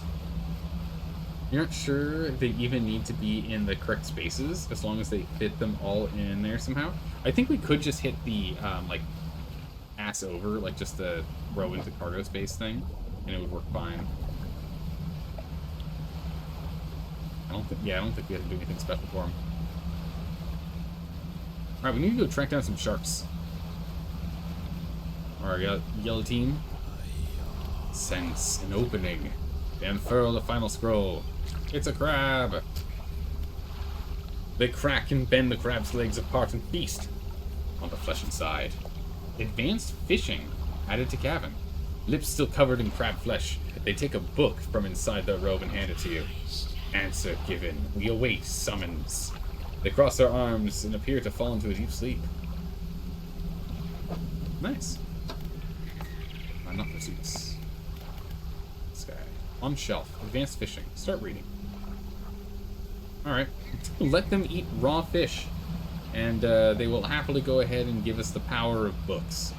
A: You're not sure if they even need to be in the correct spaces, as long as they fit them all in there somehow. I think we could just hit the, like, ass over, like just the row into cargo space thing, and it would work fine. I don't think we have to do anything special for them. Alright, we need to go track down some sharks. Alright, yellow team. Sense an opening. They unfurl the final scroll. It's a crab! They crack and bend the crab's legs apart and feast on the flesh inside. Advanced fishing added to cabin. Lips still covered in crab flesh. They take a book from inside their robe and hand it to you. Answer given. We await summons. They cross their arms and appear to fall into a deep sleep. Nice. Not pursuits. This guy. On shelf. Advanced fishing. Start reading. Alright. Let them eat raw fish. And they will happily go ahead and give us the power of books.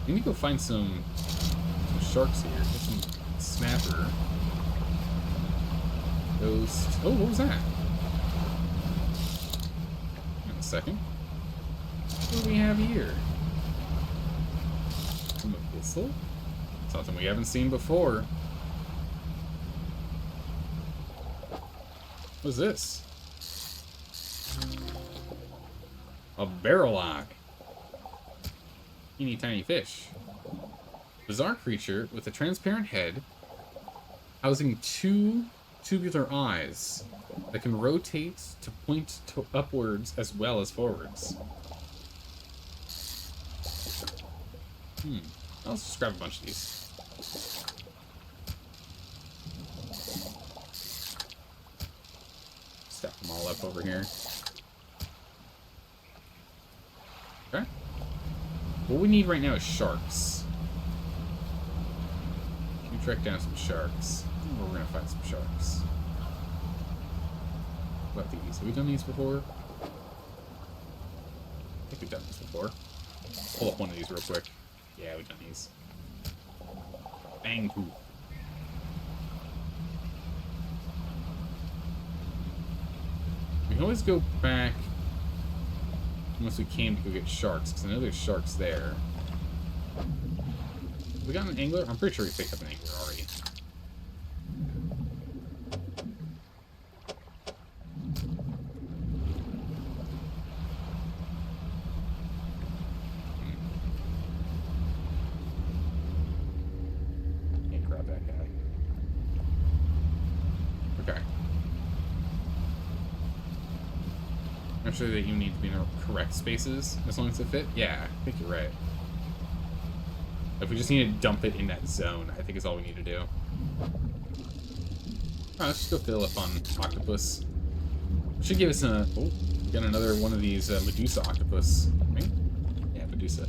A: We need to go find some sharks here. Get some snapper. Ghost. Oh, what was that? In a second. What do we have here? Some abyssal? Something we haven't seen before. What's this? A barrel eye. Teeny tiny fish. Bizarre creature with a transparent head, housing two tubular eyes that can rotate to point upwards as well as forwards. Let's just grab a bunch of these. Stack them all up over here. Okay. What we need right now is sharks. We track down some sharks. We're gonna find some sharks. What about these? Have we done these before? I think we've done this before. Pull up one of these real quick. Yeah, we've done these. Bang poop. We can always go back unless we came to go get sharks, because I know there's sharks there. We got an angler? I'm pretty sure we picked up an angler already. Can't grab that guy. Okay. I'm sure that you need to be in the correct spaces as long as they fit. Yeah, I think you're right. If we just need to dump it in that zone, I think is all we need to do. Alright, let's just go fill up on octopus. Should give us a... Oh, we got another one of these Medusa octopus. Right? Yeah, Medusa.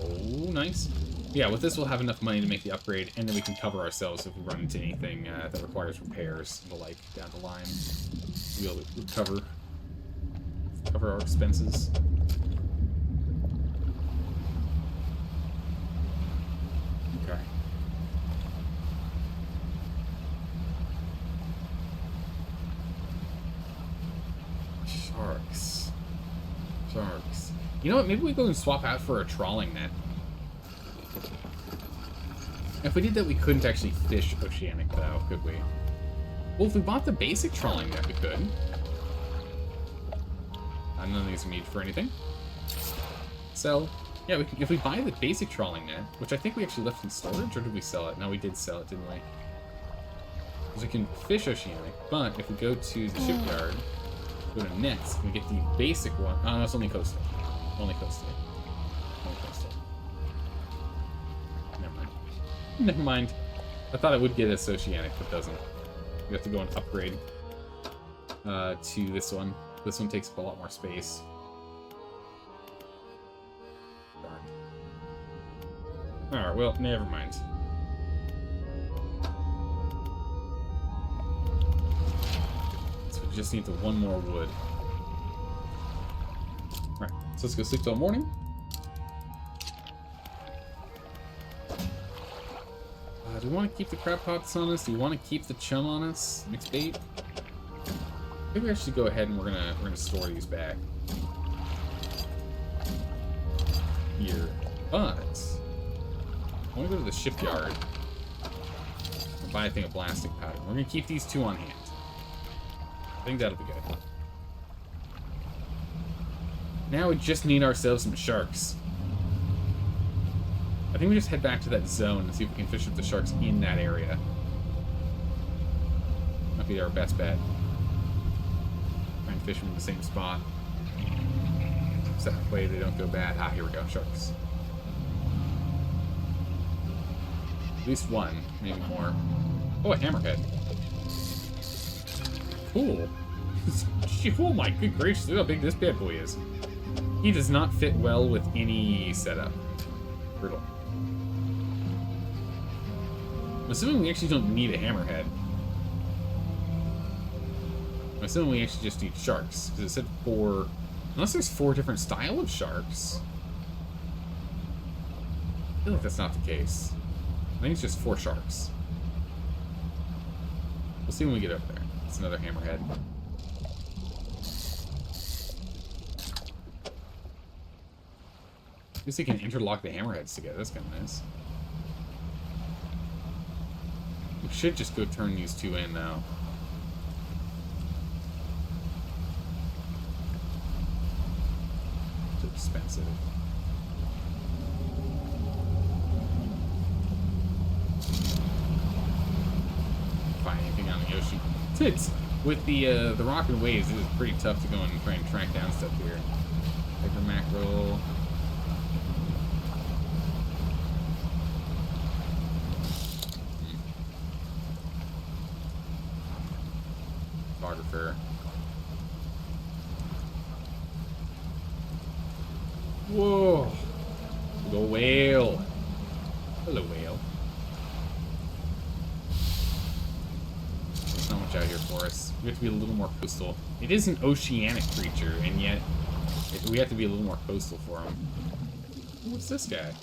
A: Oh, nice. Yeah, with this we'll have enough money to make the upgrade, and then we can cover ourselves if we run into anything that requires repairs and the like down the line. We'll cover our expenses. Okay. Sharks. Sharks. You know what? Maybe we go and swap out for a trawling net. If we did that, we couldn't actually fish oceanic, though, could we? Well, if we bought the basic trawling net, we could. None of these are needed for anything. So, yeah, if we buy the basic trawling net, which I think we actually left in storage, or did we sell it? No, we did sell it, didn't we? Because we can fish oceanic, but if we go to the shipyard, go to nets, we get the basic one. Oh, no, it's only coastal. Only coastal. Only coastal. Never mind. Never mind. I thought it would get us oceanic, but it doesn't. We have to go and upgrade to this one. This one takes up a lot more space. Darn. Alright, well, never mind. So we just need the one more wood. Alright, so let's go sleep till morning. Do we want to keep the crab pots on us? Do we want to keep the chum on us? Mixed bait? Maybe I should go ahead and we're gonna store these back here. But I want to go to the shipyard and buy a thing of blasting powder. We're gonna keep these two on hand. I think that'll be good. Now we just need ourselves some sharks. I think we just head back to that zone and see if we can fish with the sharks in that area. Might be our best bet. Try and fish them in the same spot. So that way they don't go bad. Ah, here we go, sharks. At least one, maybe more. Oh, a hammerhead. Cool. Oh my good gracious, look how big this bad boy is. He does not fit well with any setup. Brutal. I'm assuming we actually don't need a hammerhead. I'm assuming we actually just need sharks, because it said 4 Unless there's 4 different style of sharks. I feel like that's not the case. I think it's just 4 sharks. We'll see when we get over there. It's another hammerhead. At least they can interlock the hammerheads together. That's kind of nice. We should just go turn these 2 in now. Too expensive. Find anything on the ocean. It's with the rockin' waves, it is pretty tough to go and try and track down stuff here. Hyper mackerel. Photographer. Whoa! Big ol' whale. Hello, whale. There's not much out here for us. We have to be a little more coastal. It is an oceanic creature, and yet we have to be a little more coastal for him. What's this guy?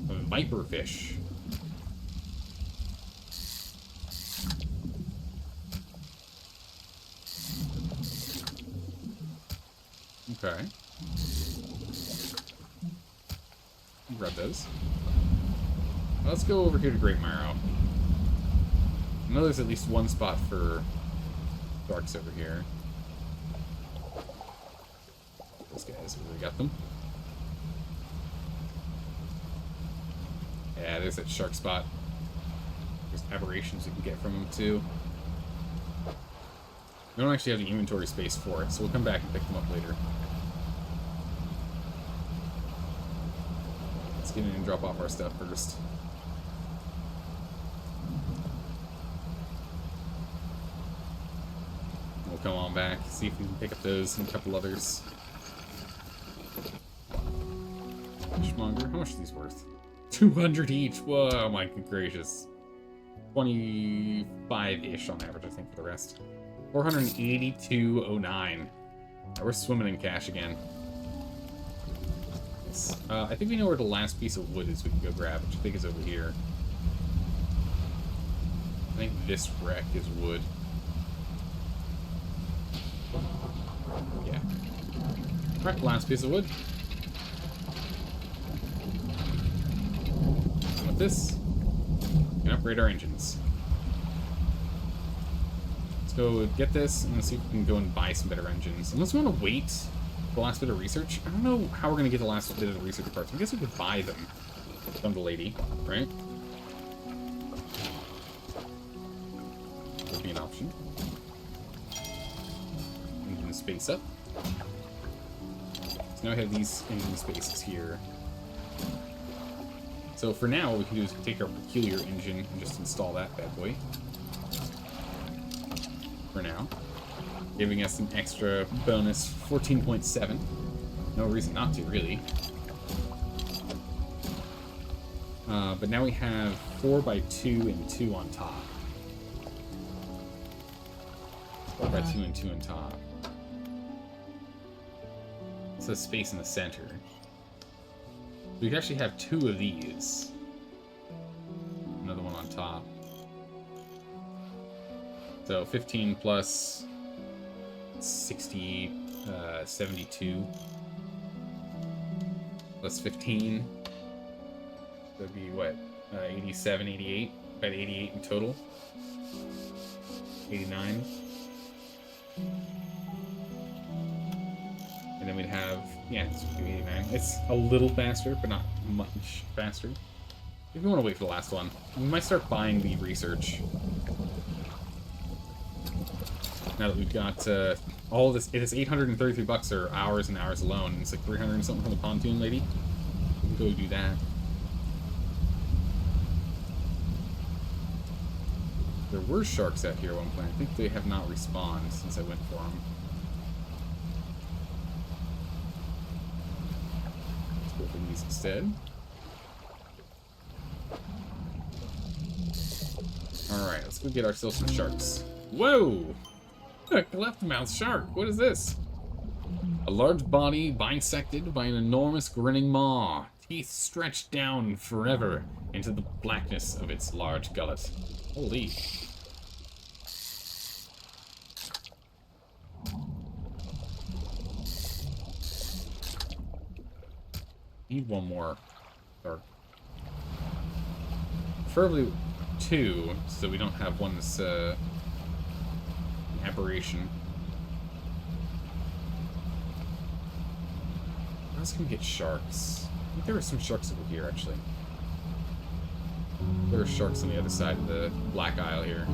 A: A viperfish. Okay. Grab those. Let's go over here to Great Marrow. I know there's at least one spot for sharks over here. Those guys, we got them. Yeah, there's that shark spot. There's aberrations you can get from them too. We don't actually have the inventory space for it, so we'll come back and pick them up later. Let's get in and drop off our stuff first. We'll come on back, see if we can pick up those and a couple others. Fishmonger, how much are these worth? 200 each. Whoa, my gracious. 25-ish on average, I think, for the rest. 482.09. We're swimming in cash again. I think we know where the last piece of wood is we can go grab, which I think is over here. I think this wreck is wood. Yeah. Alright, last piece of wood. And with this, we can upgrade our engines. Let's go get this and see if we can go and buy some better engines. Unless we want to wait the last bit of research. I don't know how we're going to get the last bit of the research parts. I guess we could buy them from the lady, right? Would be an option. Engine space up. So now we have these engine spaces here. So for now, what we can do is take our peculiar engine and just install that bad boy. For now. Giving us an extra bonus 14.7. No reason not to, really. But now we have 4x2 and 2 on top. 4x2 and 2 on top. So space in the center. We can actually have 2 of these. Another one on top. So 15 plus 60, 72. Plus 15. That'd be what? 87, 88. About 88 in total. 89. And then we'd have, yeah, it's 89. It's a little faster, but not much faster. If we want to wait for the last one, we might start buying the research. Now that we've got all this, it is 833 bucks for hours and hours alone. And it's like 300 and something from the pontoon lady. We can go do that. There were sharks out here at one point. I think they have not respawned since I went for them. Let's go for these instead. Alright, let's go get ourselves some sharks. Whoa! A cleft-mouthed shark. What is this? A large body bisected by an enormous grinning maw. Teeth stretched down forever into the blackness of its large gullet. Holy. Need one more. Or preferably two, so we don't have one that's an aberration. I was gonna get sharks. I think there were some sharks over here, actually. There are sharks on the other side of the Black Isle here.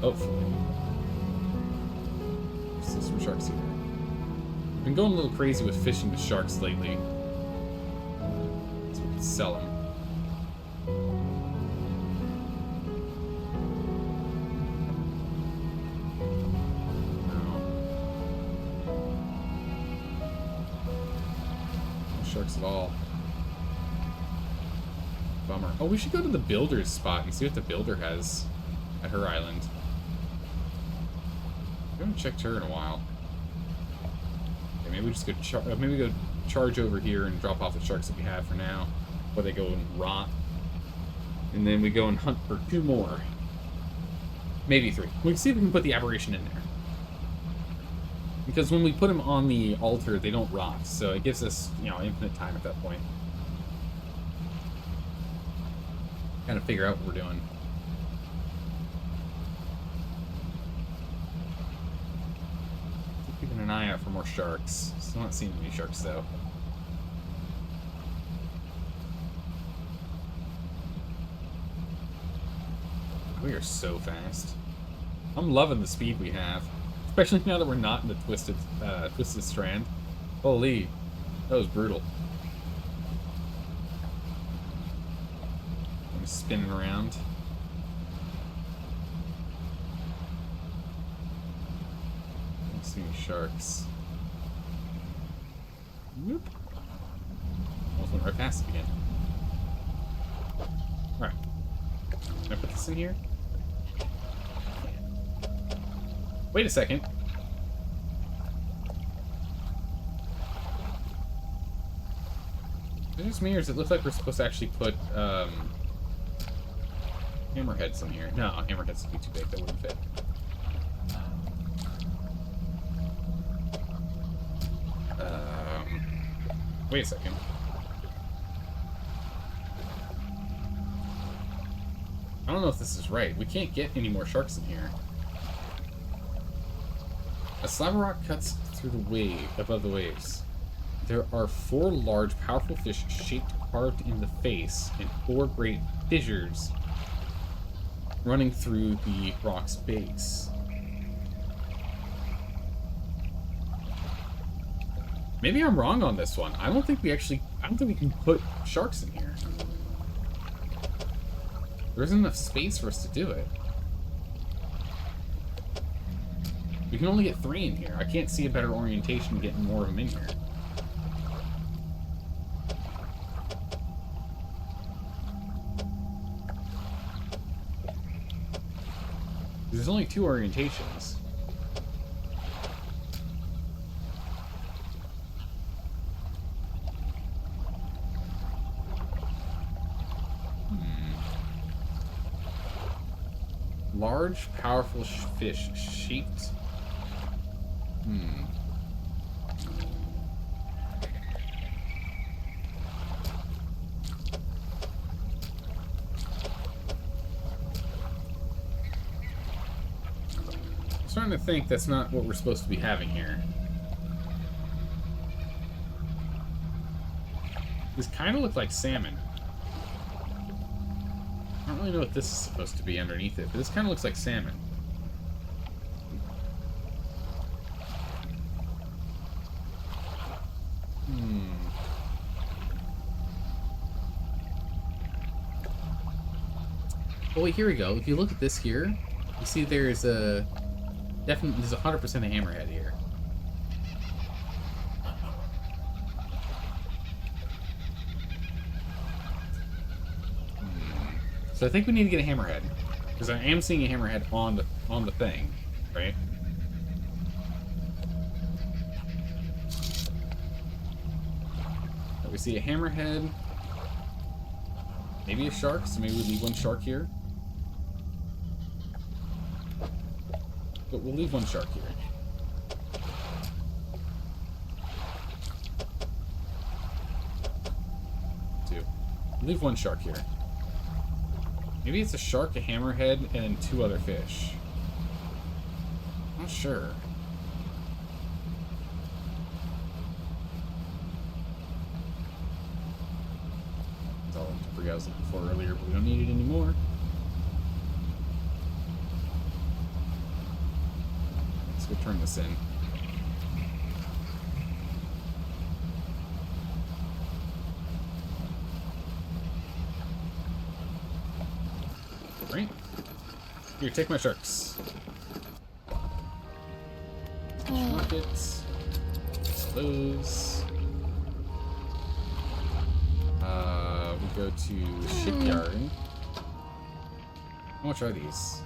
A: Hopefully. There's still some sharks here. I've been going a little crazy with fishing the sharks lately. So we can sell them. Sharks at all. Bummer. Oh, we should go to the builder's spot and see what the builder has at her island. I haven't checked her in a while. Okay, maybe we just go maybe go charge over here and drop off the sharks that we have for now, before they go and rot. And then we go and hunt for 2 more. Maybe 3. We can see if we can put the aberration in there. Because when we put them on the altar, they don't rot, so it gives us, you know, infinite time at that point. Kind of figure out what we're doing. Keeping an eye out for more sharks. Still not seeing any sharks, though. We are so fast. I'm loving the speed we have. Especially now that we're not in the twisted strand. Holy, that was brutal. I'm spinning around. I don't see any sharks. Whoop. Almost went right past it again. Alright. Can I put this in here? Wait a second. Is it just me, or does it look like we're supposed to actually put hammerheads in here? No, hammerheads would be too big. That wouldn't fit. Wait a second. I don't know if this is right. We can't get any more sharks in here. A slab of rock cuts through the wave, above the waves. There are 4 large, powerful fish shaped carved in the face, and 4 great fissures running through the rock's base. Maybe I'm wrong on this one. I don't think we can put sharks in here. There isn't enough space for us to do it. We can only get 3 in here. I can't see a better orientation getting more of them in here. There's only 2 orientations. Large, powerful fish shaped. I'm starting to think that's not what we're supposed to be having here. This kind of looked like salmon. I don't really know what this is supposed to be underneath it, but this kind of looks like salmon. Oh wait, here we go. If you look at this here, you see there's a definitely there's 100% a hammerhead here. So I think we need to get a hammerhead. Because I am seeing a hammerhead on the thing, right? We see a hammerhead. Maybe a shark, so maybe we leave one shark here. But we'll leave one shark here. Two. Leave one shark here. Maybe it's a shark, a hammerhead, and 2 other fish. Not sure. That's all the debris I was looking for earlier, but we don't need it anymore. Let's go turn this in. Right? Here, take my sharks. Markets. Those. We go to shipyard. How much are these?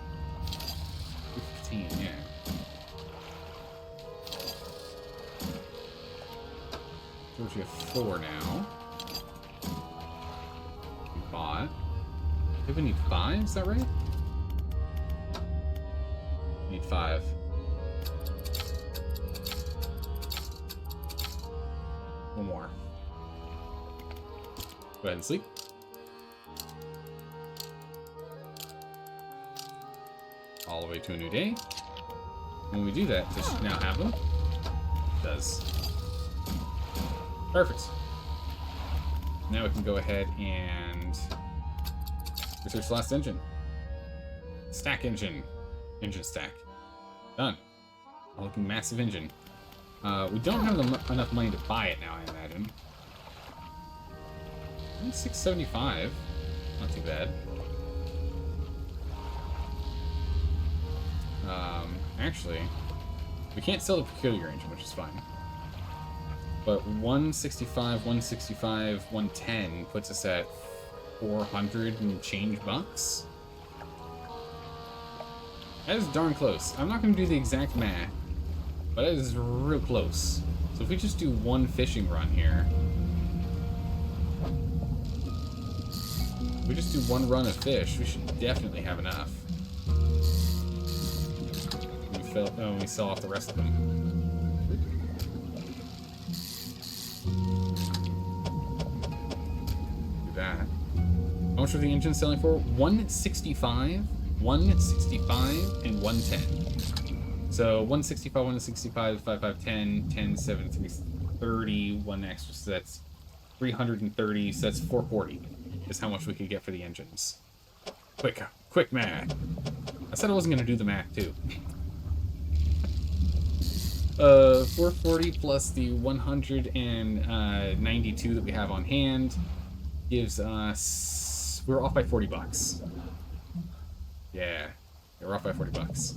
A: 15, yeah. So we have 4 now. We bought. I think we need 5, is that right? We need 5. One more. Go ahead and sleep. All the way to a new day. When we do that, does it now have them? It does. Perfect. Now we can go ahead and research the last engine. Stack engine. Engine stack. Done. A looking massive engine. We don't have enough money to buy it now, I imagine. $675. Not too bad. Actually, we can't sell the peculiar engine, which is fine. But 165, 165, 110 puts us at 400 and change bucks. That is darn close. I'm not going to do the exact math, but it is real close. So if we just do one fishing run here, if we just do one run of fish, we should definitely have enough. We sell off the rest of them. Do that. How much are the engines selling for? 165, 165, and 110. So 165, 165, 55, 10, 10, 7, 3, 30, one extra, so that's 330, so that's 440 is how much we could get for the engines. Quick math. I said I wasn't going to do the math too. 440 plus the 192 that we have on hand gives us... We're off by 40 bucks. Yeah, we're off by 40 bucks.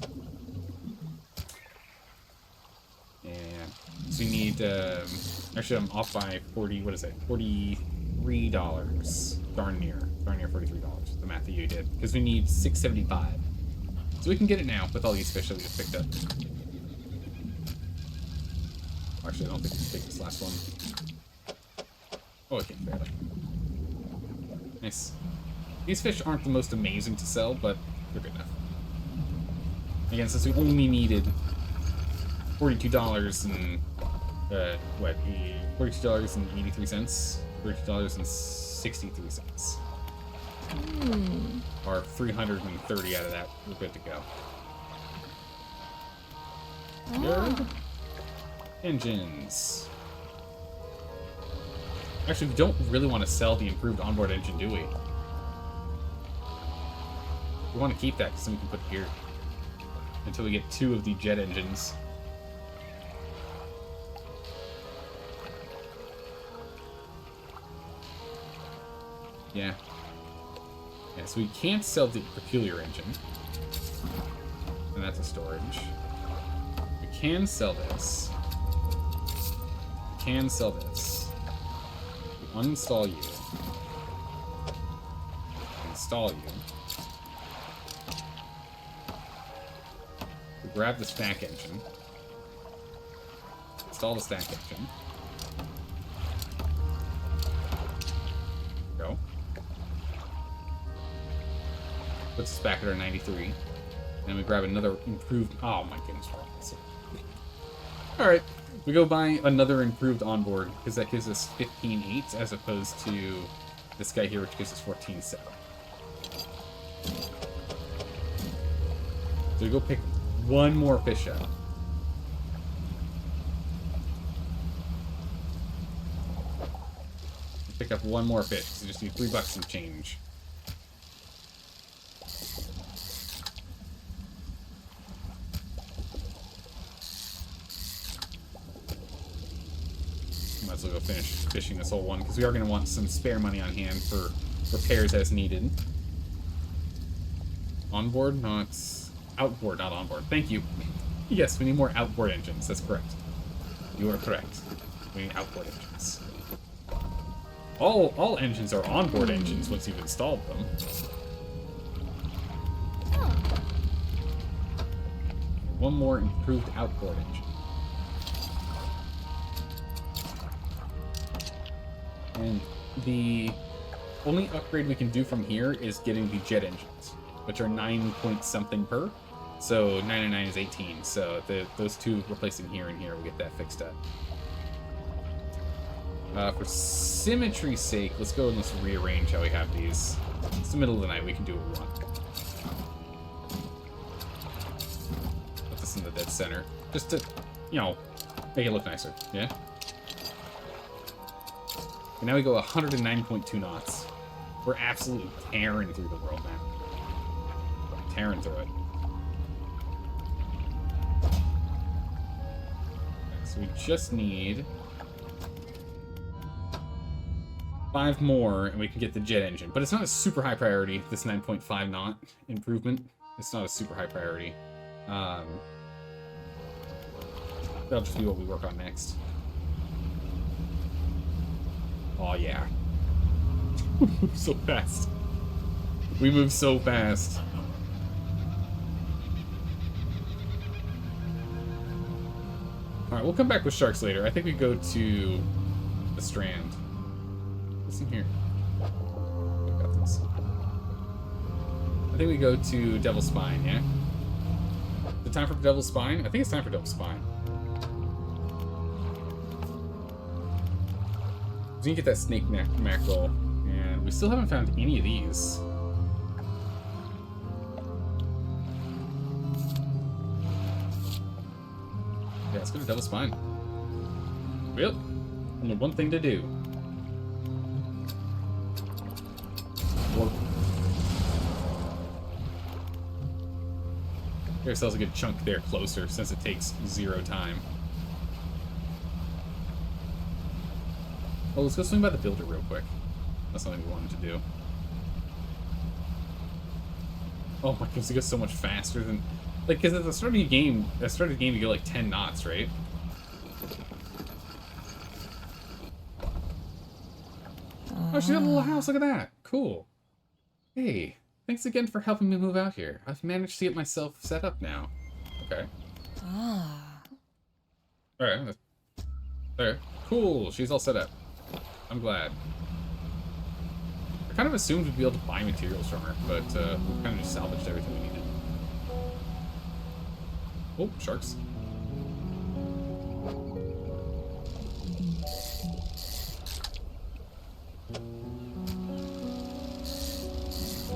A: Yeah, so we need... actually, I'm off by 40... What is it? $43. Darn near $43, the math that you did. Because we need 675. So we can get it now with all these fish that we just picked up. Actually, I don't think we can take this last one. Oh, I can barely. Nice. These fish aren't the most amazing to sell, but they're good enough. Again, since we only needed $42 and what? $42.83, $42.63. Or 330 out of that. We're good to go. Good. Engines. Actually, we don't really want to sell the improved onboard engine, do we? We want to keep that because then we can put it here until we get 2 of the jet engines. Yeah. Yeah, so we can't sell the peculiar engine. And that's a storage. We can sell this. We can sell this. We uninstall you. install you. We grab the stack engine. Install the stack engine. Go. Puts us back at our 93. And we grab another improved... Oh my goodness, we're awesome. Alright. We go buy another improved onboard, because that gives us 15.8 as opposed to this guy here, which gives us 14.7. So we go pick one more fish up. Pick up one more fish. So just need $3 and change. Might as well go finish fishing this whole one, because we are going to want some spare money on hand for repairs as needed. Onboard, not... Outboard, not onboard. Thank you. Yes, we need more outboard engines. That's correct. You are correct. We need outboard engines. All engines are onboard engines once you've installed them. One more improved outboard engine. And the only upgrade we can do from here is getting the jet engines, which are 9 point something per. So 999 is 18. So those two replacing here and here, we get that fixed up. For symmetry's sake, let's go and let's rearrange how we have these. It's the middle of the night, we can do what we want. Put this in the dead center. Just to, you know, make it look nicer, yeah? And now we go 109.2 knots. We're absolutely tearing through the world, man. Tearing through it. So we just need 5 more, and we can get the jet engine. But it's not a super high priority, this 9.5 knot improvement. It's not a super high priority. That'll just be what we work on next. Oh, yeah. We move so fast. We move so fast. Alright, we'll come back with sharks later. I think we go to the Strand. What's in here? I got this. I think we go to Devil's Spine, yeah? Is it time for Devil's Spine? I think it's time for Devil's Spine. So you can get that snake mackerel, and we still haven't found any of these. Yeah, let's go to Devil's Spine. Well, only one thing to do. Warp. Get ourselves a good chunk there closer, since it takes 0 time. Oh, let's go swing by the builder real quick. That's something we wanted to do. Oh my goodness, it goes so much faster than... Like, because at the start of the game, you go like 10 knots, right? Oh, she's got a little house, look at that. Cool. Hey, thanks again for helping me move out here. I've managed to get myself set up now. Okay. Alright. There. Cool, she's all set up. I'm glad. I kind of assumed we'd be able to buy materials from her, but we kind of just salvaged everything we needed. Oh, sharks.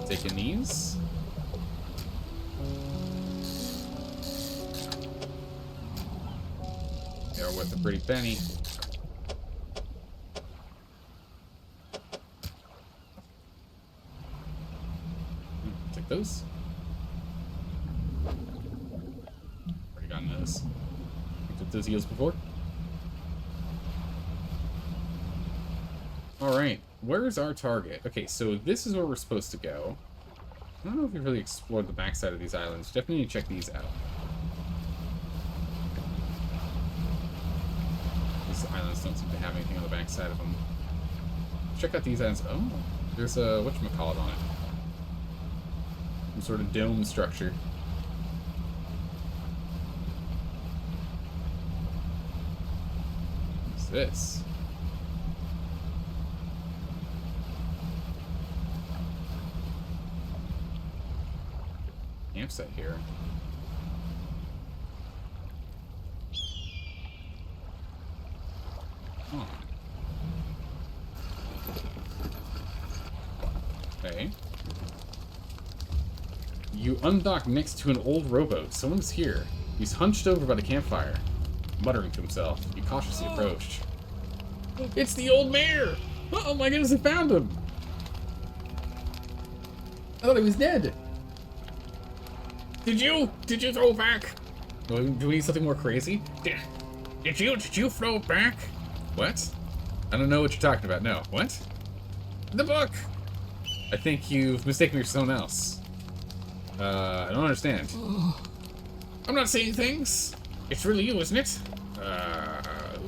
A: Taking these. They're worth a pretty penny. Take those. Already gotten those. We took those eels before. Alright, where's our target? Okay, so this is where we're supposed to go. I don't know if we've really explored the backside of these islands. Definitely need to check these out. These islands don't seem to have anything on the backside of them. Check out these islands. Oh, there's a whatchamacallit on it. Some sort of dome structure. What's this? Campsite here. Huh. Okay. You undock next to an old rowboat. Someone's here. He's hunched over by the campfire, muttering to himself. You cautiously approached. It's the old mayor! Oh my goodness, I found him! I thought he was dead. Did you throw back? Do we need something more crazy? Did you throw back? What? I don't know what you're talking about. No. What? The book! I think you've mistaken me for someone else. I don't understand. I'm not saying things. It's really you, isn't it?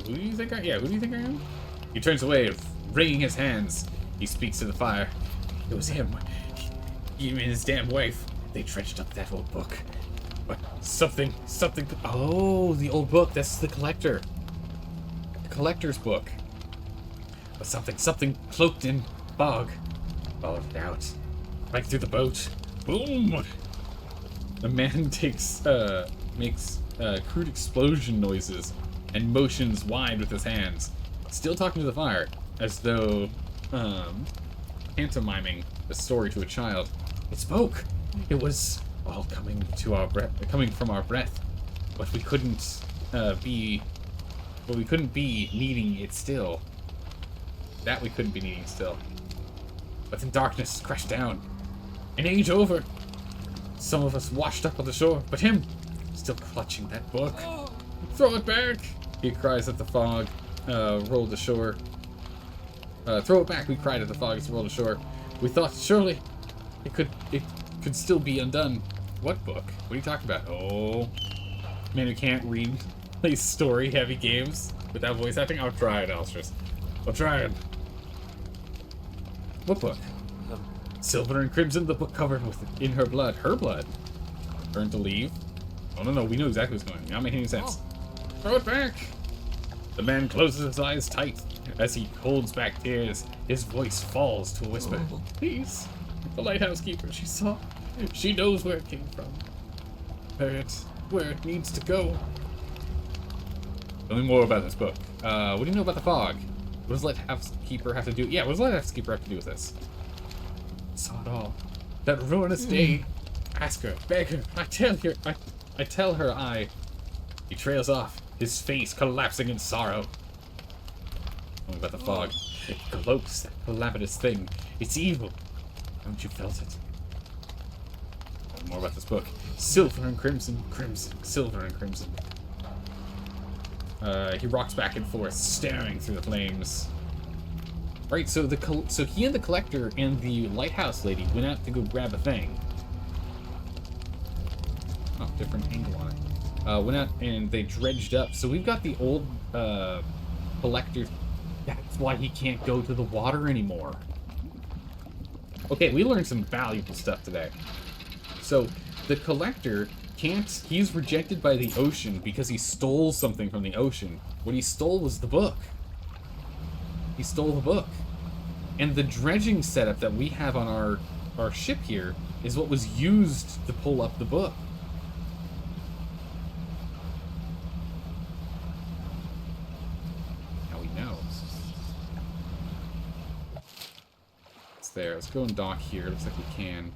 A: Who do you think I am? He turns away, wringing his hands. He speaks to the fire. It was him. He and his damn wife. They dredged up that old book. But something. Oh, the old book. That's the collector. The collector's book. But something cloaked in fog. Followed it out. Right through the boat. Boom! The man makes crude explosion noises and motions wide with his hands, still talking to the fire, as though pantomiming a story to a child. It spoke. It was all coming from our breath, but we couldn't be needing it still. That we couldn't be needing still. But then darkness crashed down. An age over. Some of us washed up on the shore, but him, still clutching that book. Throw it back! He cries at the fog, rolled ashore. Throw it back, we cried at the fog as it rolled ashore. We thought, surely, it could still be undone. What book? What are you talking about? Oh, man who can't read, play story-heavy games without voice acting? I'll try it, Alstrus. I'll try it. What book? Silver and crimson, the book covered in her blood. Her blood? Turn to leave? Oh, no, we know exactly what's going on. Not making any sense. Throw it back! The man closes his eyes tight. As he holds back tears, his voice falls to a whisper. Please, the lighthouse keeper, she saw. She knows where it came from. Where it needs to go. Tell me more about this book. What do you know about the fog? What does lighthouse keeper have to do? Yeah, what does lighthouse keeper have to do with this? Saw it all. That ruinous day. Ask her, beg her. I tell her. He trails off, his face collapsing in sorrow. Tell me about the fog. It cloaks that calamitous thing. It's evil. Haven't you felt it? Tell me more about this book. Silver and crimson, silver and crimson. He rocks back and forth, staring through the flames. Right, so he and the collector and the lighthouse lady went out to go grab a thing. Oh, different angle on it. Went out and they dredged up. So we've got the old collector. That's why he can't go to the water anymore. Okay, we learned some valuable stuff today. So the collector can't. He's rejected by the ocean because he stole something from the ocean. What he stole was the book. He stole the book. And the dredging setup that we have on our ship here is what was used to pull up the book. Now we know. It's there. Let's go and dock here. Looks like we can.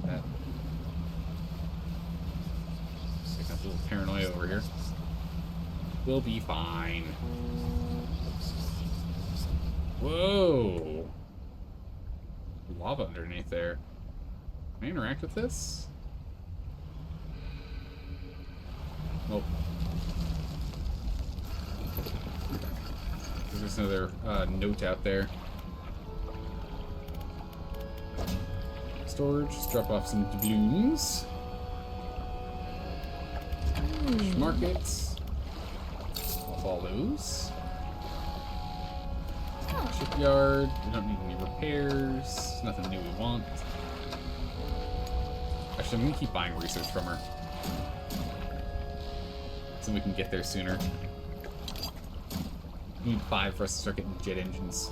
A: That. Got a little paranoia over here. We'll be fine. Whoa! Lava underneath there. Can I interact with this? Nope. There's another note out there. Storage. Let's drop off some doubloons. Markets. All those. Shipyard. We don't need any repairs. Nothing new we want. Actually, I'm gonna keep buying research from her. So we can get there sooner. We need 5 for us to start getting jet engines.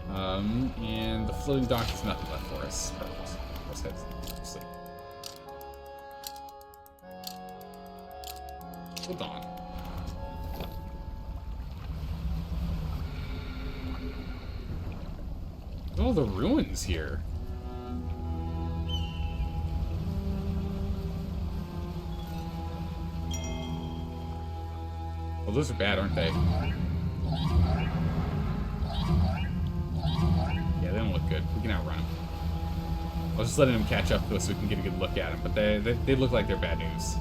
A: And the floating dock is nothing left for us. Perfect. Let's head to sleep. Hold on. Look at all the ruins here. Well, those are bad, aren't they? Yeah, they don't look good. We can outrun them. I was just letting them catch up to us so we can get a good look at them, but they look like they're bad news.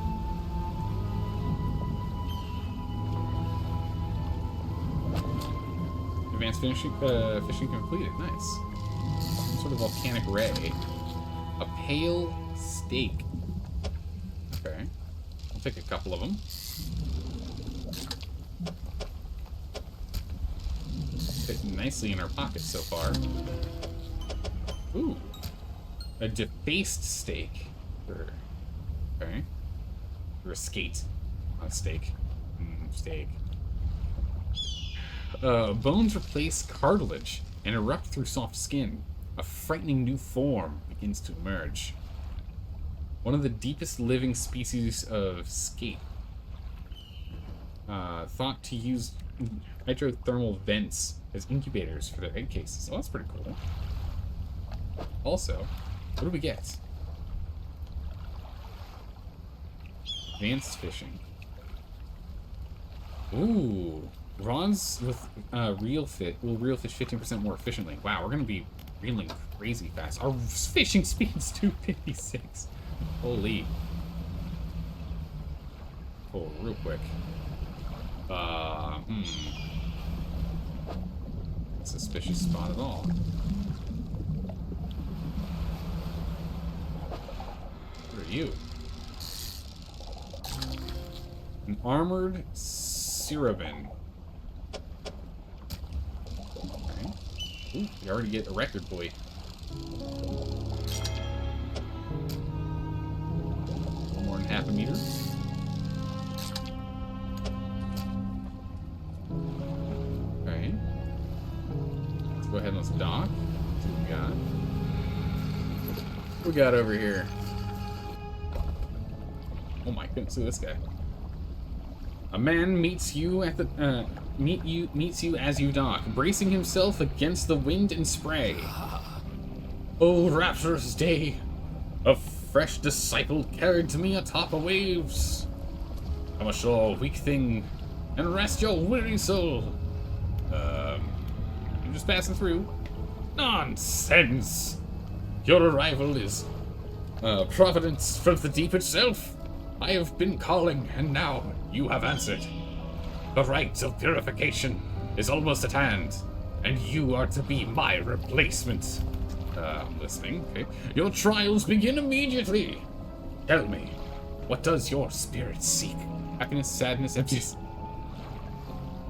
A: Advanced fishing completed. Nice. Some sort of volcanic ray. A pale steak. Okay. I'll take a couple of them. Fit nicely in our pockets so far. Ooh. A defaced steak. Okay. Or a skate. Not a steak. Steak. Bones replace cartilage and erupt through soft skin. A frightening new form begins to emerge. One of the deepest living species of skate. Thought to use hydrothermal vents as incubators for their egg cases. Oh, that's pretty cool. Also, what do we get? Advanced fishing. Ooh. Rods with reel fish 15% more efficiently. Wow, we're gonna be reeling crazy fast. Our fishing speed's 256. Holy. Oh, real quick. Suspicious spot at all. What are you? An armored Sirabin. Okay. Ooh, we already get a record boy. A little more than half a meter. Okay. Let's go ahead and let's dock. See what we got. What we got over here? Oh my goodness, look at this guy. A man meets you at the meets you as you dock, bracing himself against the wind and spray. Oh, rapturous day! A fresh disciple carried to me atop the waves. Come ashore, weak thing, and rest your weary soul. I'm just passing through. Nonsense! Your arrival is providence from the deep itself. I have been calling, and now you have answered. The rite of purification is almost at hand, and you are to be my replacement. I'm listening, okay. Your trials begin immediately. Tell me, what does your spirit seek? Happiness, sadness, emptiness.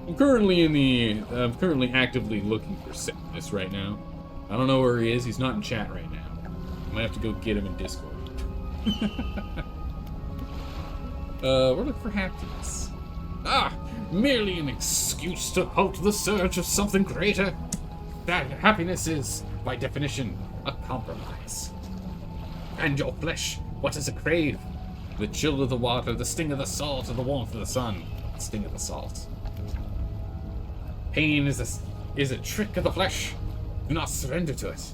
A: I'm currently actively looking for sadness right now. I don't know where he is. He's not in chat right now. I might have to go get him in Discord. We're looking for happiness. Ah, merely an excuse to halt the surge of something greater. That happiness is, by definition, a compromise. And your flesh, what does it crave? The chill of the water, the sting of the salt, or the warmth of the sun? The sting of the salt. Pain is a trick of the flesh. Do not surrender to it.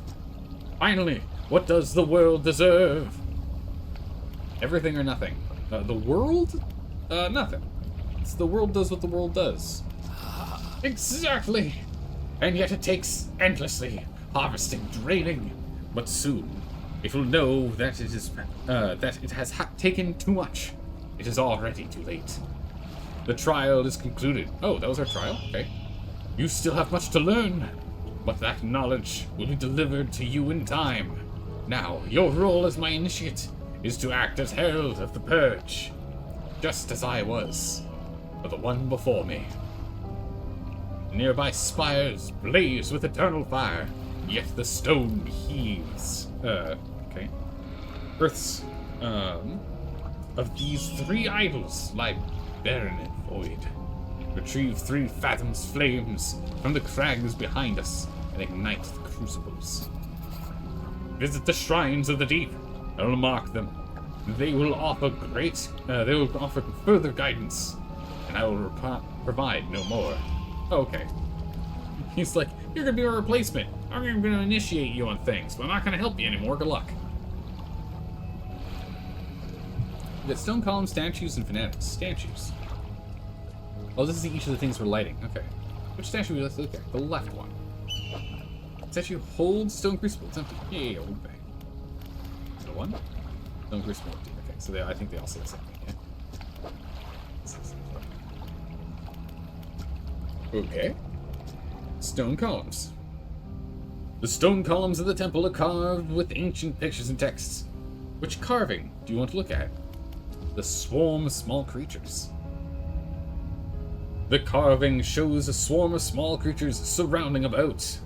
A: Finally, what does the world deserve? Everything or nothing. The world? Nothing. It's the world does what the world does. Exactly! And yet it takes endlessly, harvesting, draining. But soon, it will know that it has taken too much. It is already too late. The trial is concluded. Oh, that was our trial? Okay. You still have much to learn, but that knowledge will be delivered to you in time. Now, your role as my initiate is to act as herald of the purge, just as I was for the one before me. Nearby spires blaze with eternal fire, yet the stone heaves. Okay. Earth's, of these 3 idols lie barren and void. Retrieve 3 fathoms flames from the crags behind us and ignite the crucibles. Visit the shrines of the deep. I will mark them. They will offer further guidance, and I will provide no more. Okay. He's like, you're gonna be a replacement. I'm gonna initiate you on things, but I'm not gonna help you anymore. Good luck. We got stone columns, statues, and fanatics. Statues. Oh, this is each of the things we're lighting. Okay. Which statue let's look at? The left one. Statue holds stone crucible. It's empty. Yeah, old bang. The one? Stone crucible empty. Okay, so I think they all say the same thing, yeah? Okay. Stone columns. The stone columns of the temple are carved with ancient pictures and texts. Which carving do you want to look at? The swarm of small creatures. The carving shows a swarm of small creatures surrounding about.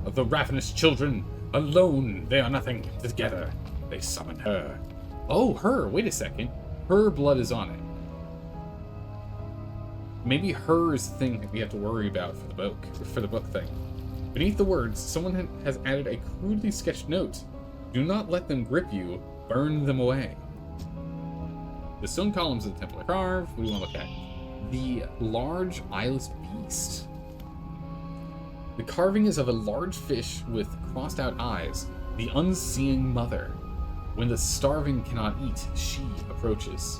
A: Of the ravenous children, alone they are nothing. Together, they summon her. Oh, her! Wait a second. Her blood is on it. Maybe her is the thing that we have to worry about for the book thing. Beneath the words, someone has added a crudely sketched note. Do not let them grip you. Burn them away. The stone columns of the temple are carved. What do you want to look at? The large eyeless beast. The carving is of a large fish with crossed out eyes, the unseeing mother. When the starving cannot eat, she approaches.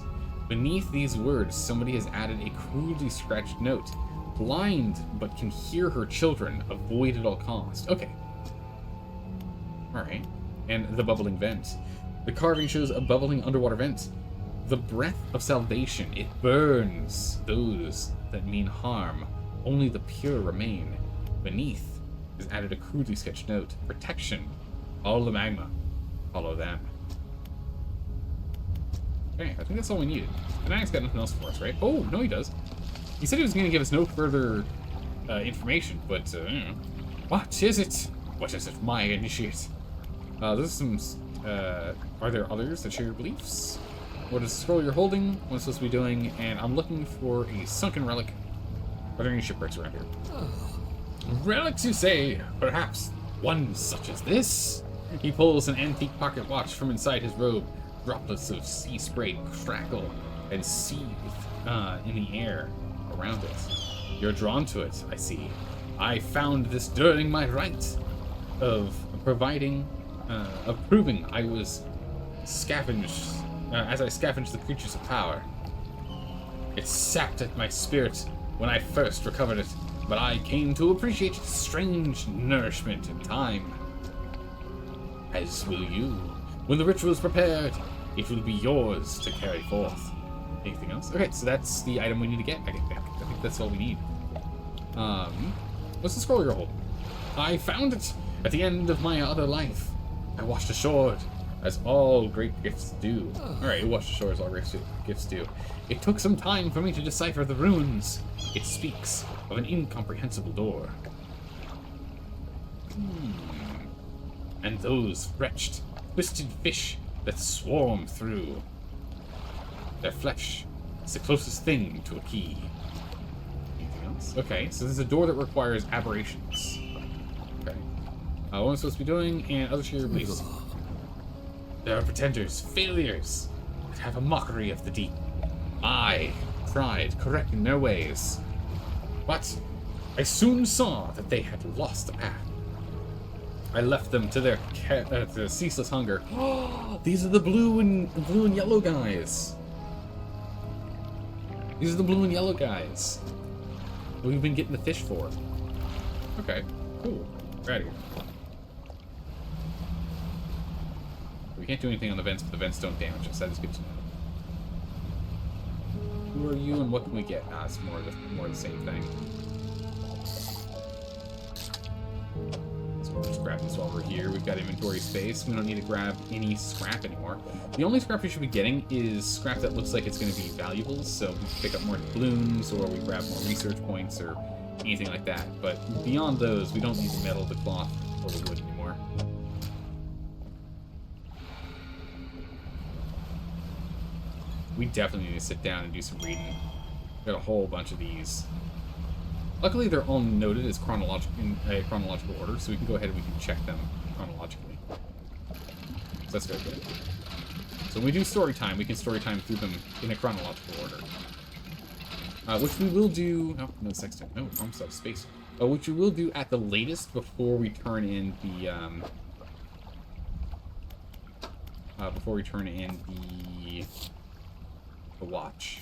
A: Beneath these words, somebody has added a crudely scratched note. Blind, but can hear her children. Avoid at all cost. Okay. Alright. And the bubbling vent. The carving shows a bubbling underwater vent. The breath of salvation. It burns those that mean harm. Only the pure remain. Beneath is added a crudely sketched note. Protection. Follow the magma. Follow them. Okay, I think that's all we needed. The Knight's got nothing else for us, right? Oh, no he does. He said he was going to give us no further information, but, what is it? What is it, my initiate? There's some, are there others that share your beliefs? What is the scroll you're holding? What it's supposed to be doing? And I'm looking for a sunken relic. Are there any shipwrecks around here? Relics, you say? Perhaps one such as this? He pulls an antique pocket watch from inside his robe. Droplets of sea spray crackle and seethe in the air around it. You're drawn to it, I see. I found this during my rite of proving I was scavenged, as I scavenged the creatures of power. It sapped at my spirit when I first recovered it, but I came to appreciate its strange nourishment in time. As will you. When the ritual is prepared, it will be yours to carry forth. Anything else? Okay, so that's the item we need to get, I think. I think that's all we need. What's the scroll you're holding? I found it at the end of my other life. I washed ashore, as all great gifts do. Alright, it washed ashore as all great gifts do. It took some time for me to decipher the runes. It speaks of an incomprehensible door. And those wretched, twisted fish that swarm through. Their flesh is the closest thing to a key. Anything else? Okay, so there's a door that requires aberrations. Okay. What am I supposed to be doing? And other share your beliefs. There are pretenders, failures, that have a mockery of the deep. I tried correcting their ways, but I soon saw that they had lost the path. I left them to their ceaseless hunger. These are the blue and yellow guys. These are the blue and yellow guys that we've been getting the fish for. Okay, cool. We're out of here. We can't do anything on the vents, but the vents don't damage us. That is good to know. Who are you and what can we get? It's more of the same thing. We'll just grab this while we're here. We've got inventory space. We don't need to grab any scrap anymore. The only scrap we should be getting is scrap that looks like it's going to be valuable. So we pick up more balloons, or we grab more research points, or anything like that. But beyond those, we don't need the metal, the cloth, or the wood anymore. We definitely need to sit down and do some reading. Got a whole bunch of these. Luckily, they're all noted as in a chronological order, so we can go ahead and we can check them chronologically. So that's very good. So when we do story time, we can story time through them in a chronological order. Which we will do... Oh, no, sextant. No, wrong side of space. Which we will do at the latest before we turn in the... the watch.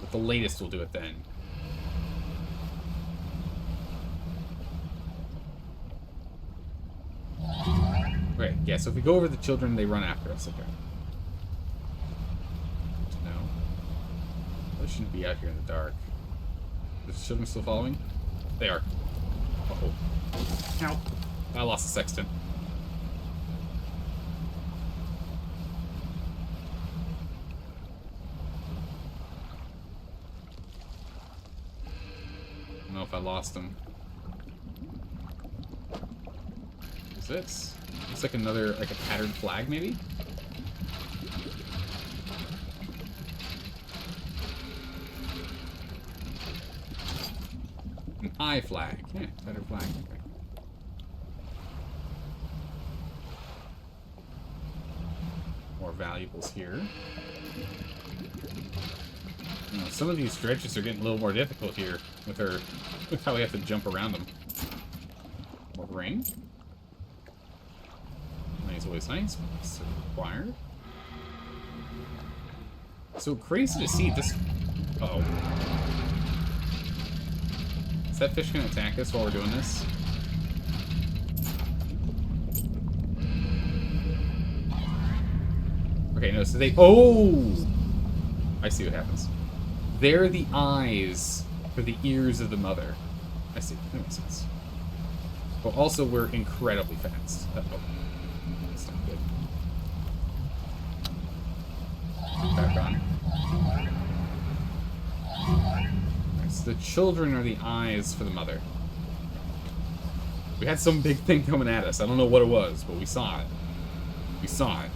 A: At the latest, we'll do it then. Right, yeah, so if we go over the children, they run after us. Okay. Good to know. They shouldn't be out here in the dark. Are the children still following? They are. Uh-oh. Ow. I lost the sextant. I don't know if I lost him. What's this? Looks like another, like a tattered flag, maybe? An eye flag. Yeah, tattered flag. Okay. More valuables here. You know, some of these dredges are getting a little more difficult here with how we have to jump around them. More ring. Money's always nice, but it's required. So crazy to see this. Uh-oh. Is that fish gonna attack us while we're doing this? Okay, no, so they... Oh! I see what happens. They're the eyes for the ears of the mother. I see. That makes sense. But also, we're incredibly fast. Uh-oh. That's not good. Back on. Right, so the children are the eyes for the mother. We had some big thing coming at us. I don't know what it was, but we saw it. We saw it.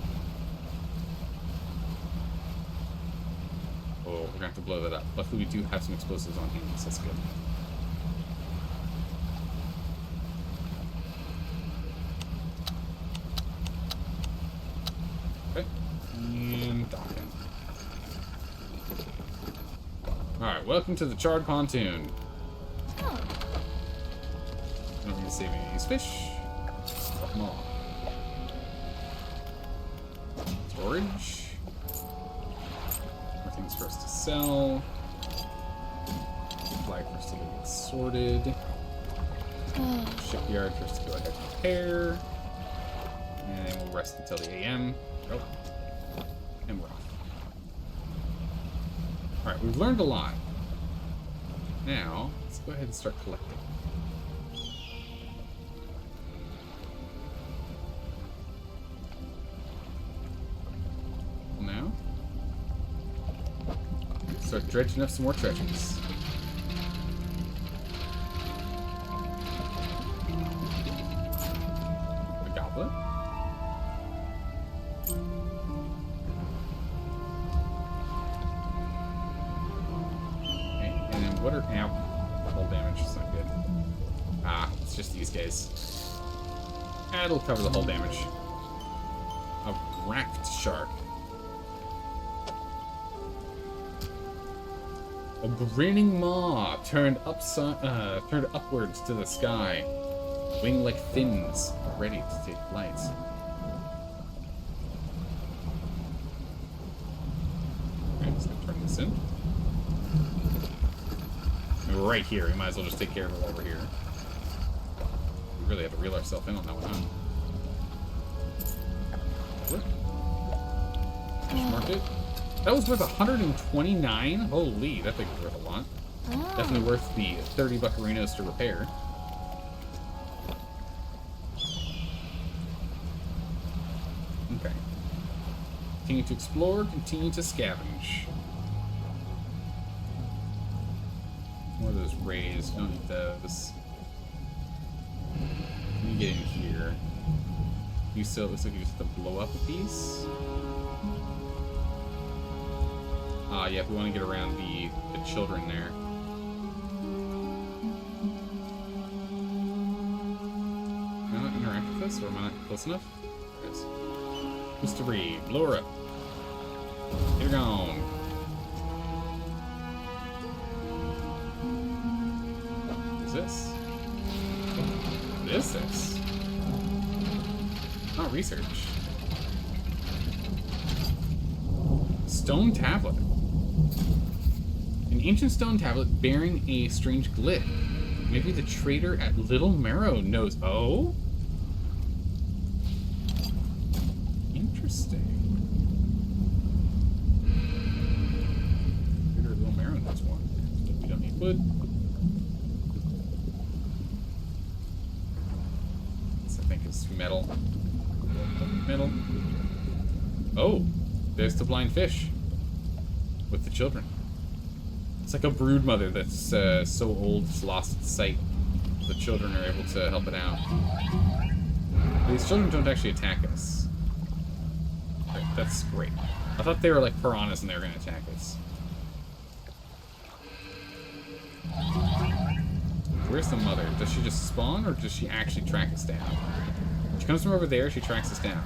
A: Oh, we're gonna have to blow that up. Luckily, we do have some explosives on hand, so that's good. Okay. And docking. Alright, welcome to the charred pontoon. I don't need to save any of these fish. Drop them all. Storage. More things for us to sell. Flag for us to get sorted. Shipyard for us to go ahead and repair. And then we'll rest until the AM. Oh. And we're off. Alright, we've learned a lot. Now, let's go ahead and start collecting. Now, start dredging up some more treasures. The goblet. Okay, and then what are hull damage? It's not good. Ah, it's just these guys. That'll cover the hull damage. A wracked shark. A grinning maw turned upwards to the sky, wing like fins, ready to take flight. Okay, let's turn this in. And we're right here. We might as well just take care of it while we're here. We really have to reel ourselves in on that one, huh? Fish market. That was worth 129? Holy, that thing was worth a lot. Definitely worth the 30 buccarinos to repair. Okay. Continue to explore, continue to scavenge. More of those rays. Don't need those. Let me get in here. You still, it looks like you just have to blow up a piece. Ah, yeah, if we want to get around the children there. Am I not interact with this, or am I not close enough? There it is. Who's to read? Blow her up. Get her gone. What is this? What is this? Not research. Stone tablet. An ancient stone tablet bearing a strange glyph. Maybe the trader at Little Marrow knows. Oh? Interesting. Trader at Little Marrow knows one. We don't need wood. This, I think, is metal. Metal. Oh! There's the blind fish. With the children. It's like a brood mother that's so old it's lost its sight. The children are able to help it out. These children don't actually attack us. Right, that's great. I thought they were like piranhas and they were going to attack us. Where's the mother? Does she just spawn or does she actually track us down? She comes from over there, she tracks us down.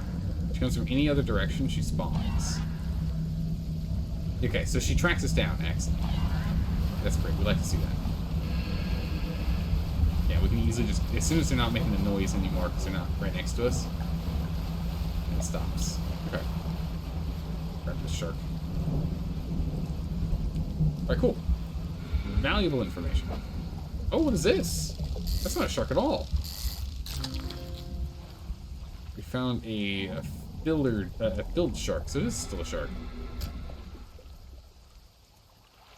A: She comes from any other direction, she spawns. Okay, so she tracks us down. Excellent. That's great. We'd like to see that. Yeah, we can easily just... As soon as they're not making the noise anymore, because they're not right next to us, it stops. Okay. Grab this shark. Alright, cool. Valuable information. Oh, what is this? That's not a shark at all. We found a filled shark, so this is still a shark.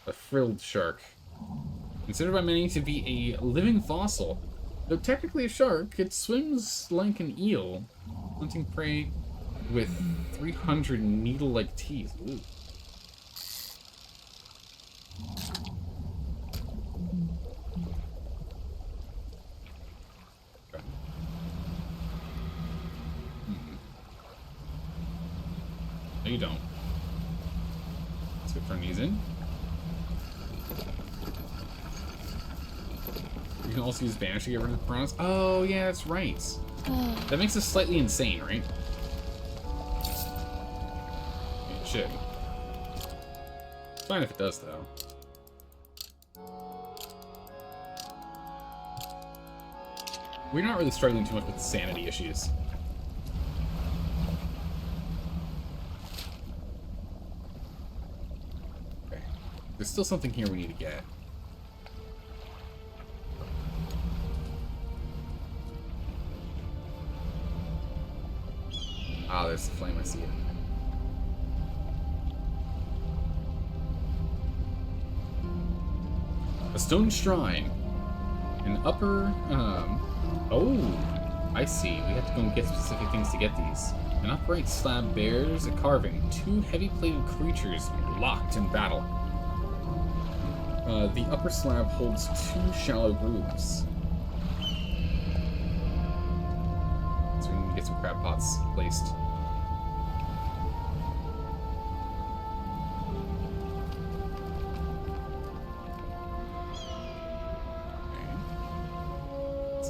A: A frilled shark. Considered by many to be a living fossil. Though technically a shark, it swims like an eel, hunting prey with 300 needle-like teeth. Ooh. Okay. No, you don't. Let's go turn these in. You can also use Banish to get rid of the piranhas. Oh, yeah, that's right. That makes us slightly insane, right? It should. It's fine if it does, though. We're not really struggling too much with sanity issues. Okay. There's still something here we need to get. Ah, there's the flame, I see it. A stone shrine. An upper, oh, I see. We have to go and get specific things to get these. An upright slab bears a carving. Two heavy-plated creatures locked in battle. The upper slab holds two shallow grooves. So we need to get some crab pots placed.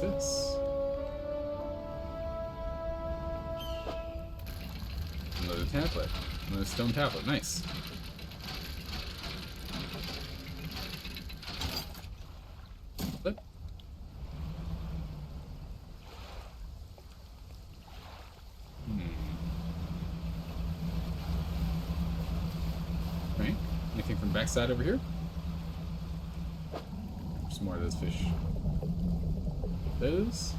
A: What's this? Another tablet. Another stone tablet. Nice. Flip. Right. Anything from backside over here? There's more of those fish. Those?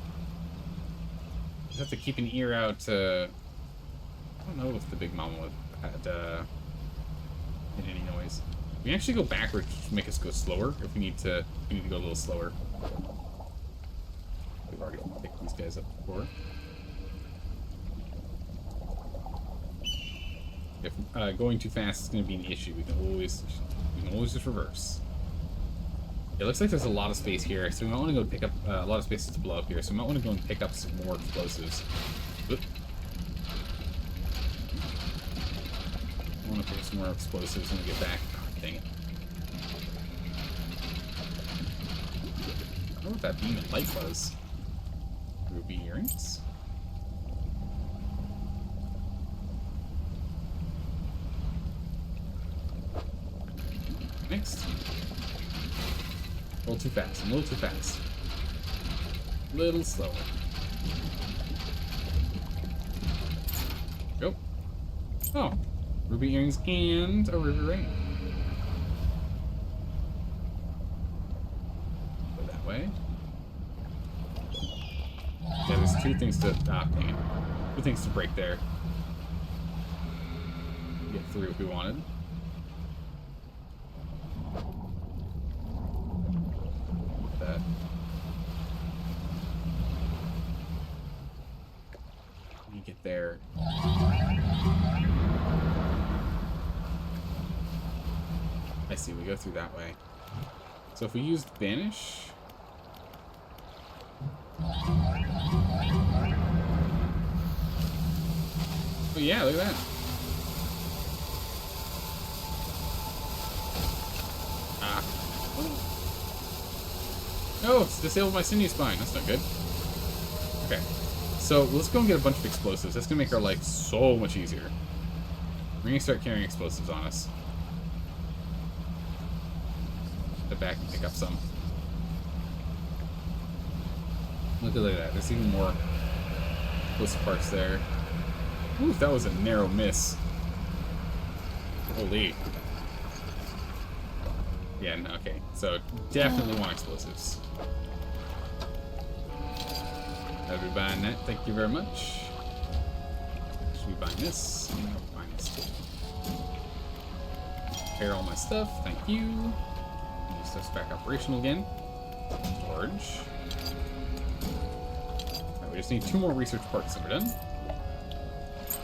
A: Just have to keep an ear out. I don't know if the big mama had made any noise. We can actually go backwards to make us go slower if we need to. We need to go a little slower. We've already picked these guys up before. If going too fast is going to be an issue, we can always just reverse. It looks like there's a lot of space here, so we might want to go pick up a lot of spaces to blow up here, so we might want to go and pick up some more explosives. Oop. I want to pick up some more explosives when we get back. Oh, dang it. I don't know what that beam of light was. Ruby earrings? Next. A little too fast. I'm a little too fast. A little slower. Go. Oh. Ruby earrings and a ruby ring. Go that way. Yeah, there's two things to... Ah, dang it. Two things to break there. Get through if we wanted. That. You get there. I see, we go through that way. So if we used Banish... Oh yeah, look at that. Ah. No, it's disabled my sinew spine. That's not good. Okay. So let's go and get a bunch of explosives. That's gonna make our life so much easier. We're gonna start carrying explosives on us. Step back and pick up some. Look at that. There's even more explosive parts there. Ooh, that was a narrow miss. Holy. Yeah, no, okay. So, definitely want explosives. I'll be buying that. Thank you very much. Should we buy this? Yeah, I'll buy this too. Repair all my stuff. Thank you. New stuff's back operational again. Storage. Alright, we just need 2 more research parts and we're done.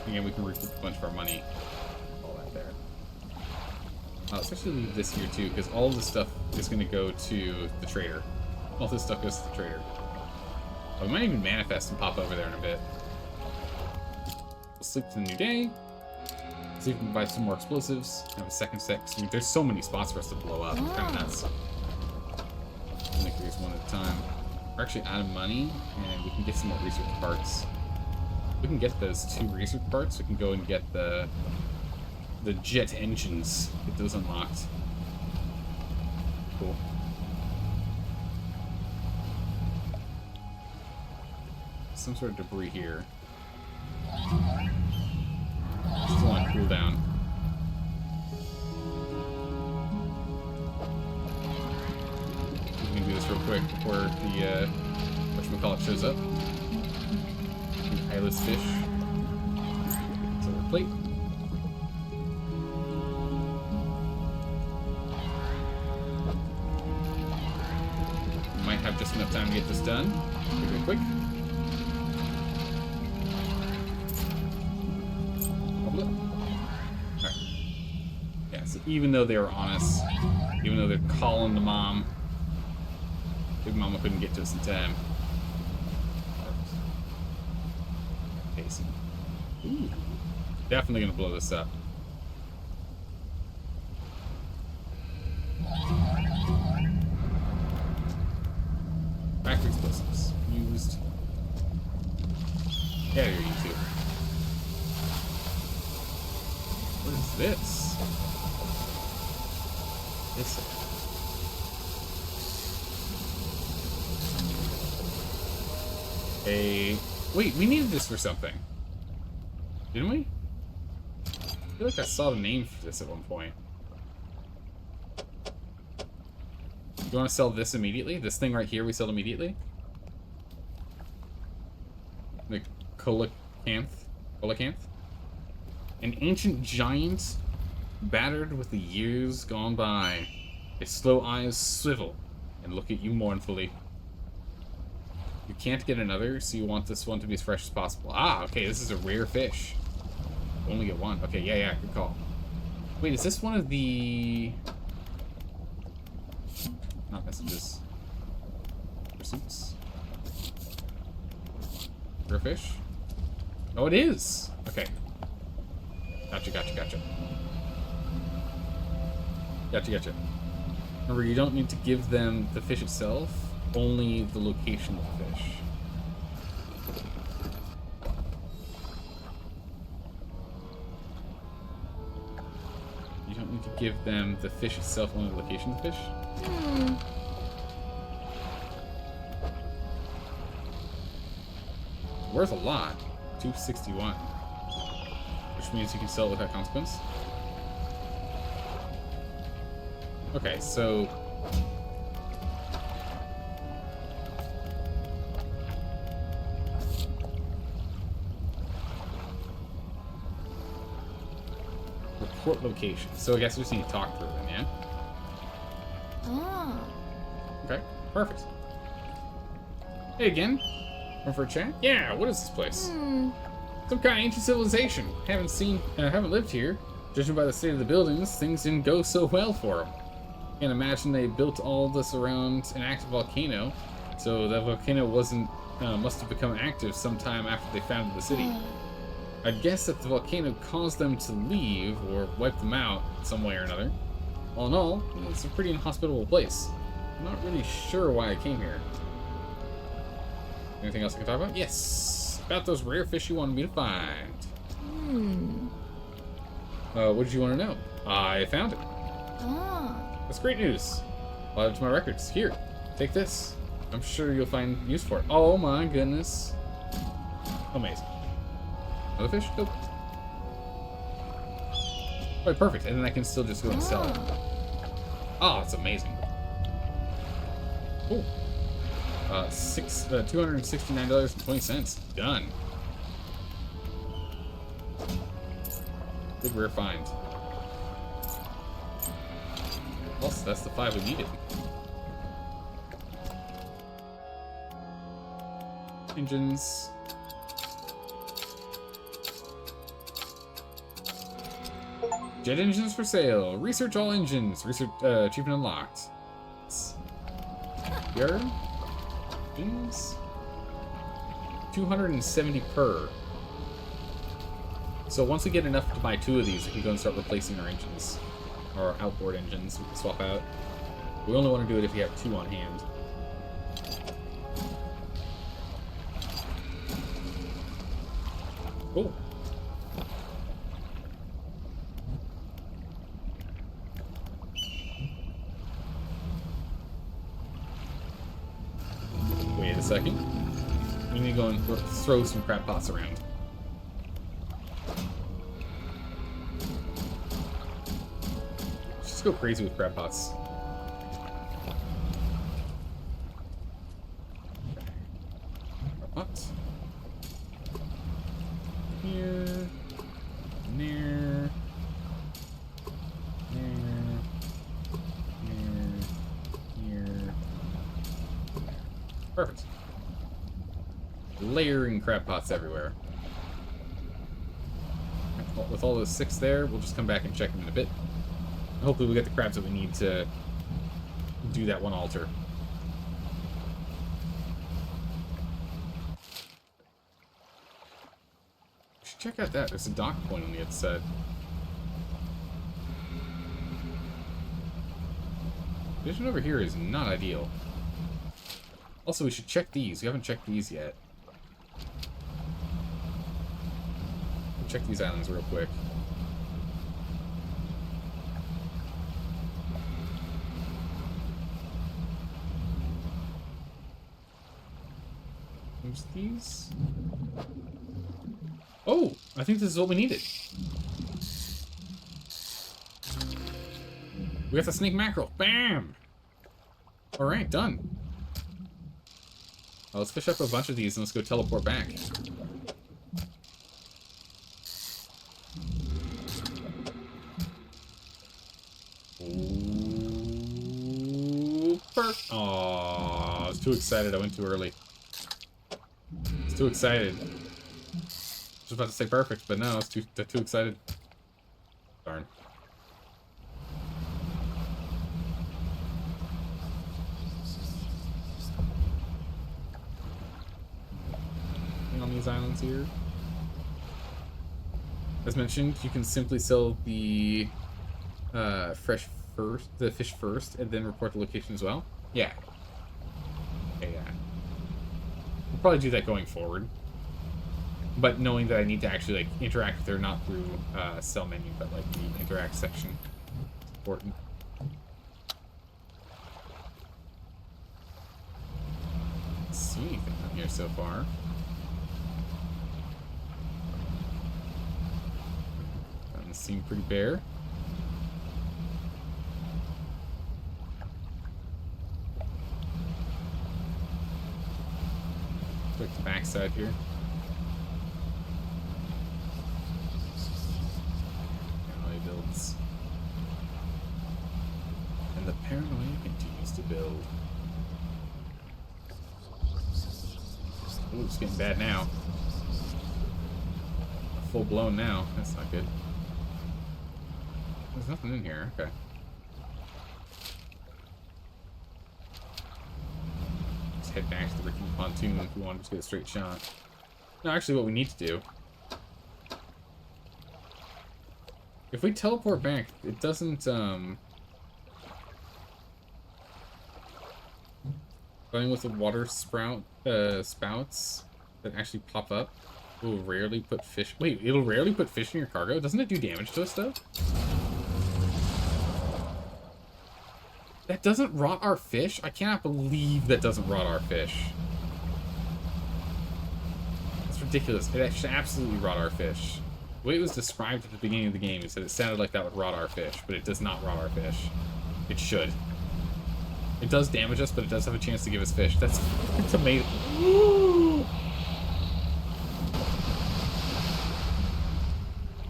A: Again, we can recoup a bunch of our money. All that there. Let's actually leave this here too, because all of this stuff is going to go to the trader. All this stuff goes to the trader. We might even manifest and pop over there in a bit. We'll sleep to the new day. See if we can buy some more explosives. Have a second set. I mean, there's so many spots for us to blow up. It's kind of nuts. I'll make these one at a time. We're actually out of money, and we can get some more research parts. We can get those 2 research parts. We can go and get the jet engines. Get those unlocked. Cool. Some sort of debris here. Still on cooldown. We can do this real quick before the whatchamacallit shows up. Eyeless fish. Silver plate. We might have just enough time to get this done. Real quick. Alright. Yeah, so even though they were on us, even though they're calling the mom, Big Mama couldn't get to us in time. Ooh. Definitely gonna blow this up. Factory explosives. Used. Yeah, here, you two. What is this? Wait, we needed this for something. Didn't we? I feel like I saw the name for this at one point. You want to sell this immediately? This thing right here we sell immediately? The coelacanth? An ancient giant battered with the years gone by. His slow eyes swivel and look at you mournfully. You can't get another, so you want this one to be as fresh as possible. Ah, okay, this is a rare fish. Only get one. Okay, yeah, good call. Wait, is this one of the... Not message Just pursuits. For a fish? Oh, it is. Okay. Gotcha. Gotcha. Remember, you don't need to give them the fish itself, only the location of the fish. You don't need to give them the fish itself, only the location of the fish? Worth a lot. 261. Which means you can sell it without consequence. Okay, so... report location. So I guess we just need to talk through them, yeah?
C: Oh.
A: Okay, perfect. Hey again. Want for a chat? Yeah, what is this place? Some kind of ancient civilization. Haven't lived here. Judging by the state of the buildings, things didn't go so well for them. Can't imagine they built all this around an active volcano, so that volcano must have become active sometime after they founded the city. I'd guess that the volcano caused them to leave or wipe them out some way or another. All in all, it's a pretty inhospitable place. I'm not really sure why I came here. Anything else I can talk about? Yes! About those rare fish you wanted me to find. What did you want to know? I found it. That's great news. I'll add it to my records. Here, take this. I'm sure you'll find use for it. Oh my goodness. Amazing. Another fish? Nope. Right, perfect. And then I can still just go and sell it. Oh, it's amazing. Cool. $269.20. Done. Big rare find. Plus, that's the 5 we needed. Engines. Jet engines for sale. Research all engines. Research achievement unlocked. Here. Engines. 270 per. So once we get enough to buy 2 of these, we can go and start replacing our engines. Our outboard engines, we can swap out. We only want to do it if we have 2 on hand. Cool. Wait a second. We need to go and throw some crab pots around. Just go crazy with crab pots. Crab pots. Here. Near. Here. Perfect. Layering crab pots everywhere. With all those 6 there, we'll just come back and check them in a bit. Hopefully we'll get the crabs that we need to do that one altar. We should check out that. There's a dock point on the other side. Vision over here is not ideal. Also, we should check these. We haven't checked these yet. Check these islands real quick. There's these. Oh, I think this is what we needed. We got the snake mackerel. Bam! Alright, done. Well, let's fish up a bunch of these and let's go teleport back. Oh, I was too excited. I went too early. I was too excited. I was about to say perfect, but no, I was too excited. Darn. these islands here. As mentioned, you can simply sell the fish first, and then report the location as well. Yeah. Okay, yeah. We'll probably do that going forward. But knowing that I need to actually like interact with her, not through sell menu, but like the interact section. It's important. Let's see anything on here so far. Doesn't seem pretty bare. Click the backside here. Paranoia builds. And the paranoia continues to build. Ooh, it's getting bad now. Full blown now. That's not good. There's nothing in here. Okay. Let's head back to the Rickety Pontoon if we want to get a straight shot. No, actually, what we need to do. If we teleport back, it doesn't, Going with the water spouts that actually pop up will rarely put fish. Wait, it'll rarely put fish in your cargo? Doesn't it do damage to us, though? That doesn't rot our fish? I cannot believe that doesn't rot our fish. It's ridiculous. It should absolutely rot our fish. The way it was described at the beginning of the game is that it sounded like that would rot our fish, but it does not rot our fish. It should. It does damage us, but it does have a chance to give us fish. That's amazing.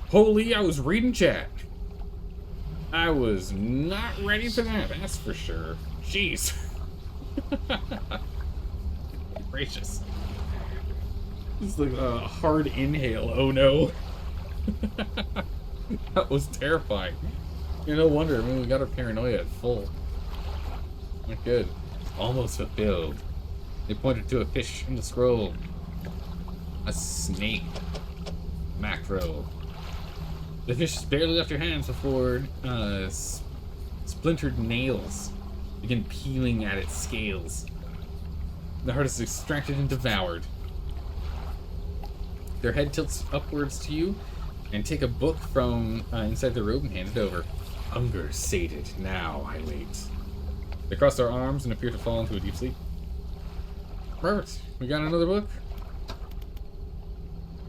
A: Holy, I was reading chat. I was not ready for that, that's for sure. Jeez. Gracious. It's like a hard inhale. Oh no. That was terrifying. No wonder. I mean, we got our paranoia at full. Not good. Almost fulfilled. They pointed to a fish in the scroll. A snake. Macro. The fish barely left your hands before splintered nails begin peeling at its scales. The heart is extracted and devoured. Their head tilts upwards to you and take a book from inside the robe and hand it over. Hunger sated. Now I wait. They cross their arms and appear to fall into a deep sleep. Perfect. We got another book.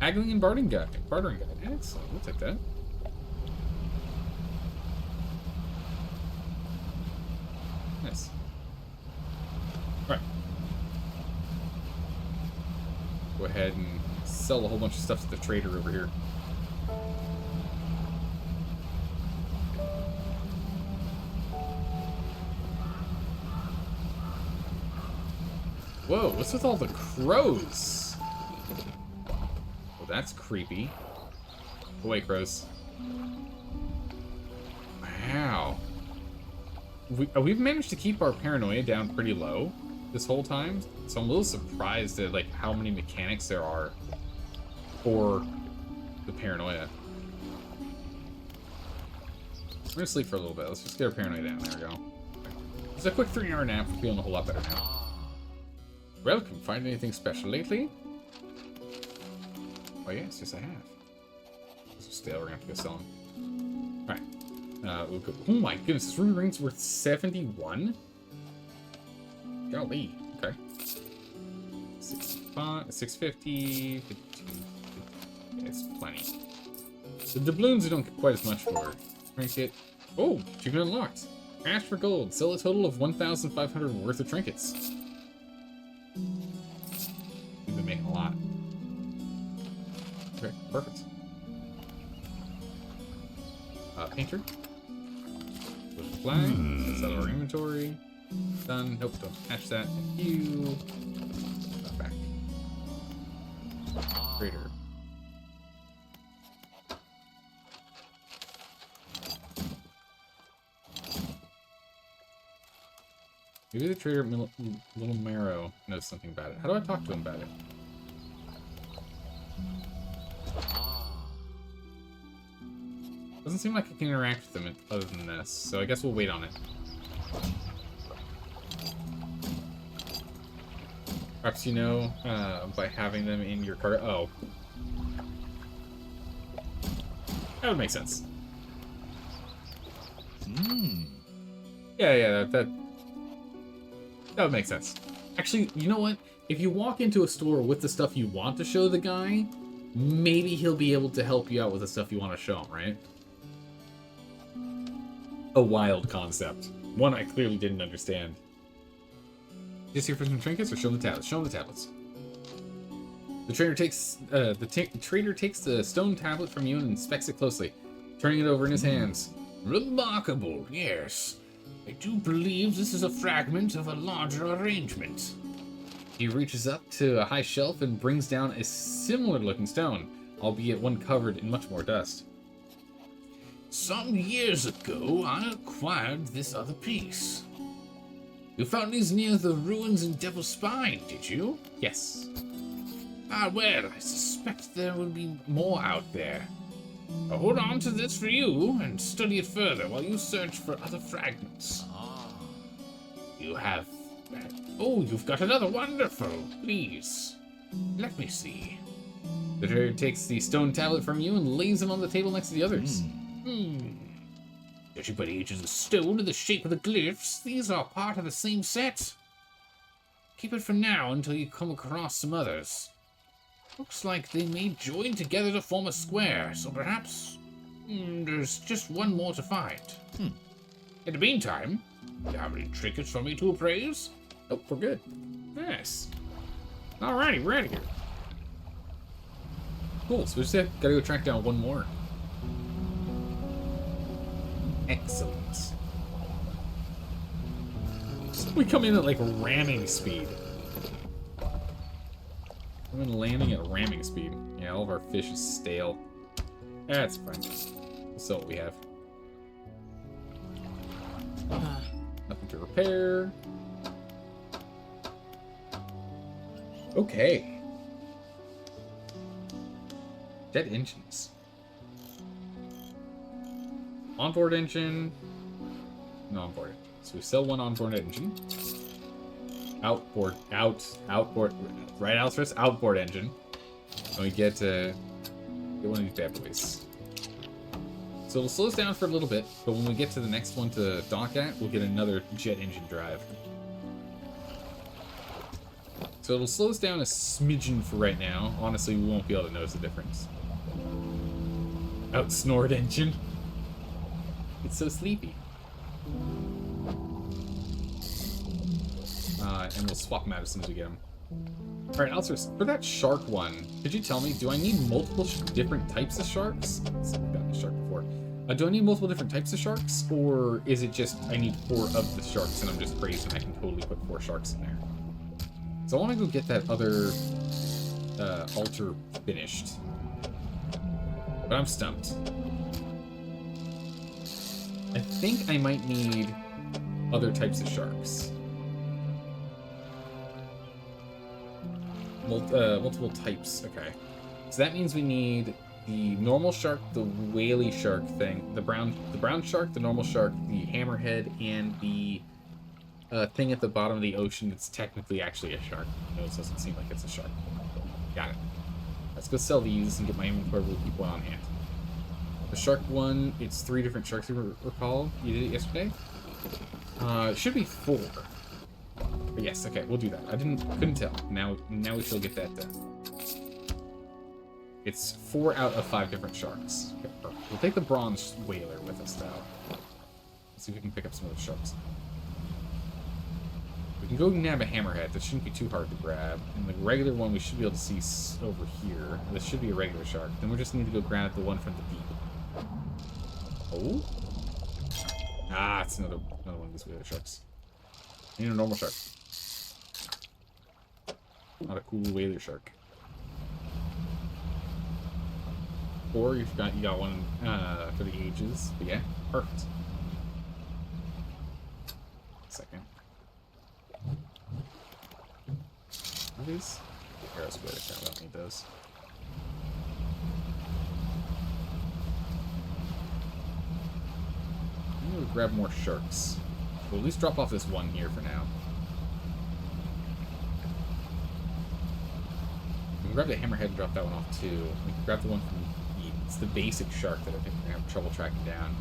A: Haggling and bartering guide. Excellent. We'll take that. Nice. Alright. Go ahead and sell a whole bunch of stuff to the trader over here. Whoa, what's with all the crows? Well, that's creepy. Away, crows. Wow. We've managed to keep our paranoia down pretty low this whole time, so I'm a little surprised at like how many mechanics there are for the paranoia. We're gonna sleep for a little bit. Let's just get our paranoia down. There we go. It's a quick 3-hour nap. We're feeling a whole lot better now. Welcome. Find anything special lately? Oh yes, yes I have. Those are stale. We're gonna have to go sell them. All right. We'll go. Oh my goodness, this ruby ring's worth 71. Golly. Okay. 650. 52. Yeah, it's plenty. The doubloons I don't get quite as much for. Trinket. Oh, achievement unlocked. Ask for gold. Sell a total of 1,500 worth of trinkets. We've been making a lot. Okay, perfect. Painter. Put the flag. Let's out of our inventory. Done. Nope, don't patch that. Thank you. Back. Trader. Maybe the trader Little Marrow knows something about it. How do I talk to him about it? Doesn't seem like I can interact with them other than this, so I guess we'll wait on it. Perhaps you know, by having them in your cart. Oh. That would make sense. Yeah, that would make sense. Actually, you know what? If you walk into a store with the stuff you want to show the guy, maybe he'll be able to help you out with the stuff you want to show him, right? A wild concept. One I clearly didn't understand. Just here for some trinkets, or show him the tablets? Show him the tablets. The trader takes the stone tablet from you and inspects it closely, turning it over in his hands. Remarkable, yes. I do believe this is a fragment of a larger arrangement. He reaches up to a high shelf and brings down a similar-looking stone, albeit one covered in much more dust. Some years ago, I acquired this other piece. You found these near the ruins in Devil's Spine, did you? Yes. Ah, well, I suspect there will be more out there. I'll hold on to this for you and study it further while you search for other fragments. You have... Oh, you've got another. Wonderful. Please, let me see. The trader takes the stone tablet from you and lays it on the table next to the others. Judging by the age of the stone and the shape of the glyphs, these are part of the same set. Keep it for now until you come across some others. Looks like they may join together to form a square, so perhaps there's just one more to find. In the meantime, do you have any trinkets for me to appraise? Nope, we're good. Nice. Alrighty, we're out of here. Cool, so we just gotta go track down one more. Excellent. So we come in at like ramming speed. I'm landing at ramming speed. Yeah, all of our fish is stale. That's fine. We'll sell what we have. Nothing to repair. Okay. Jet engines. Onboard engine. No onboard. So we sell one onboard engine. Outboard engine. And we get one of these bad boys. So it'll slow us down for a little bit, but when we get to the next one to dock at, we'll get another jet engine drive. So it'll slow us down a smidgen for right now. Honestly, we won't be able to notice the difference. Outsnored engine. It's so sleepy. And we'll swap them out as soon as we get them. Alright, also, for that shark one, could you tell me, do I need multiple different types of sharks? I've gotten a shark before. Do I need multiple different types of sharks? Or is it just, I need 4 of the sharks and I'm just crazy and I can totally put 4 sharks in there? So I want to go get that other altar finished. But I'm stumped. I think I might need other types of sharks. Multiple types, okay. So that means we need the normal shark, the whaley shark thing, the brown shark, the normal shark, the hammerhead, and the thing at the bottom of the ocean that's technically actually a shark. No, it doesn't seem like it's a shark. Got it. Let's go sell these and get my inventory. We'll keep one on hand. The shark one, it's 3 different sharks, you recall? You did it yesterday? It should be 4. But yes, okay, we'll do that. Couldn't tell. Now we shall get that done. It's 4 out of 5 different sharks. Okay, perfect. We'll take the bronze whaler with us, though. Let's see if we can pick up some of the sharks. We can go nab a hammerhead. That shouldn't be too hard to grab. And the regular one we should be able to see over here. This should be a regular shark. Then we just need to go grab the one from the deep. Oh? Ah, it's another one of these whaler sharks. I need a normal shark. Not a cool whaler shark. Or you got one for the ages. But yeah, perfect. Second. Are these? Arrows whaler shark. I don't need those. grab more sharks. We'll at least drop off this one here for now. We can grab the hammerhead and drop that one off too. We can grab the one from it's the basic shark that I think we're gonna have trouble tracking down.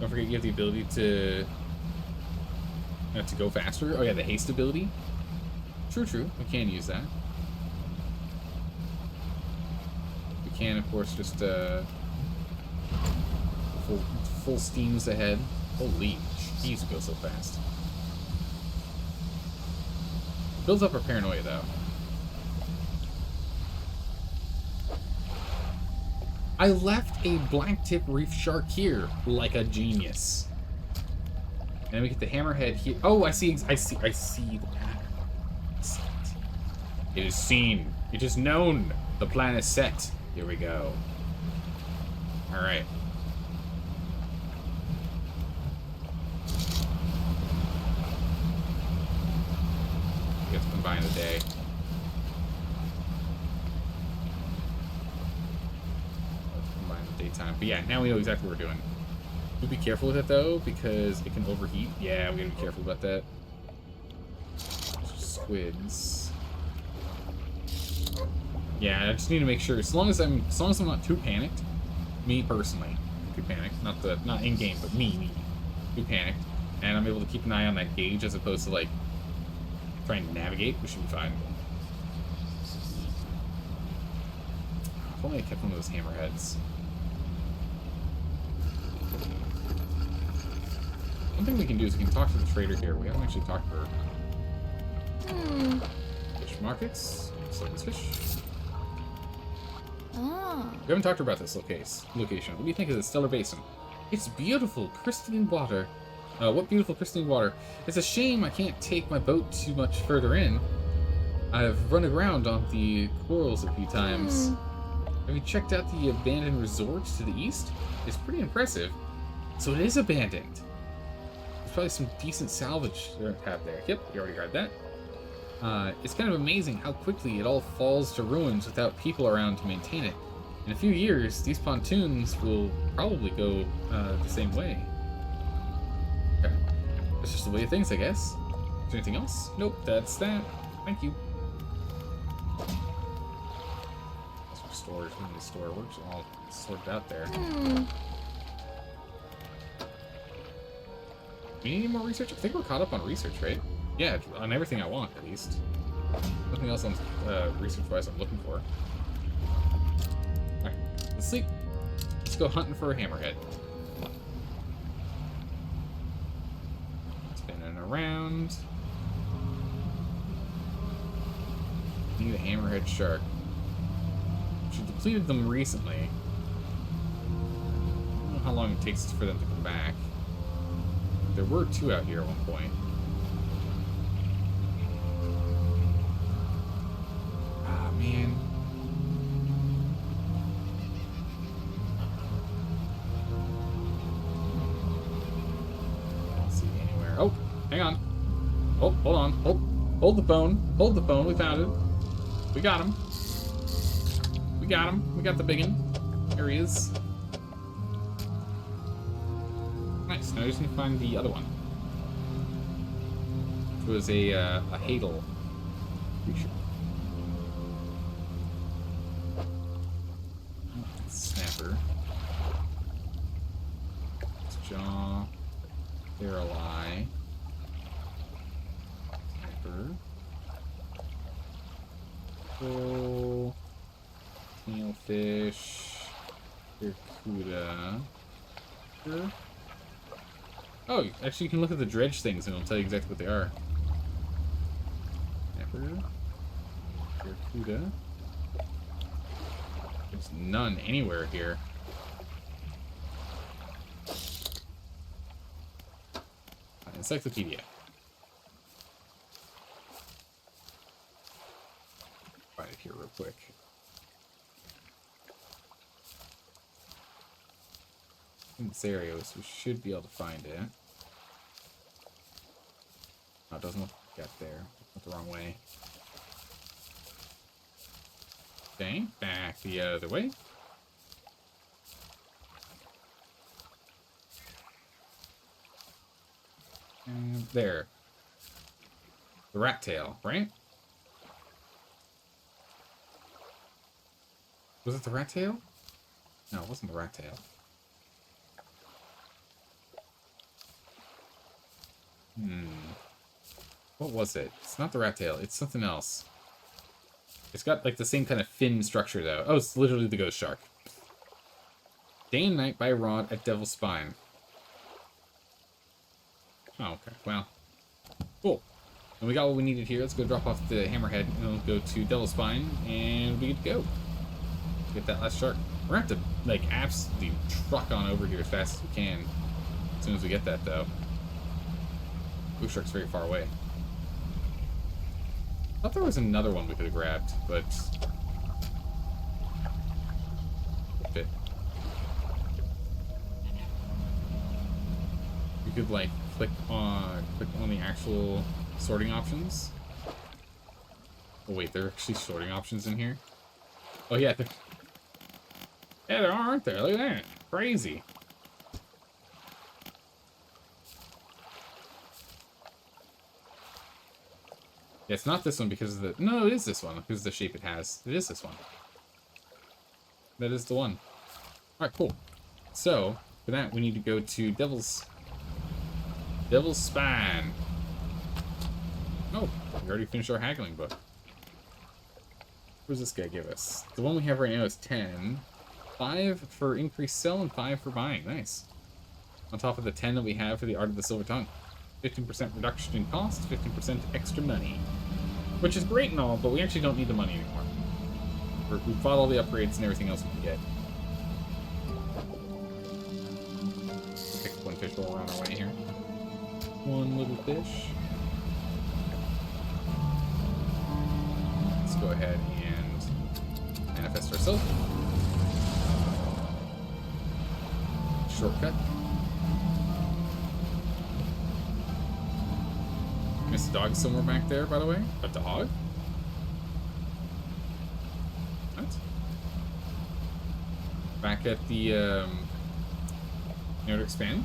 A: Don't forget you have the ability to go faster. Oh yeah, the haste ability. True, true. We can use that. We can, of course, just full steams ahead. Holy jeez, we go so fast. Builds up our paranoia though. I left a black tip reef shark here like a genius. And then we get the hammerhead here. Oh, I see the pattern. It is seen. It is known. The plan is set. Here we go. All right. We have to combine the day. Daytime. But yeah, now we know exactly what we're doing. We'll be careful with it though, because it can overheat. Yeah, we gotta be careful about that. Squids. Yeah, I just need to make sure. As long as I'm not too panicked, me personally, too panicked, not in game, but me, too panicked, and I'm able to keep an eye on that gauge as opposed to like trying to navigate, we should be fine. If only I kept one of those hammerheads. One thing we can do is we can talk to the trader here. We haven't actually talked to her. Fish markets. Sell this fish. We haven't talked to her about this location. What do you think of the Stellar Basin? It's beautiful, crystalline water. What beautiful crystalline water. It's a shame I can't take my boat too much further in. I've run aground on the corals a few times. Have you checked out the abandoned resorts to the east? It's pretty impressive. So it is abandoned. There's probably some decent salvage there. Yep, we already got that. It's kind of amazing how quickly it all falls to ruins without people around to maintain it. In a few years, these pontoons will probably go the same way. Okay. That's just the way of things, I guess. Is there anything else? Nope, that's that. Thank you. Storage, we need to store. We're just all sorted out there. We need any more research? I think we're caught up on research, right? Yeah, on everything I want, at least. Nothing else on research-wise I'm looking for. Alright, let's sleep. Let's go hunting for a hammerhead. Spinning around. Need a hammerhead shark. She depleted them recently. I don't know how long it takes for them to come back. There were two out here at one point. Ah, man. I don't see it anywhere. Oh, hang on. Oh, hold on. Hold the bone. Hold the bone. We found it. We got him. We got him. We got the biggin. There he is. Nice. Now I just need to find the other one. Which was a hadal creature. Snapper. It's jaw. Barrel-eye. Snapper. Cool. Snailfish, barracuda. Sure. Oh, actually, you can look at the dredge things and it'll tell you exactly what they are. Snapper, barracuda. There's none anywhere here. Encyclopedia. Find it here real quick. In this area, so we should be able to find it. Oh, it doesn't look like it got there. Went the wrong way. Okay, back the other way. And there. The rat tail, right? Was it the rat tail? No, it wasn't the rat tail. What was it? It's not the rat tail. It's something else. It's got, like, the same kind of fin structure, though. Oh, it's literally the ghost shark. Day and night by rod at Devil's Spine. Oh, okay. Well, cool. And we got what we needed here. Let's go drop off the hammerhead, and we'll go to Devil's Spine, and we get to go. Get that last shark. We're gonna have to, like, absolutely truck on over here as fast as we can. As soon as we get that, though. Ghost shark's very far away. I thought there was another one we could have grabbed, but... Fit. We could, like, click on the actual sorting options. Oh wait, there are actually sorting options in here? Oh yeah, there are, aren't there? Look at that. Crazy. Yeah, it's not this one because of the... No, it is this one because of the shape it has. It is this one. That is the one. Alright, cool. So, for that, we need to go to Devil's Spine. Oh, we already finished our haggling book. What does this guy give us? The one we have right now is 10. 5 for increased sell and 5 for buying. Nice. On top of the 10 that we have for the Art of the Silver Tongue. 15% reduction in cost, 15% extra money. Which is great and all, but we actually don't need the money anymore. We've bought all the upgrades and everything else we can get. Pick one fish while we're on our way here. One little fish. Let's go ahead and manifest ourselves. Shortcut. Missed a dog somewhere back there, by the way. A dog? What? Back at the, you know, to expand?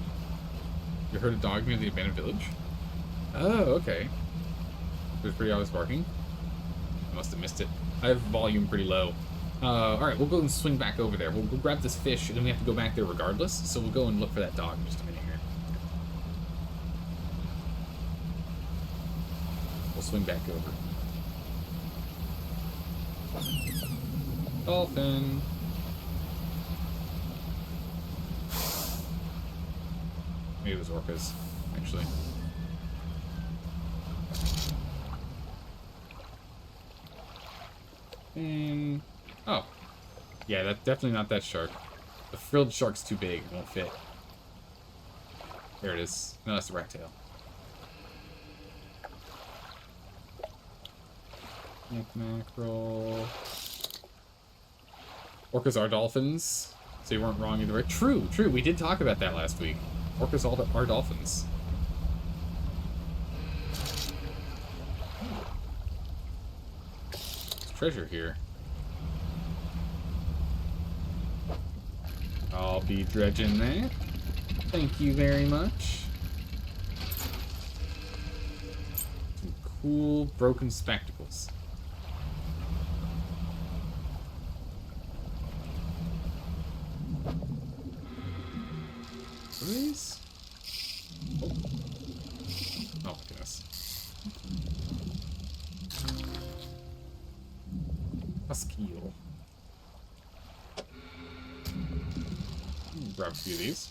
A: You heard a dog near the abandoned village? Oh, okay. It was pretty obvious barking. I must have missed it. I have volume pretty low. Alright, we'll go and swing back over there. We'll go grab this fish, and then we have to go back there regardless, so we'll go and look for that dog in just a minute here. We'll swing back over. Dolphin. Maybe it was orcas, actually. And... oh. Yeah, that's definitely not that shark. The frilled shark's too big. It won't fit. There it is. No, that's the rat tail. Mackerel. Orcas are dolphins. So you weren't wrong either way. True, true. We did talk about that last week. Orcas are dolphins. There's treasure here. I'll be dredging that. Thank you very much. Some cool broken spectacles. What are these? Oh, oh my goodness. Huskeel. Grab a few of these.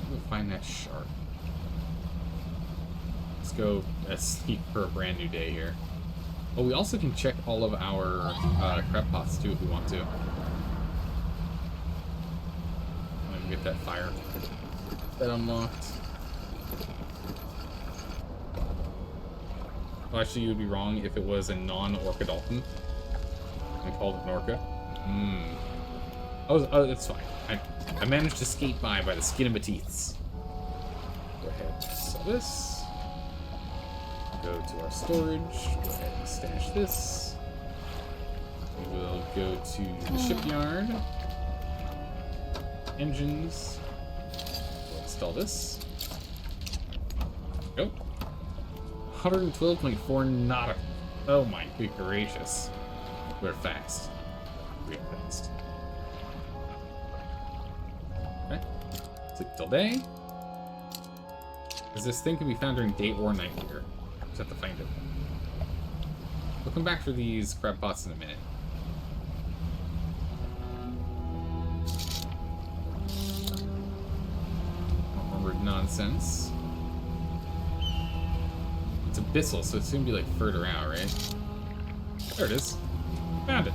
A: We'll find that shark. Let's go sneak for a brand new day here. Oh, we also can check all of our crab pots too if we want to. And get that fire. That unlocked. Well, actually, you would be wrong if it was a non-orca dolphin and called it an orca. Oh, it's fine. I managed to skate by the skin of my teeth. Go ahead, sell this. Go to our storage. Go ahead and stash this. We will go to the shipyard. Engines. We'll install this. Go. 112.4 nautical. Oh my good gracious. We're fast. Real fast. Okay. Sleep till day. Because this thing can be found during day or night here. Just have to find it. We'll come back for these crab pots in a minute. Armored nonsense. It's abyssal, so it's gonna be like further out, right? There it is. Found it.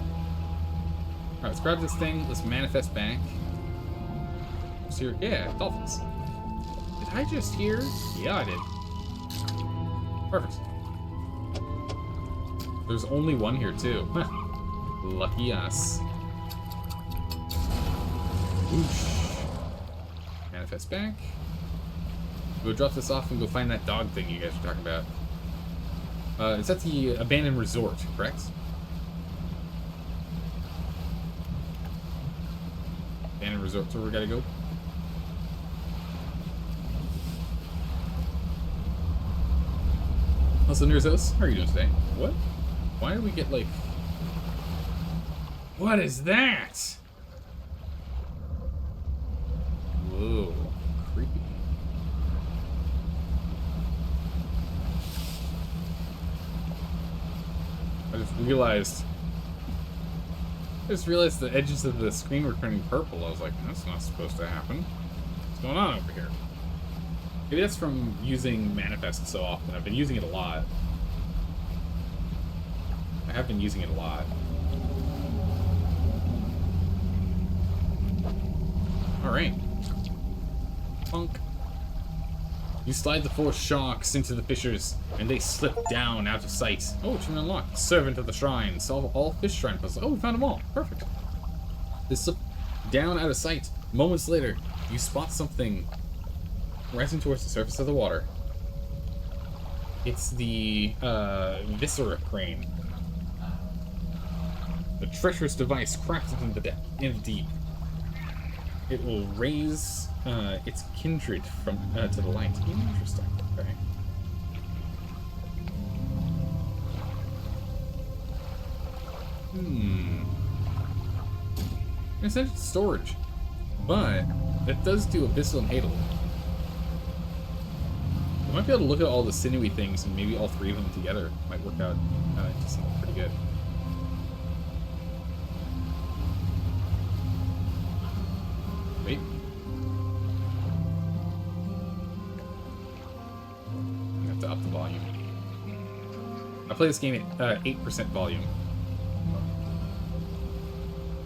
A: Alright, let's grab this thing. Let's manifest back. What's here? Yeah, dolphins. Did I just hear? Yeah, I did. Perfect. There's only one here, too. Lucky us. Whoosh. Manifest back. Go drop this off and go find that dog thing you guys were talking about. Is that the abandoned resort, correct? Abandoned resort's where we gotta go. Also, Nerzos, how are you doing today? What? Why do we get, like... What is that? Whoa. Creepy. I just realized the edges of the screen were turning purple. I was like, that's not supposed to happen. What's going on over here? Maybe that's from using Manifest so often. I've been using it a lot. I have been using it a lot. Alright. Punk. You slide the 4 sharks into the fissures, and they slip down out of sight. Oh, it's been unlocked. Servant of the shrine. Solve all fish shrine puzzles. Oh, we found them all. Perfect. They slip down out of sight. Moments later, you spot something rising towards the surface of the water. It's the Viscera crane. The treacherous device crafted in the deep. It will raise its kindred from to the light. Interesting. Okay. It's sent it to storage, but it does do abyssal and hadal. I might be able to look at all the sinewy things and maybe all 3 of them together might work out into something pretty good. Wait. I have to up the volume. I play this game at 8% volume.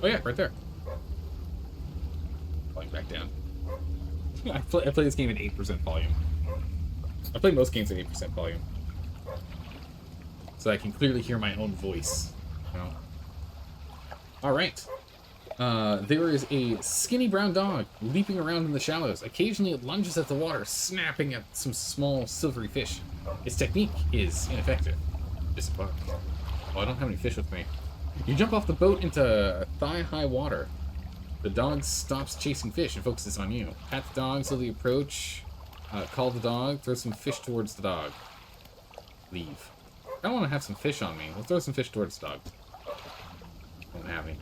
A: Oh yeah, right there. Volume back down. I play this game at 8% volume. I play most games at 8% volume. So I can clearly hear my own voice. You know? Alright. There is a skinny brown dog leaping around in the shallows. Occasionally it lunges at the water, snapping at some small silvery fish. Its technique is ineffective. Disappoint. Oh, I don't have any fish with me. You jump off the boat into thigh-high water. The dog stops chasing fish and focuses on you. Pat the dog, slowly approach. Call the dog, throw some fish towards the dog. Leave. I want to have some fish on me. We'll throw some fish towards the dog. Don't have any.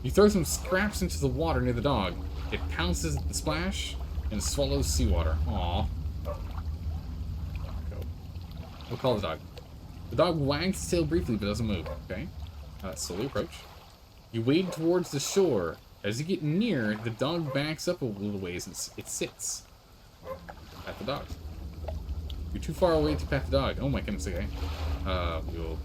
A: You throw some scraps into the water near the dog. It pounces at the splash and swallows seawater. Aww. Go. We'll call the dog. The dog wags its tail briefly but doesn't move. Okay. Slowly approach. You wade towards the shore. As you get near, the dog backs up a little ways and it sits. Pat the dog. You're too far away to pat the dog. Oh my goodness, okay. We'll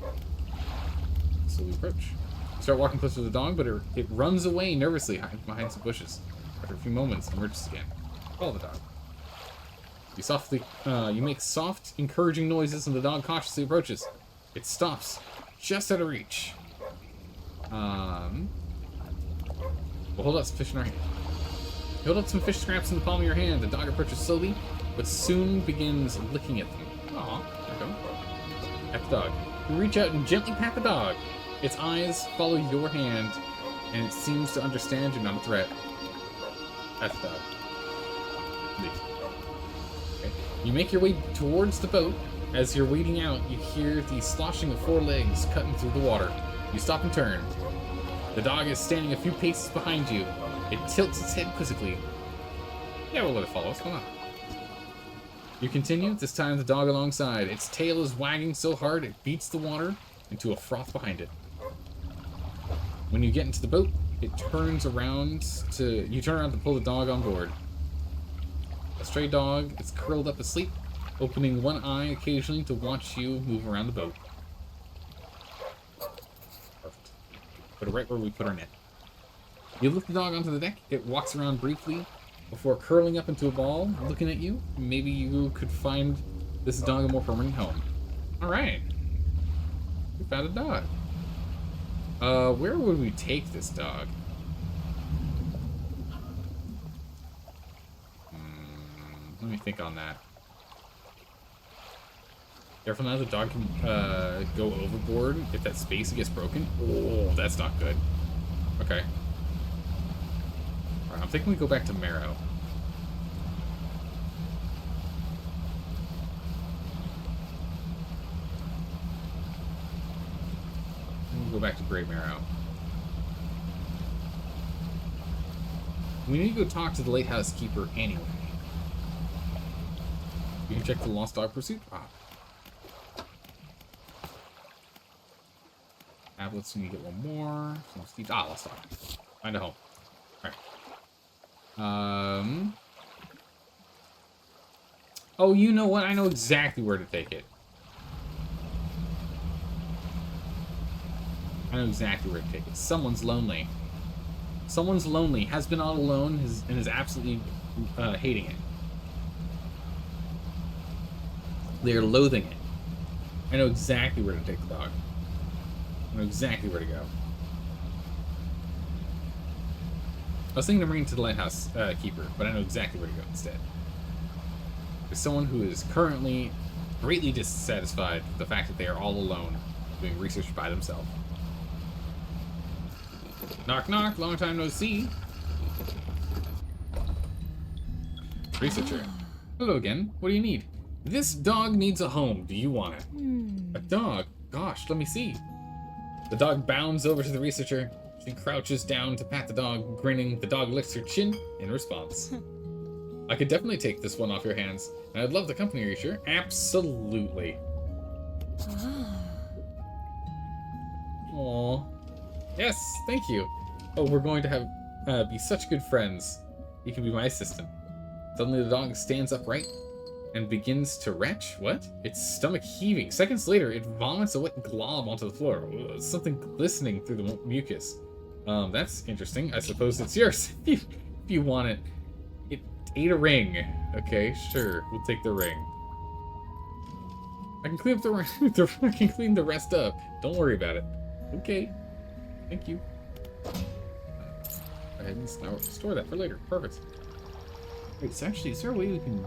A: slowly approach. You start walking closer to the dog, but it runs away nervously behind some bushes. After a few moments, it emerges again. Follow the dog. You make soft, encouraging noises, and the dog cautiously approaches. It stops, just out of reach. We'll hold out some fish in our hand. You hold out some fish scraps in the palm of your hand. The dog approaches slowly, but soon begins licking at them. Aw, there you go. Pat the dog. You reach out and gently pat the dog. Its eyes follow your hand, and it seems to understand you're not a threat. Pat the dog. Leave. Okay. You make your way towards the boat. As you're wading out, you hear the sloshing of 4 legs cutting through the water. You stop and turn. The dog is standing a few paces behind you. It tilts its head quizzically. Yeah, we'll let it follow us. Come on. You continue, this time the dog alongside. Its tail is wagging so hard it beats the water into a froth behind it. When you get into the boat, you turn around to pull the dog on board. A stray dog is curled up asleep, opening one eye occasionally to watch you move around the boat. Perfect. Put it right where we put our net. You lift the dog onto the deck. It walks around briefly before curling up into a ball, looking at you. Maybe you could find this dog a more permanent home. Alright. We found a dog. Where would we take this dog? Let me think on that. Careful now, the dog can go overboard if that space gets broken. Oh, that's not good. Okay. Alright, I'm thinking we go back to Marrow. Go back to Great Marrow. We need to go talk to the lighthouse keeper anyway. You can check the lost dog pursuit. Tablets, we need to get one more. Lost dog. Find a home. Alright. Oh, you know what? I know exactly where to take it. I know exactly where to take it. Someone's lonely. Someone's lonely, has been all alone, and is absolutely hating it. They are loathing it. I know exactly where to take the dog. I know exactly where to go. I was thinking of bringing it to the lighthouse keeper, but I know exactly where to go instead. There's someone who is currently greatly dissatisfied with the fact that they are all alone, doing research by themselves. Knock knock, long time no see. Researcher. Hello again, what do you need? This dog needs a home, do you want it? A dog? Gosh, let me see. The dog bounds over to the researcher. She crouches down to pat the dog, grinning. The dog licks her chin in response. I could definitely take this one off your hands, and I'd love the company, are you sure? Absolutely. Aww. Yes, thank you. Oh, we're going to have be such good friends. You can be my assistant. Suddenly the dog stands upright and begins to retch. What? Its stomach heaving. Seconds later, it vomits a wet glob onto the floor. Something glistening through the mucus. That's interesting. I suppose it's yours if you want it. It ate a ring. Okay, sure. We'll take the ring. I can clean up I can clean the rest up. Don't worry about it. Okay. Thank you. Go ahead and store that for later. Perfect. Wait, so actually, is there a way we can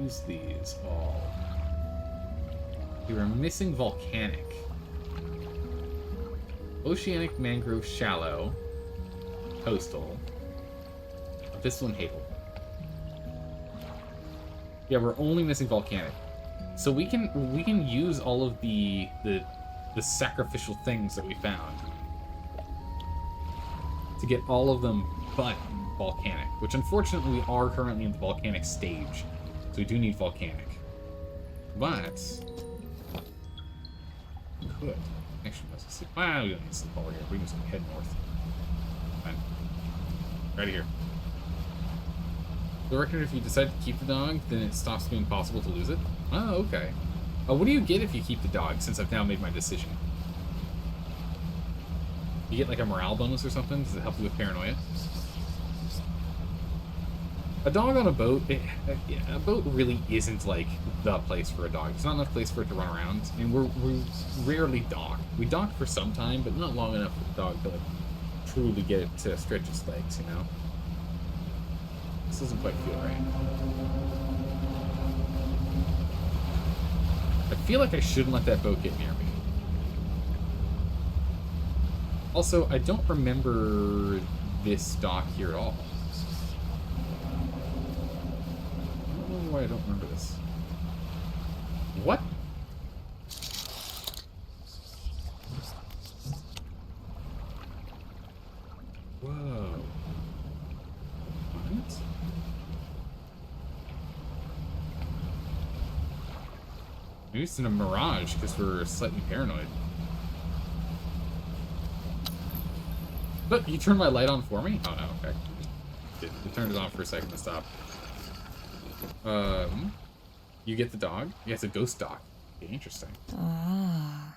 A: use these all? You are missing volcanic. Oceanic, mangrove, shallow, coastal, abyssal, and hazel. Yeah, we're only missing volcanic. So we can use all of the sacrificial things that we found to get all of them but volcanic, which unfortunately we are currently in the volcanic stage, so we do need volcanic. But we could actually let's see. Wow, we don't need to sleep over here. We can just head north. Fine. Right here. The record, if you decide to keep the dog, then it stops being possible to lose it. Oh, okay. What do you get if you keep the dog, since I've now made my decision? You get like a morale bonus or something? Does it help you with paranoia? A dog on a boat, a boat really isn't like the place for a dog. It's not enough place for it to run around. I mean, we rarely dock. We dock for some time, but not long enough for the dog to like truly get it to stretch its legs, you know? This doesn't quite feel right. I feel like I shouldn't let that boat get near me. Also, I don't remember this dock here at all. I don't know why I don't remember this. What? Whoa. What? Maybe it's in a mirage because we're slightly paranoid. Look, you turned my light on for me? Oh no, okay. It turned it on for a second to stop. You get the dog? Yeah, it's a ghost dog. Okay, interesting.
C: Ah.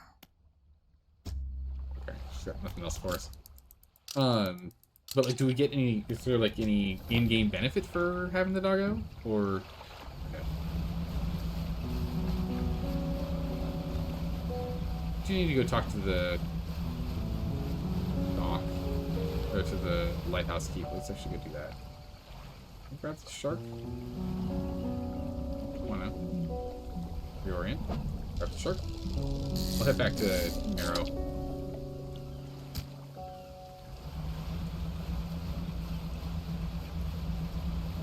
A: Okay, she's got nothing else for us. But like, do we get any? Is there like any in-game benefit for having the doggo, or? Okay. Do you need to go talk to the dock or to the lighthouse keep? Let's actually go do that. Grab the shark. Wanna reorient? Grab the shark. We'll head back to Marrow.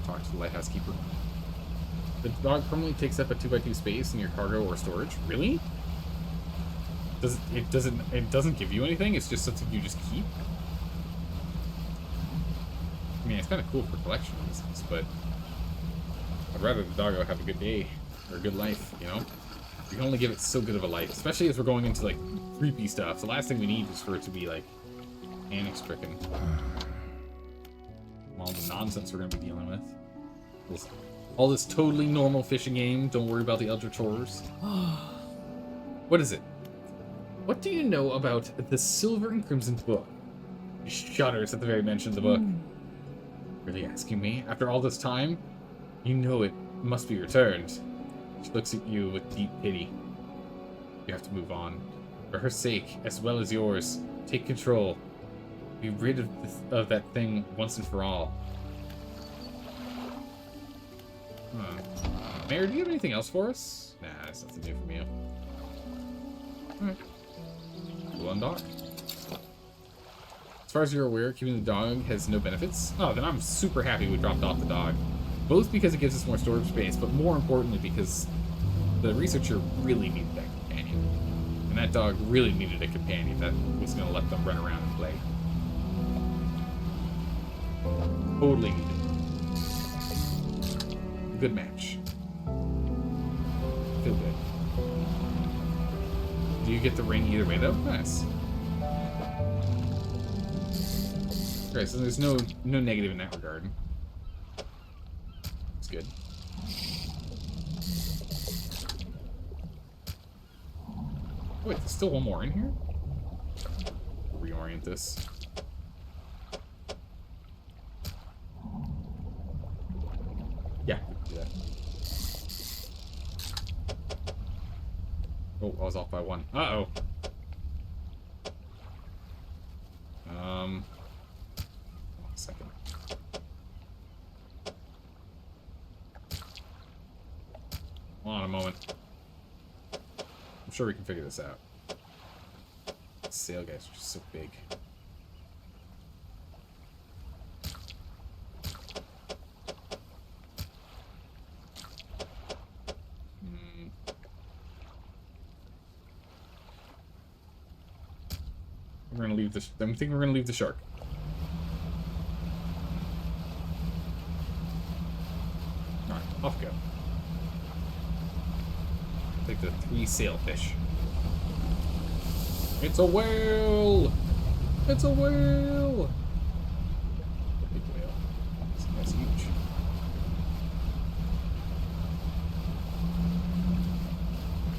A: Talk to the lighthouse keeper. The dog permanently takes up a 2x2 space in your cargo or storage. Really? It doesn't give you anything. It's just something you just keep. I mean, it's kind of cool for collection reasons, but I'd rather the doggo have a good day or a good life. You know, you can only give it so good of a life, especially as we're going into like creepy stuff. The last thing we need is for it to be like panic-stricken. All the nonsense we're going to be dealing with. All this totally normal fishing game. Don't worry about the eldritch horrors. What is it? What do you know about the Silver and Crimson book? She shudders at the very mention of the book. Really asking me? After all this time? You know it must be returned. She looks at you with deep pity. You have to move on. For her sake, as well as yours, take control. Be rid of that thing once and for all. Mayor, do you have anything else for us? Nah, that's nothing new from you. Alright. We'll undock. As far as you're aware, keeping the dog has no benefits. Oh, then I'm super happy we dropped off the dog. Both because it gives us more storage space, but more importantly because the researcher really needed that companion. And that dog really needed a companion that was going to let them run around and play. Totally needed. Good match. Feel good. Do you get the ring either way though? Nice. Okay, so there's no negative in that regard. It's good. Oh, wait, there's still one more in here? Reorient this. Yeah, we can do that. Oh, I was off by one. Uh-oh. Hold on a second. Hold on a moment. I'm sure we can figure this out. The sail guys are just so big. We're gonna leave this. I think we're gonna leave the shark. All right, off we go. Take the 3 sailfish. It's a whale! It's a whale! Big whale. That's huge.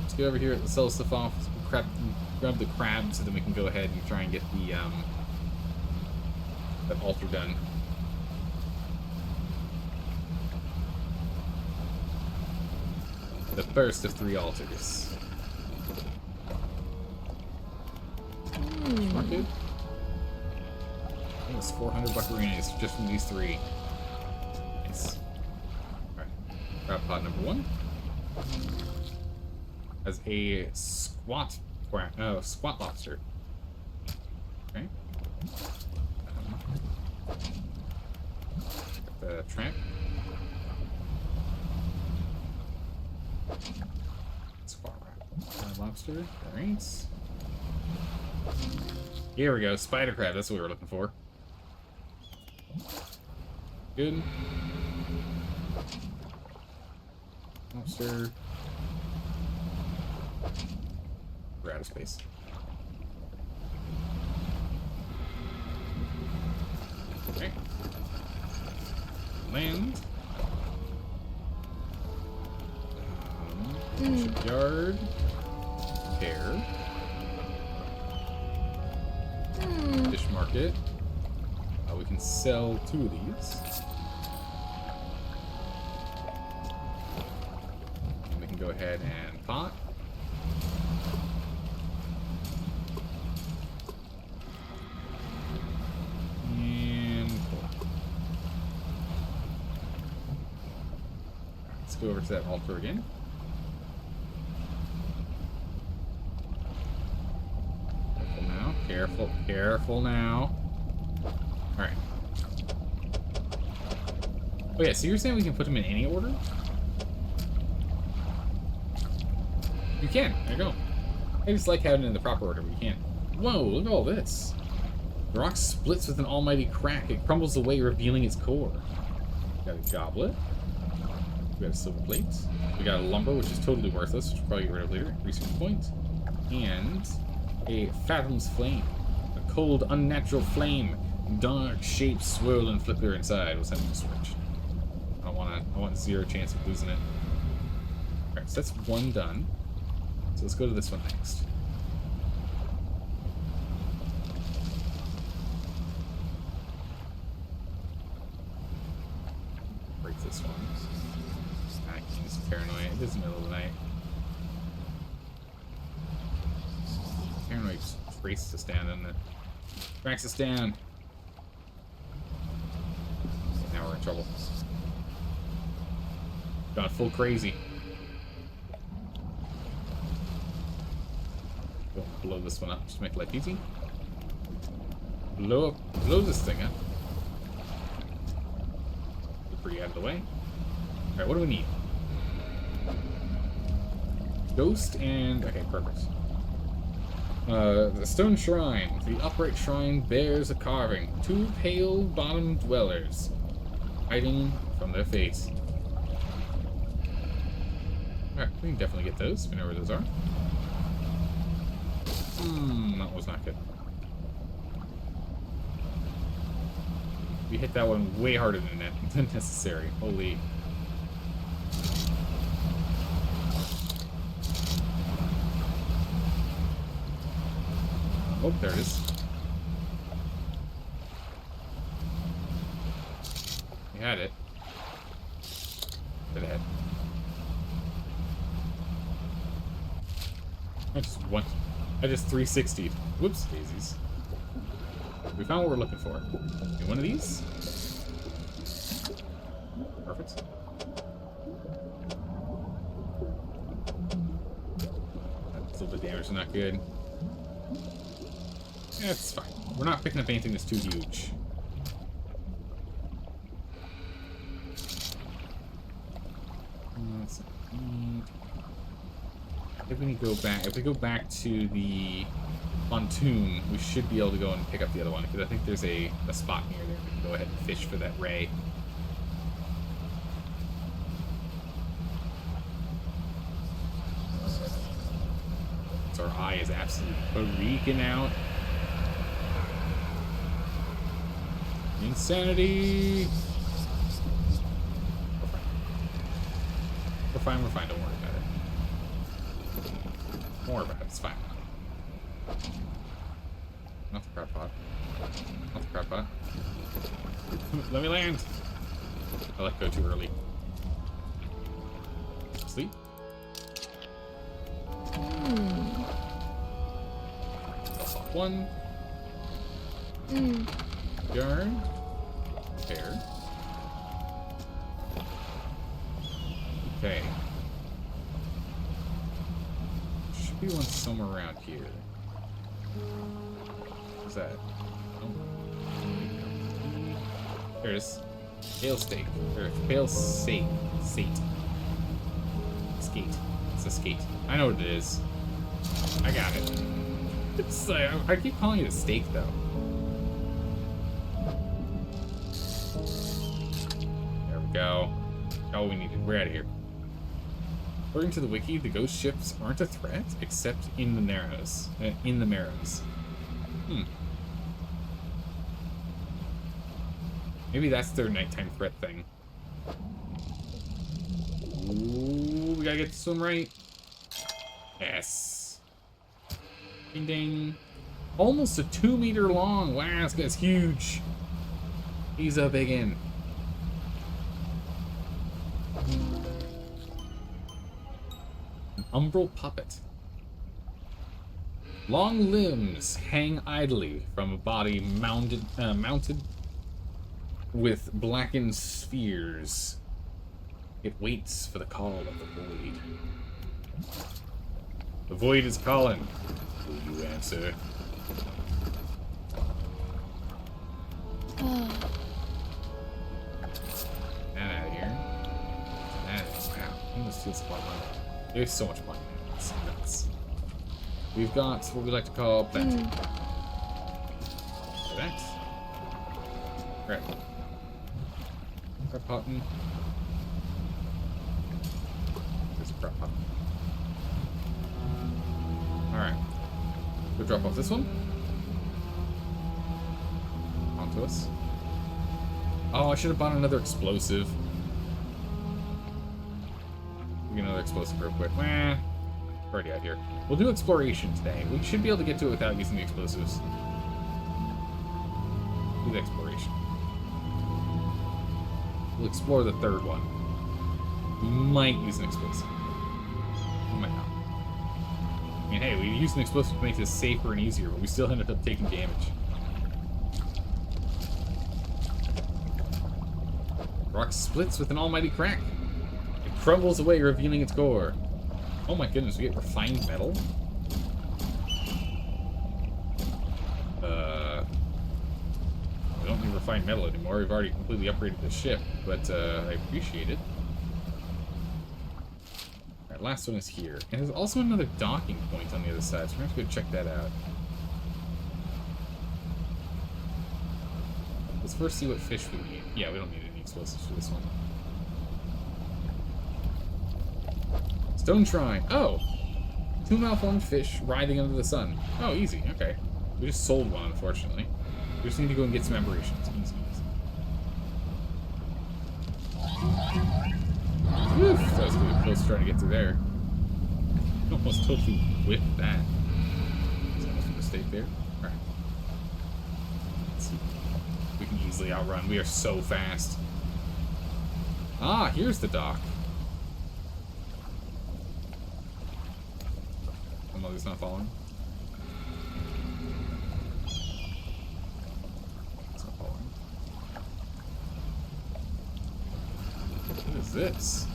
A: Let's get over here at the sell stuff off. Grab the crab so that we can go ahead and try and get the that altar done. The first of 3 altars. Not good. I think it's 400 buccarinas just from these 3. Nice. Alright. Crab pot number 1. as a squat lobster. Okay. Got the tramp. Squat rat. Lobster. Alright. Here we go. Spider crab. That's what we were looking for. Good. Lobster. We're out of space. Okay. Land. Shipyard. Repair. Fish market. We can sell 2 of these. And we can go ahead and pot. And let's go over to that altar again. Careful, careful now. Alright. Oh yeah, so you're saying we can put them in any order? You can. There you go. I just like having it in the proper order, but you can't. Whoa, look at all this. The rock splits with an almighty crack. It crumbles away, revealing its core. We got a goblet. We got a silver plate. We got a lumber, which is totally worthless, which we'll probably get rid of later. Research point. And a fathom's flame. A cold, unnatural flame. Dark shapes swirl and flicker inside. What's that mean to switch? I want 0 chance of losing it. Alright, so that's 1 done. So let's go to this one next. Break this one. He's paranoid. It is the middle of the night. Paranoid trace to stand in there. Tracks us down. Now we're in trouble. Gone full crazy. Go blow this one up just to make life easy. Blow this thing up. Debris out of the way. Alright, what do we need? Ghost and... okay, perfect. The stone shrine. The upright shrine bears a carving. 2 pale bottom dwellers hiding from their face. Alright, we can definitely get those. We know where those are. That was not good. We hit that one way harder than necessary. Holy. Oh, there it is. We had it. Dead ahead. I just 360'd. Whoops, daisies. We found what we're looking for. Okay, one of these. Perfect. That's a little bit damage, not good. Yeah, it's fine. We're not picking up anything that's too huge. If we need to go back, if we go back to the pontoon, we should be able to go and pick up the other one, because I think there's a spot near there we can go ahead and fish for that ray. So our eye is absolutely freaking out. Insanity! We're fine, don't worry about it. Don't worry about it, it's fine. Not the crab pot. Not the crab pot. Let me land! I let go too early. Sleep? One. Yarn. Pair. be one somewhere around here. What's that? Oh. There it is. Fail steak. Or fail sate. Sate. Skate. It's a skate. I know what it is. I got it. It's I keep calling it a steak though. There we go. All we needed. We're out of here. According to the wiki, the ghost ships aren't a threat except in the Narrows. In the Marrows. Maybe that's their nighttime threat thing. Ooh, we gotta get this one right. Yes. Ding ding. Almost a 2 meter long. Wow, this guy's huge. He's a biggin. An umbral puppet. Long limbs hang idly from a body mounted with blackened spheres. It waits for the call of the void. The void is calling. Will you answer? Get that out of here. Wow. Almost feels spot on. There's so much money. It's nuts. We've got what we like to call plenty. That. Right. Crap potting. There's a crap pot. Alright. We'll drop off this one. Onto us. Oh, I should have bought another explosive. Get another explosive real quick. We're already out here. We'll do exploration today. We should be able to get to it without using the explosives. Do the exploration. We'll explore the third one. We might use an explosive. We might not. I mean, hey, we used an explosive to make this safer and easier, but we still ended up taking damage. Rock splits with an almighty crack. It crumbles away, revealing its core. Oh my goodness, we get refined metal? We don't need refined metal anymore. We've already completely upgraded the ship, but I appreciate it. Alright, last one is here. And there's also another docking point on the other side, so we're going to have to go check that out. Let's first see what fish we need. Yeah, we don't need any explosives for this one. Stone Shrine. Oh! 2 malformed fish writhing under the sun. Oh, easy. Okay. We just sold one, unfortunately. We just need to go and get some aberrations. Easy, easy. Oof! That was really close trying to get through there. Almost totally whipped that. That's almost a mistake there. Alright. Let's see. We can easily outrun. We are so fast. Ah, here's the dock. It's not following. It's not following. What is this?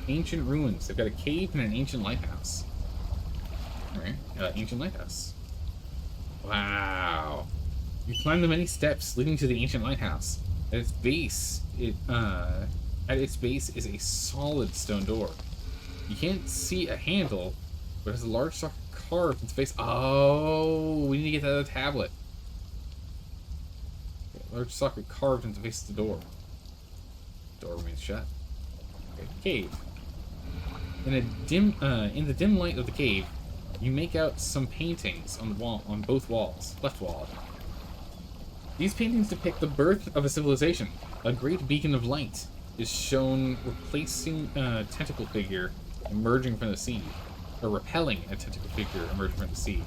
A: Ancient ruins. They've got a cave and an ancient lighthouse. Alright, ancient lighthouse. Wow. You climb the many steps leading to the ancient lighthouse. At its base, is a solid stone door. You can't see a handle, but it has a large socket carved into the face. Oh, we need to get that other tablet. Okay, large socket carved into the face of the door. Door remains shut. Okay, cave. In the dim light of the cave, you make out some paintings on the wall, on both walls, left wall. These paintings depict the birth of a civilization. A great beacon of light is shown replacing a tentacle figure emerging from the sea, or repelling a tentacle figure emerging from the sea.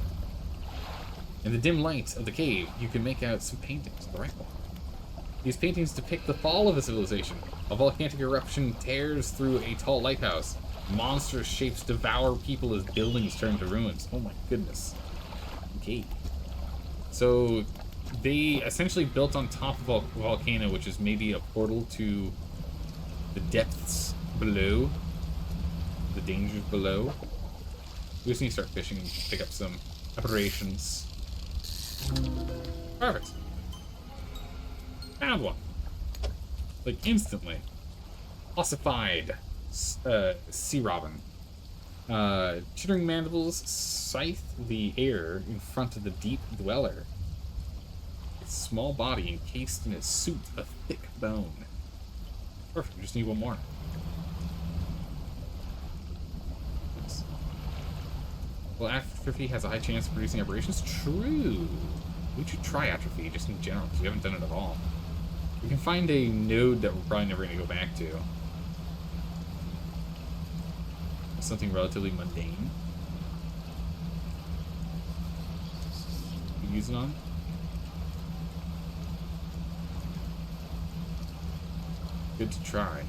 A: In the dim light of the cave, you can make out some paintings on the right wall. These paintings depict the fall of a civilization. A volcanic eruption tears through a tall lighthouse. Monstrous shapes devour people as buildings turn to ruins. Oh my goodness. Okay. So, they essentially built on top of a volcano, which is maybe a portal to the depths below. The the dangers below. We just need to start fishing and pick up some operations. Perfect. Found one. Like, instantly. Ossified sea robin. Chittering mandibles scythe the air in front of the deep dweller. Its small body encased in a suit of thick bone. Perfect, we just need one more. Oops. Well, atrophy has a high chance of producing aberrations. True. We should try atrophy just in general, because we haven't done it at all. We can find a node that we're probably never going to go back to. Something relatively mundane. You use it on? Good to try.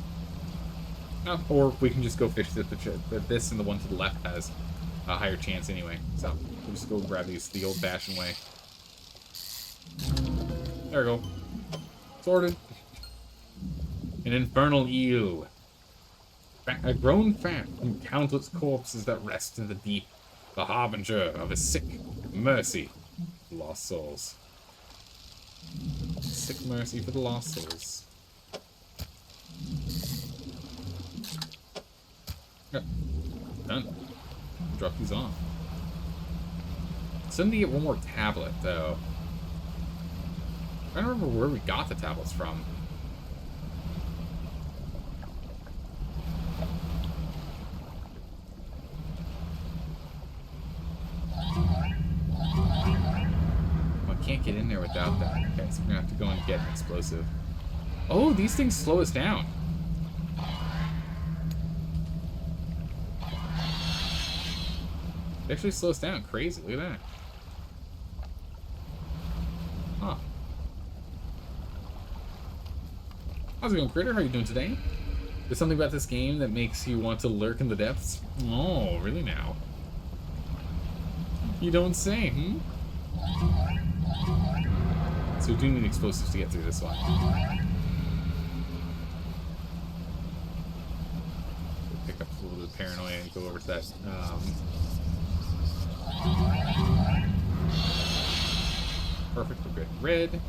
A: Oh, or we can just go fish this and the one to the left has a higher chance anyway. So we'll just go grab these the old-fashioned way. There we go. Sorted. An infernal eel. Grown fat from countless corpses that rest in the deep. The harbinger of a sick mercy for lost souls. Sick mercy for the lost souls. Yep. Done. Drop these off. Still need to get one more tablet, though. I don't remember where we got the tablets from. I can't get in there without that. Okay, so we're gonna have to go and get an explosive. Oh, these things slow us down. They actually slow us down. Crazy. Look at that. Huh. How's it going, Critter? How are you doing today? There's something about this game that makes you want to lurk in the depths? Oh, really now? You don't say, hmm? So we do need explosives to get through this one. We'll pick up a little bit of paranoia and go over to that. Perfect, we're good. Red.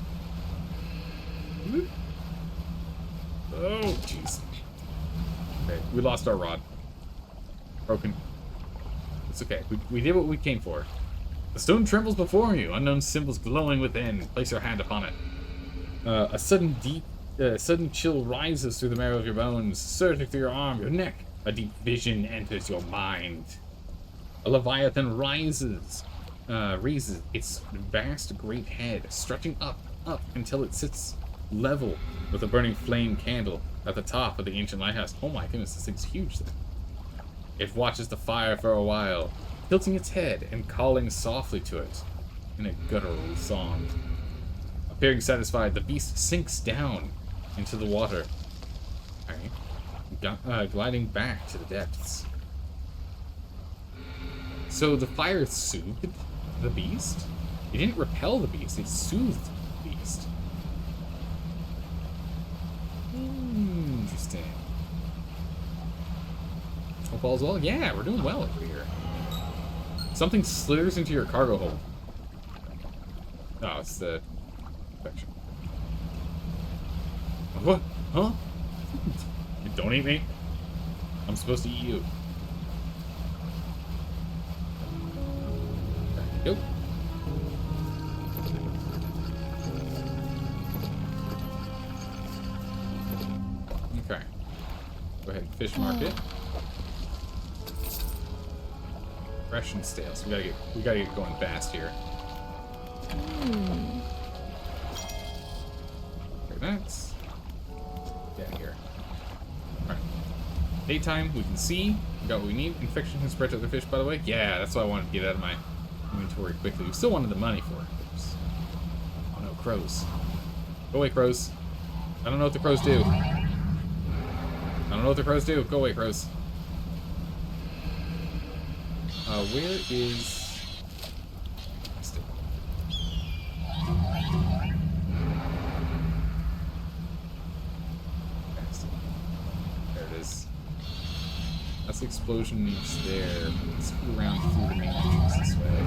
A: Oh, jeez. Okay, we lost our rod. Broken. It's okay. We did what we came for. The stone trembles before you, unknown symbols glowing within. Place your hand upon it. A sudden chill rises through the marrow of your bones, surging through your arm, your neck. A deep vision enters your mind. A leviathan raises its vast great head, stretching up until it sits level with a burning flame candle at the top of the ancient lighthouse. Oh my goodness, this thing's huge. It watches the fire for a while, tilting its head and calling softly to it in a guttural song. Appearing satisfied, the beast sinks down into the water, gliding back to the depths. So the fire soothed the beast? It didn't repel the beast, it soothed the beast. Interesting. Hope all's well? Yeah, we're doing well over here. Something slithers into your cargo hold. Oh, it's the infection. What? Huh? Don't eat me. I'm supposed to eat you. Nope. Okay. Go ahead and fish market. Fresh and stale. So we gotta get going fast here. Okay, that's down here. Alright. Daytime, we can see. We got what we need. Infection can spread to other fish, by the way. Yeah, that's why I wanted to get out of my inventory quickly. We still wanted the money for it. Oops. Oh no, crows. Go away, crows. I don't know what the crows do. I don't know what the crows do. Go away, crows. Where is... There it is. That's the explosion needs there. Let's go around through the main entrance this way.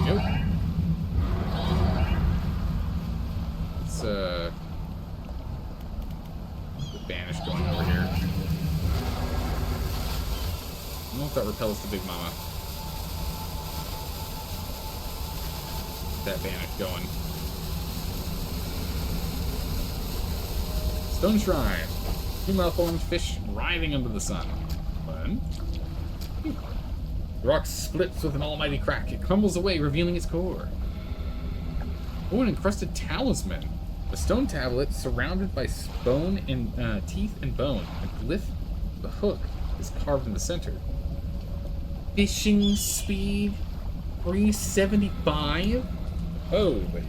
A: Nope. Let's, the banish going over here. I don't know if that repels the Big Mama. That banish going. Stone Shrine. Two malformed fish writhing under the sun. One. The rock splits with an almighty crack. It crumbles away, revealing its core. Oh, an encrusted talisman. A stone tablet surrounded by bone and teeth and bone. A glyph, the hook, is carved in the center. Fishing speed 375. Holy.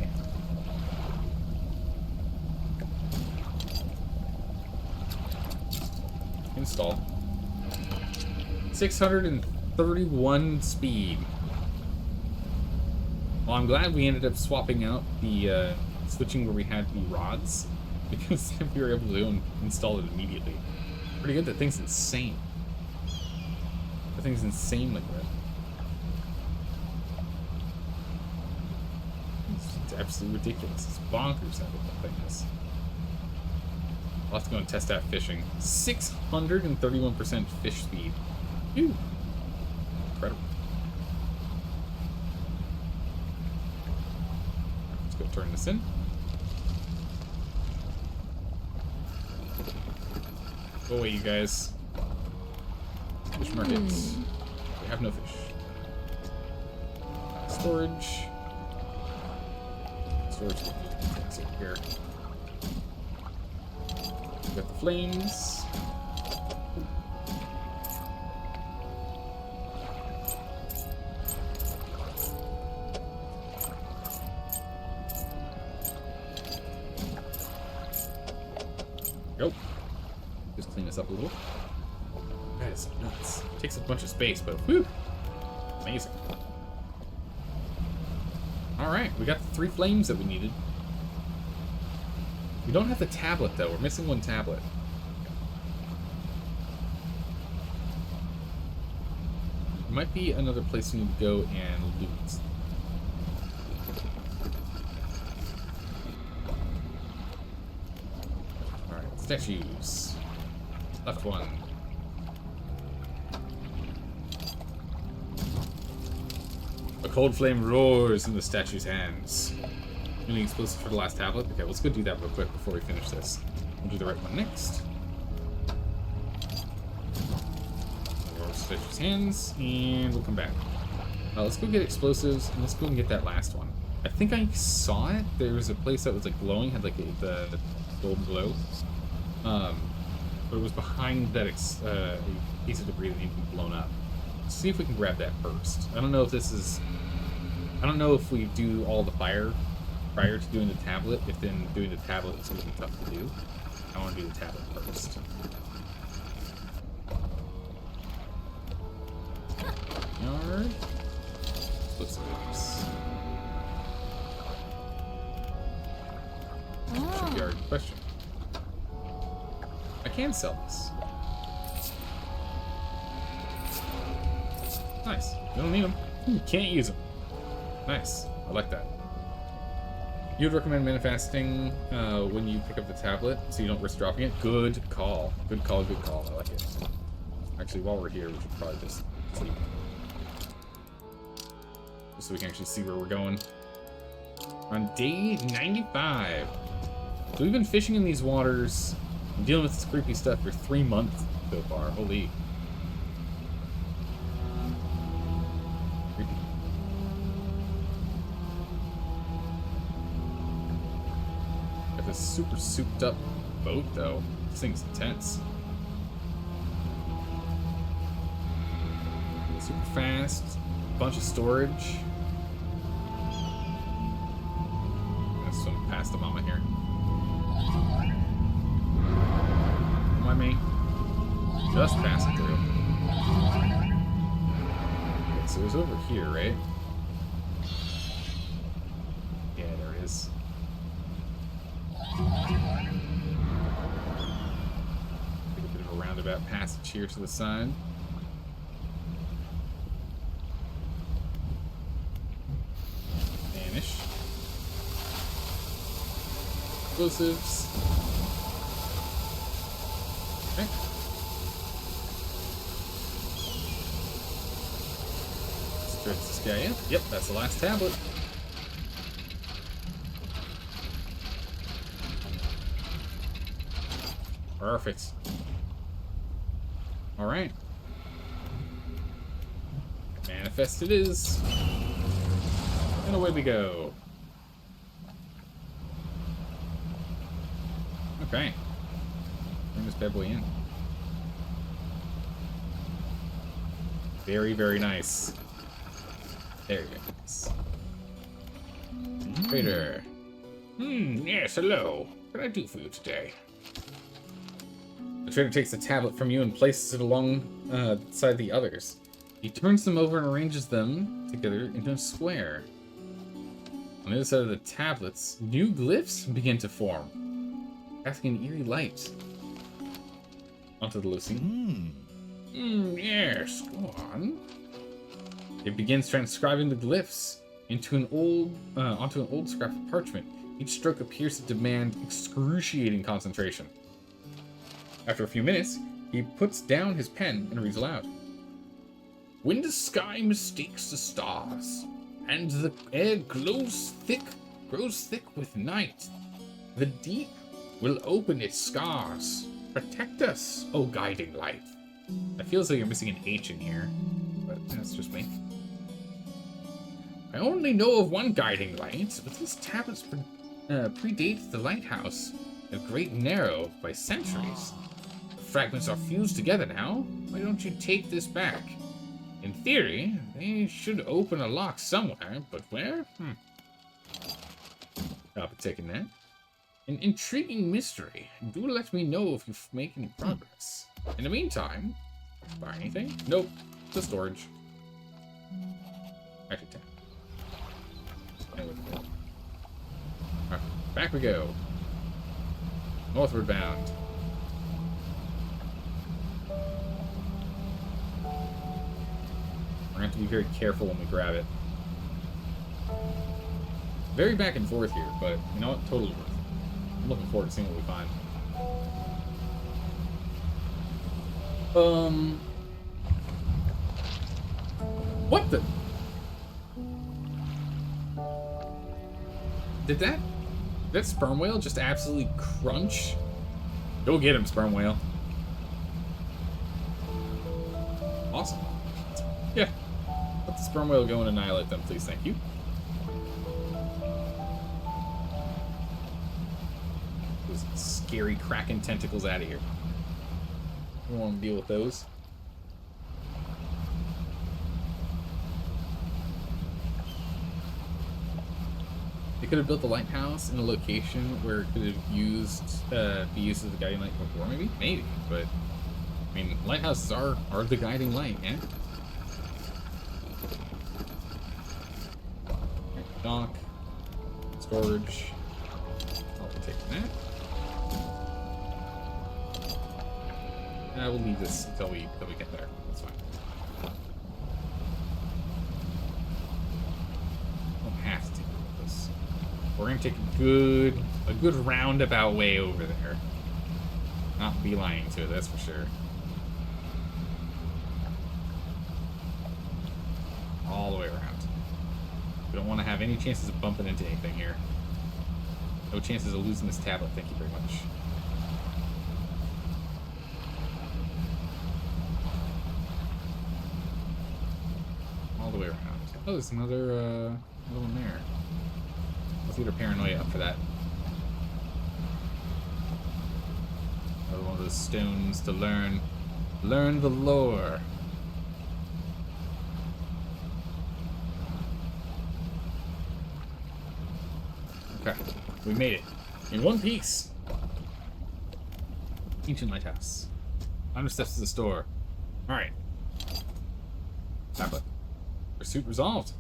A: Install. 631 speed. Well, I'm glad we ended up swapping out the switching where we had the rods, because we were able to install it immediately. Pretty good. That thing's insane. That thing's insanely good. It's absolutely ridiculous. It's bonkers how good that thing is. I'll have to go and test out fishing. 631% fish speed. Ew. Incredible. Let's go turn this in. Go away, you guys. Fish market. We have no fish. Storage. Storage. Let's see here. We got the flames. Go. Just clean this up a little. That is nuts. Takes a bunch of space, but whew, amazing. Alright, we got the 3 flames that we needed. We don't have the tablet, though. We're missing one tablet. There might be another place we need to go and loot. Alright, statues. Left one. A cold flame roars in the statue's hands. Any explosive for the last tablet? Okay, let's go do that real quick before we finish this. We'll do the right one next. Statue's hands, and we'll come back. Let's go get explosives, and let's go and get that last one. I think I saw it. There was a place that was like glowing, had like the golden glow. But it was behind that piece of debris that needed to be blown up. Let's see if we can grab that first. I don't know if this is... I don't know if we do all the fire prior to doing the tablet, if then doing the tablet is going to be tough to do. I want to do the tablet first. Yard. Explosives. Shipyard. Question. I can sell this. Nice. You don't need them. You can't use them. Nice. I like that. You would recommend manifesting when you pick up the tablet so you don't risk dropping it? Good call. Good call, good call. I like it. Actually, while we're here, we should probably just sleep. Just so we can actually see where we're going. On day 95. So we've been fishing in these waters and dealing with this creepy stuff for 3 months so far. Holy. Creepy. Got this super souped up boat though. This thing's intense. Super fast. Bunch of storage. I'm gonna swim past the mama here. Why me? Just passing through. Okay, so it was over here, right? Yeah, there it is. roundabout passage here to the side. Vanish. Explosives. Okay. Stretch this guy in. Yep, that's the last tablet. Perfect. Alright. Manifest it is. And away we go. Okay. Bring this bad boy in. Very, very nice. There he goes. Trader. Yes, hello. What can I do for you today? The trader takes the tablet from you and places it alongside the others. He turns them over and arranges them together into a square. On the other side of the tablets, new glyphs begin to form, casting an eerie light onto the Lucy. Yes, go on. It begins transcribing the glyphs onto an old scrap of parchment. Each stroke appears to demand excruciating concentration. After a few minutes, he puts down his pen and reads aloud. When the sky mistakes the stars, and the air grows thick with night, the deep will open its scars. Protect us, O guiding light. I feel as though you're missing an H in here, but that's just me. I only know of one guiding light, but these tablets predate the lighthouse of Great Narrow by centuries. The fragments are fused together now. Why don't you take this back? In theory, they should open a lock somewhere, but where? I'll be taking that. An intriguing mystery. Do let me know if you make any progress. In the meantime, buy anything? Nope. Just storage. Actually, 10. Alright, back we go. Northward bound. We're going to have to be very careful when we grab it. Very back and forth here, but you know what? Totally worth it. I'm looking forward to seeing what we find. What the? Did that sperm whale just absolutely crunch? Go get him, sperm whale. Awesome. Yeah. Let the sperm whale go and annihilate them, please. Thank you. Those scary kraken tentacles out of here. I don't want to deal with those. They could have built the lighthouse in a location where it could have be used as the guiding light before, maybe. But I mean, lighthouses are the guiding light, yeah. Dock, storage. I'll be taking that. We'll leave this until we get there. That's fine. Don't have to deal with this. We're gonna take a good roundabout way over there. Not beelining to it, that's for sure. All the way around. We don't want to have any chances of bumping into anything here. No chances of losing this tablet, thank you very much. All the way around. Oh, there's another one there. Let's get our paranoia up for that. Another one of those stones to learn the lore. Okay, we made it. In one piece. Ancient lighthouse. Under steps to the store. Alright. Tablet. Pursuit resolved.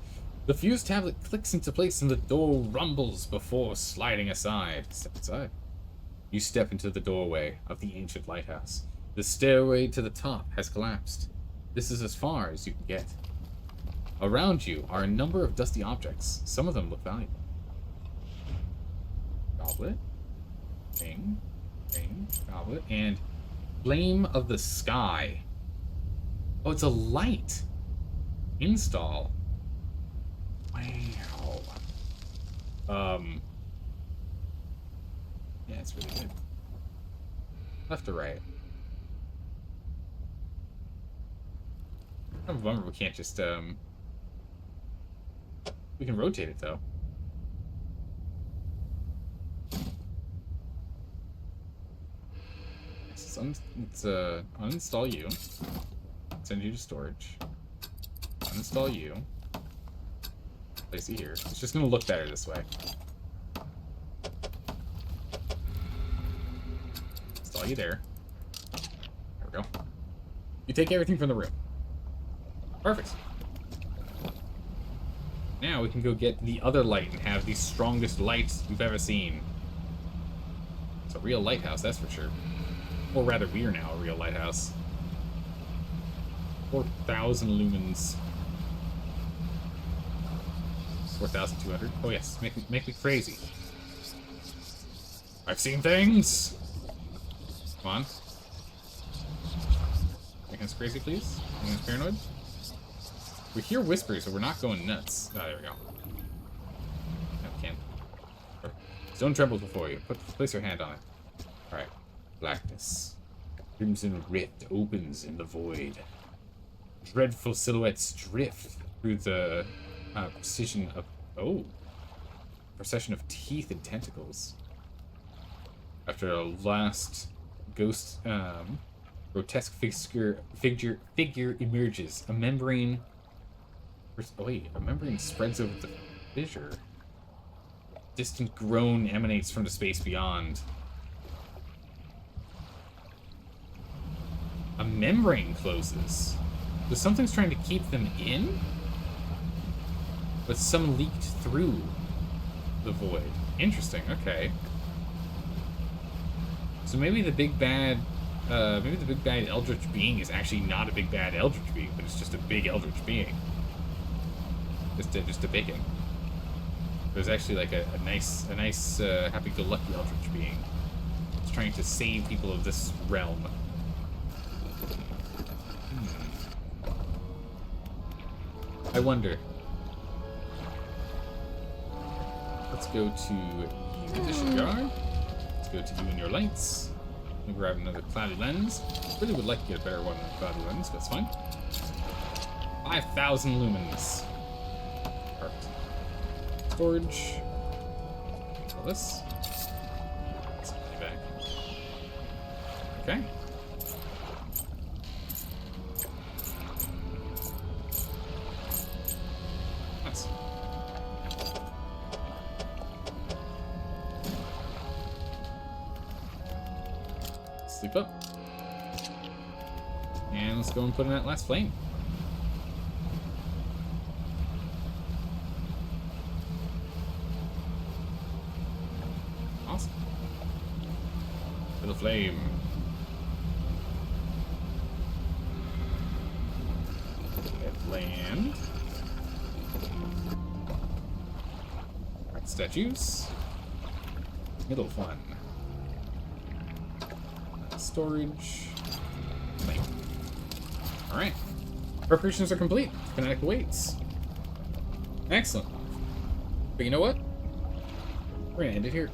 A: The fused tablet clicks into place and the door rumbles before sliding aside. Step inside. You step into the doorway of the ancient lighthouse. The stairway to the top has collapsed. This is as far as you can get. Around you are a number of dusty objects. Some of them look valuable. Goblet. Ring. Ring. Goblet. And Flame of the Sky. Oh, it's a light. Install. Wow. Yeah, it's really good. Left or right? I'm a bummer we can't just, we can rotate it, though. Let's uninstall you. Send you to storage. Uninstall you. Place it here. It's just gonna look better this way. Install you there. There we go. You take everything from the room. Perfect. Now we can go get the other light and have the strongest lights you've ever seen. It's a real lighthouse, that's for sure. Or rather, we are now a real lighthouse. 4,000 lumens. 4,200. Oh yes, make me crazy. I've seen things. Come on. Make us crazy, please. Make us paranoid. We hear whispers, so we're not going nuts. Oh, there we go. No, can't. Stone trembles before you. Place your hand on it. Alright. Blackness. Crimson rift opens in the void. Dreadful silhouettes drift through the procession of teeth and tentacles. After a last grotesque figure emerges, a membrane spreads over the fissure. Distant groan emanates from the space beyond. A membrane closes. So something's trying to keep them in? But some leaked through the void. Interesting, okay. So maybe the big bad eldritch being is actually not a big bad eldritch being, but it's just a big eldritch being. Just a bigging. There's actually like a nice happy-go-lucky eldritch being. It's trying to save people of this realm. I wonder. Let's go to you, Edition Guard. Let's go to you and your lights. Let me grab another cloudy lens. Really would like to get a better one than a cloudy lens, but it's fine. 5,000 lumens. Perfect. Storage. All this. Let's put it back. Okay. Nice. Sleep up. And let's go and put in that last flame. Awesome. Little flame. Land. Right, statues. Middle one. Storage. Flame. Alright. Preparations are complete. Fanatic awaits. Excellent. But you know what? We're gonna end it here.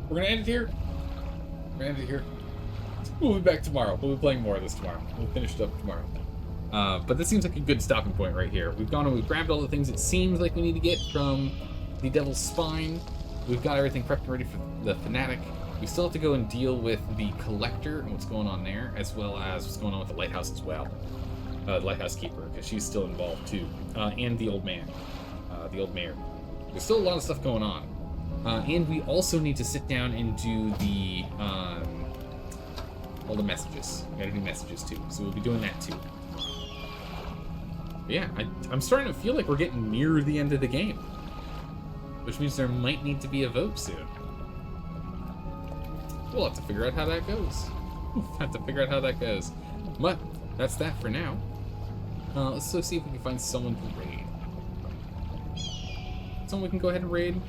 A: We're gonna end it here. We're gonna end it here. We'll be back tomorrow. We'll be playing more of this tomorrow. We'll finish it up tomorrow. But this seems like a good stopping point right here. We've gone and we've grabbed all the things it seems like we need to get from the Devil's Spine. We've got everything prepped and ready for the Fanatic. We still have to go and deal with the Collector and what's going on there, as well as what's going on with the Lighthouse as well. The Lighthouse Keeper, because she's still involved too. And the Old Man. The Old Mayor. There's still a lot of stuff going on. And we also need to sit down and do the all the messages. We gotta do messages too, so we'll be doing that too. But yeah, I'm starting to feel like we're getting near the end of the game, which means there might need to be a vote soon. We'll have to figure out how that goes. Have to figure out how that goes. But that's that for now. Let's go see if we can find someone to raid. Someone we can go ahead and raid?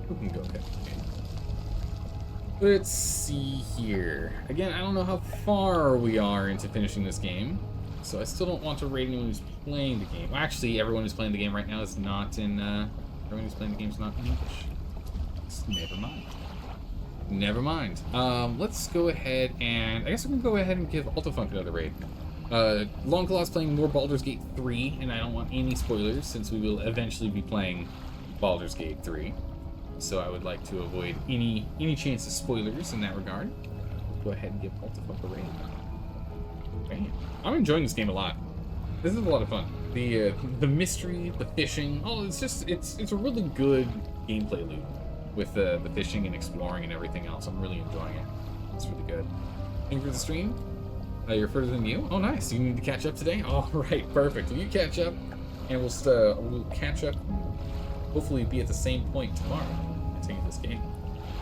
A: Who can go ahead and raid? Let's see here. Again, I don't know how far we are into finishing this game, so I still don't want to raid anyone who's playing the game. Well, actually, everyone who's playing the game right now is not in, everyone who's playing the game is not in English. So never mind. Never mind. Let's go ahead and, I guess we can go ahead and give Altafunk another raid. Longclaw's playing more Baldur's Gate 3, and I don't want any spoilers since we will eventually be playing Baldur's Gate 3. So I would like to avoid any chance of spoilers in that regard. Go ahead and give Altafunk a raid. Man, I'm enjoying this game a lot. This is a lot of fun. The mystery, the fishing, it's a really good gameplay loop with the fishing and exploring and everything else. I'm really enjoying it. It's really good. Thank you for the stream. You're further than you? Oh, nice. You need to catch up today? All right, perfect. Well, you catch up, and we'll catch up. Hopefully, be at the same point tomorrow. Continue this game.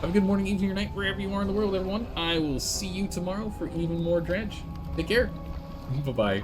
A: Have a good morning, evening, or night, wherever you are in the world, everyone. I will see you tomorrow for even more Dredge. Take care. Bye-bye.